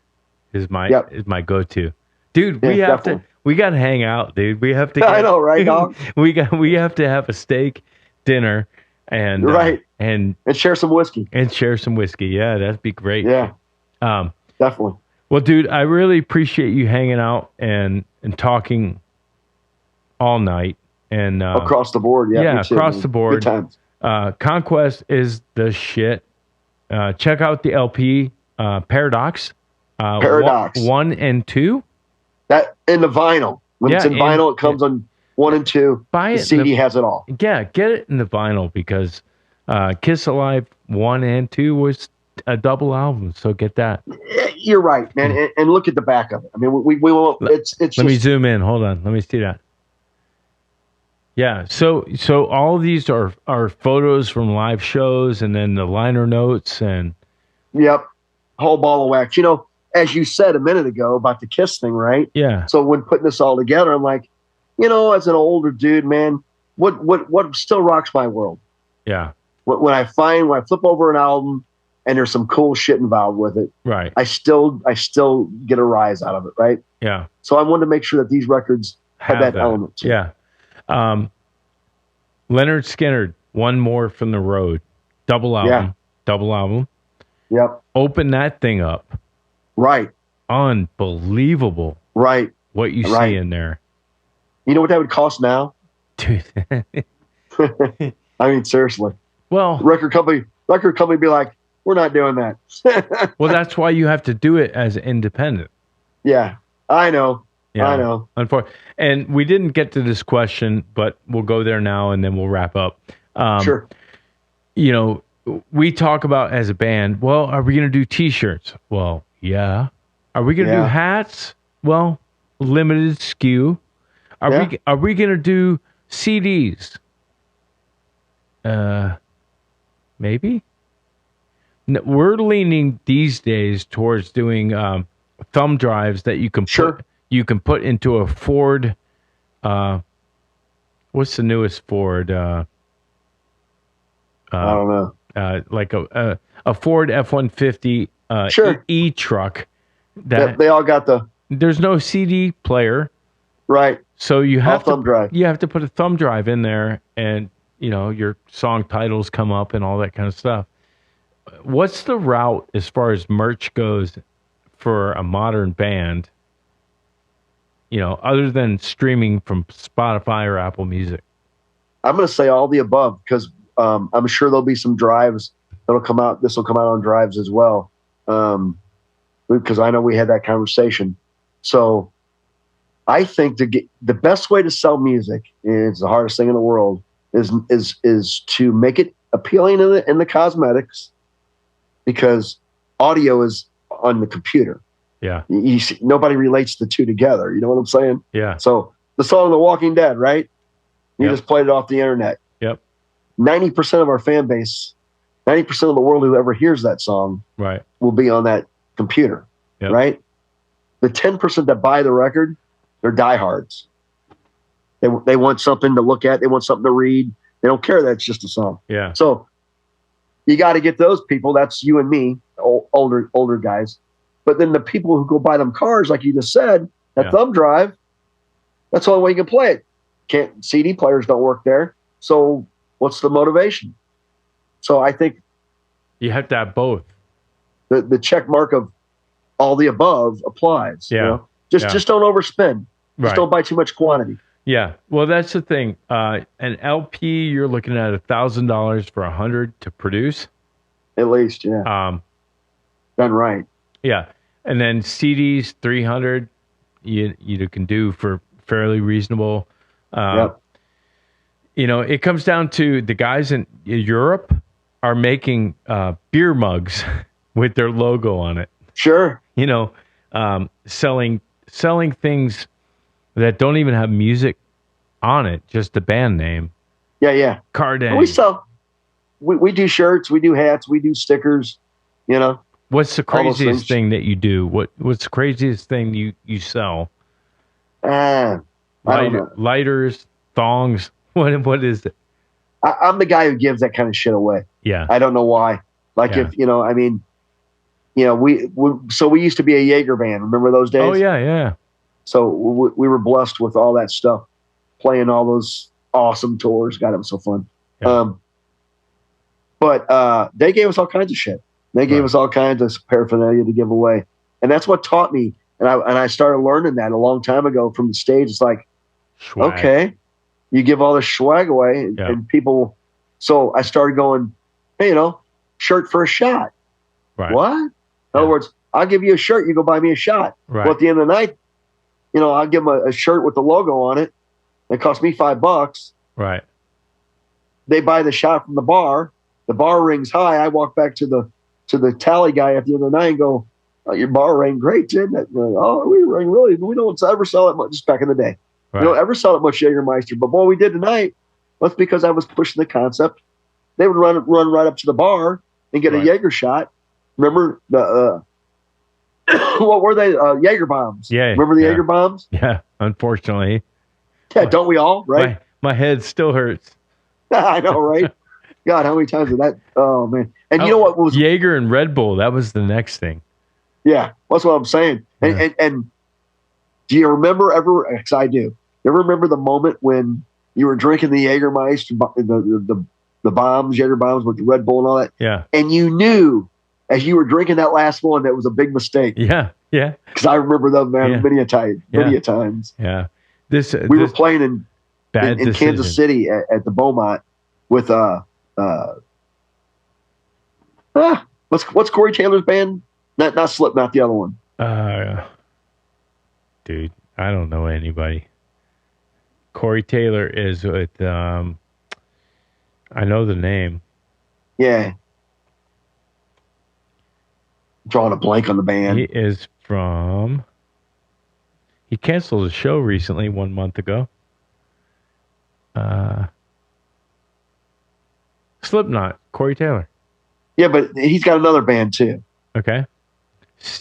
is my go-to. Dude, we got to hang out, dude. We have to I know, right, dog? we have to have a steak dinner and and share some whiskey. Yeah, that'd be great. Yeah. Definitely. Well, dude, I really appreciate you hanging out and talking all night and across the board. Yeah, across the board. Good times. Conquest is the shit. Check out the LP Paradox. Paradox 1 and 2. That in the vinyl. When it's in vinyl, it comes on 1 and 2. Buy it. The CD has it all. Yeah, get it in the vinyl because Kiss Alive 1 and 2 was a double album, so get that. You're right, man. And look at the back of it. I mean, we won't. It's. Let me zoom in. Hold on. Let me see that. Yeah. So all of these are photos from live shows, and then the liner notes and. Yep, whole ball of wax. You know, as you said a minute ago about the Kiss thing, right? Yeah. So when putting this all together, I'm like, as an older dude, man, what still rocks my world? Yeah. When I flip over an album and there's some cool shit involved with it, right? I still get a rise out of it, right? Yeah. So I wanted to make sure that these records had that element to it. Yeah. Leonard Skinner, One More from the Road, double album. Yep. Open that thing up. Right. Unbelievable. Right. What you see in there. You know what that would cost now? Dude. I mean, seriously. Well, record company be like, we're not doing that. Well, that's why you have to do it as independent. Yeah, I know. Yeah, I know. And we didn't get to this question, but we'll go there now and then we'll wrap up. Sure. We talk about as a band, well, are we going to do T-shirts? Well, yeah. Are we going to do hats? Well, limited SKU. Are we going to do CDs? Maybe. No, we're leaning these days towards doing thumb drives that you can put into a Ford. What's the newest Ford? I don't know. Like a Ford F-150 e-truck. That they all got there's no CD player, right? So you have thumb drive. You have to put a thumb drive in there, and your song titles come up and all that kind of stuff. What's the route as far as merch goes for a modern band? Other than streaming from Spotify or Apple Music. I'm going to say all the above because I'm sure there'll be some drives that'll come out. This will come out on drives as well, because I know we had that conversation. So I think the best way to sell music is the hardest thing in the world is to make it appealing in the cosmetics, because audio is on the computer. Yeah. You see, nobody relates the two together. You know what I'm saying? Yeah. So the song The Walking Dead, right? You just played it off the internet. Yep. 90% of our fan base, 90% of the world who ever hears that song will be on that computer, right? The 10% that buy the record, they're diehards. They want something to look at. They want something to read. They don't care that it's just a song. Yeah. So you got to get those people. That's you and me, older guys. But then the people who go buy them cars, like you just said, that thumb drive, that's the only way you can play it. CD players don't work there. So what's the motivation? So I think you have to have both. The check mark of all the above applies. Yeah. Just don't overspend. Just don't buy too much quantity. Yeah. Well, that's the thing. An LP, you're looking at $1,000 for 100 to produce. At least, yeah. Done right. Yeah. And then CDs, 300, you can do for fairly reasonable. It comes down to the guys in Europe are making beer mugs with their logo on it. Sure. Selling things that don't even have music on it, just the band name. Yeah. Cardang. We sell. We do shirts, we do hats, we do stickers. What's the craziest thing that you do? What's the craziest thing you sell? I don't know. Lighters, thongs. What is it? I'm the guy who gives that kind of shit away. Yeah. I don't know why. Like if we used to be a Jaeger band. Remember those days? Oh yeah. So we were blessed with all that stuff, playing all those awesome tours. God, it was so fun. Yeah. But they gave us all kinds of shit. They gave us all kinds of paraphernalia to give away. And that's what taught me. And I started learning that a long time ago from the stage. It's like, swag. Okay, you give all this swag away and people. So I started going, hey, shirt for a shot. Right. What? In other words, I'll give you a shirt. You go buy me a shot. Right. Well, at the end of the night, I'll give them a shirt with the logo on it. It cost me $5. Right. They buy the shot from the bar. The bar rings high. I walk back to the tally guy at the end of the night and go, oh, your bar rang great, didn't it? Like, oh, we rang really. We don't ever sell it much. Just back in the day. Right. We don't ever sell it much Jägermeister. But boy, we did tonight. That's because I was pushing the concept. They would run right up to the bar and get a Jaeger shot. Remember What were they? Jaeger bombs. Yeah. Remember the Jaeger bombs? Yeah. Unfortunately. Yeah. Don't we all? Right. My head still hurts. I know, right? God, how many times did that? Oh man! And you know what was Jaeger and Red Bull? That was the next thing. Yeah, that's what I'm saying. And do you remember ever? Because I do. You ever remember the moment when you were drinking the Jägermeister, the bombs, Jaeger bombs with the Red Bull and all that? Yeah. And you knew as you were drinking that last one that was a big mistake. Yeah. Yeah. Because I remember them, man, many a times. Yeah. We were playing in Kansas City at the Beaumont with what's Corey Taylor's band? Not Slipknot, the other one. Dude, I don't know anybody. Corey Taylor is with I know the name. Yeah. I'm drawing a blank on the band. He is from he canceled a show recently 1 month ago. Slipknot, Corey Taylor. Yeah, but he's got another band too. Okay.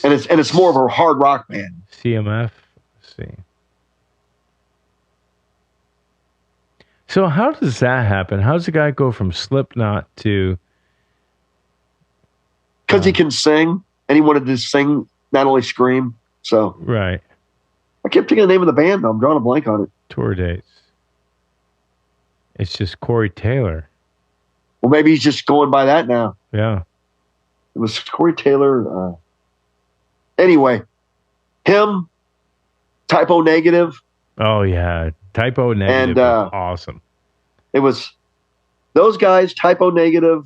And it's more of a hard rock band. CMF. Let's see. So how does that happen? How does a guy go from Slipknot to? Because he can sing, and he wanted to sing, not only scream. So right. I kept thinking the name of the band, though. I'm drawing a blank on it. Tour dates. It's just Corey Taylor. Well, maybe he's just going by that now. Yeah. It was Corey Taylor. Anyway, him, Typo Negative. Oh, yeah. Typo Negative was awesome. It was those guys, Typo Negative.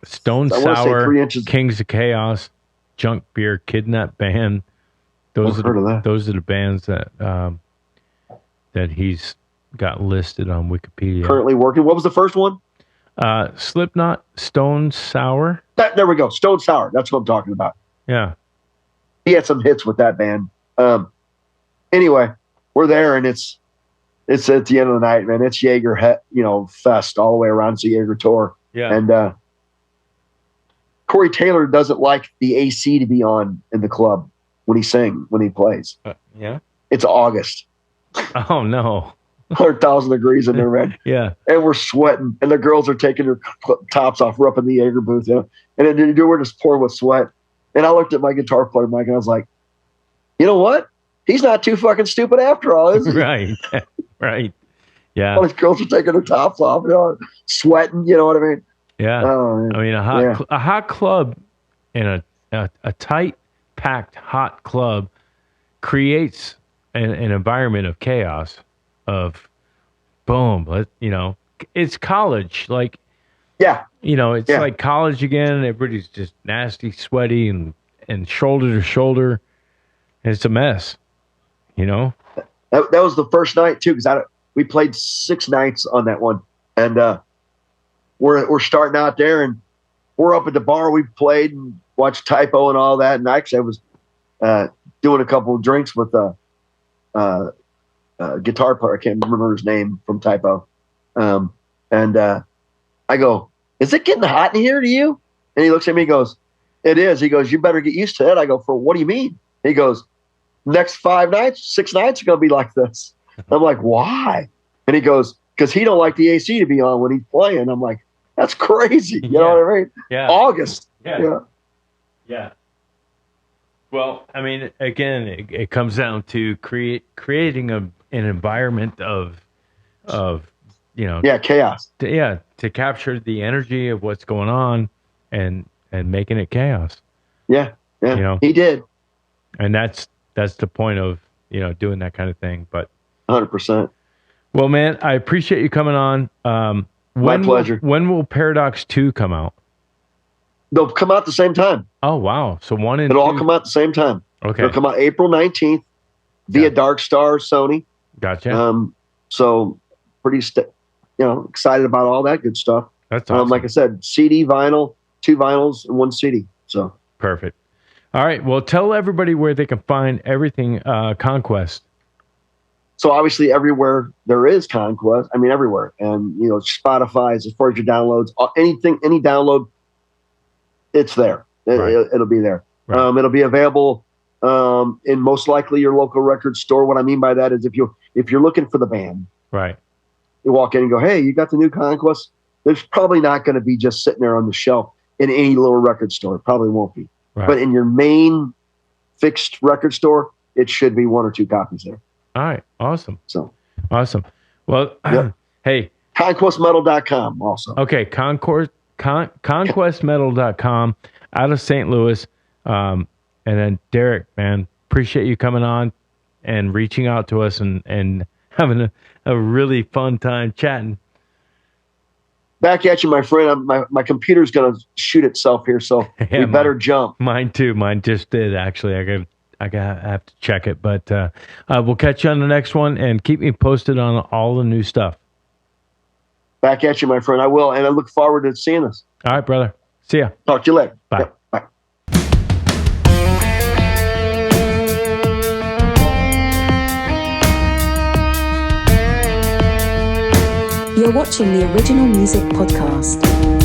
Stone Sour, Kings of Chaos, Junk Beer, Kidnap Band. Those are the bands that that he's got listed on Wikipedia. Currently working. What was the first one? Slipknot, Stone Sour. There we go. Stone Sour. That's what I'm talking about. Yeah. He had some hits with that band. Anyway, we're there, and it's at the end of the night, man. It's Jaeger, fest all the way around. It's a Jaeger tour. Yeah. And Corey Taylor doesn't like the AC to be on in the club when he plays. Yeah. It's August. Oh no. 100,000 degrees in there, man. Yeah. And we're sweating, and the girls are taking their tops off. We're up in the Jaeger booth, and then we're just pouring with sweat. And I looked at my guitar player, Mike, and I was like, you know what? He's not too fucking stupid after all, is he? Right. Right. Yeah. All these girls are taking their tops off, sweating, you know what I mean? Yeah. I mean, a hot club and a tight, packed, hot club creates an environment of chaos, of boom, it's college. Like, it's like college again, and everybody's just nasty, sweaty, and shoulder to shoulder. And it's a mess, That was the first night, too, because we played 6 nights on that one. And we're starting out there, and we're up at the bar. We played and watched Typo and all that. And actually, I was doing a couple of drinks with guitar player. I can't remember his name from Typo. And I go, is it getting hot in here to you? And he looks at me and goes, it is. He goes, you better get used to it. I go, for what do you mean? He goes, next 6 nights are going to be like this. I'm like, why? And he goes, because he don't like the AC to be on when he's playing. I'm like, that's crazy. You know what I mean? Yeah. August. Yeah. Yeah. Well, I mean, again, it comes down to creating an environment of chaos. To capture the energy of what's going on and making it chaos. Yeah. He did. And that's the point of doing that kind of thing. But 100%. Well, man, I appreciate you coming on. My pleasure. When will Paradox 2 come out? They'll come out at the same time. Oh, wow. So 1 and 2. It'll all come out at the same time. Okay. It'll come out April 19th via Dark Star Sony. Gotcha. So pretty, excited about all that good stuff. That's awesome. Like I said, CD, vinyl, 2 vinyls, and 1 CD. So perfect. All right. Well, tell everybody where they can find everything Conquest. So obviously everywhere there is Conquest, everywhere. And, Spotify, as far as your downloads, any download, it's there. It'll be there. Right. It'll be available in most likely your local record store. What I mean by that is if you're looking for the band, right, you walk in and go, hey, you got the new Conquest? There's probably not going to be just sitting there on the shelf in any little record store. It probably won't be. right. But in your main fixed record store, it should be 1 or 2 copies there. All right. Awesome. So awesome. Well, hey. ConquestMetal.com also. Okay. ConquestMetal.com out of St. Louis. And then Derrick, man, appreciate you coming on and reaching out to us and having a really fun time chatting. Back at you, my friend. My computer's going to shoot itself here, so we better jump. Mine too. Mine just did, actually. I have to check it. But we'll catch you on the next one, and keep me posted on all the new stuff. Back at you, my friend. I will, and I look forward to seeing us. All right, brother. See ya. Talk to you later. Bye. Yep. Bye. You're watching the Original Music Podcast.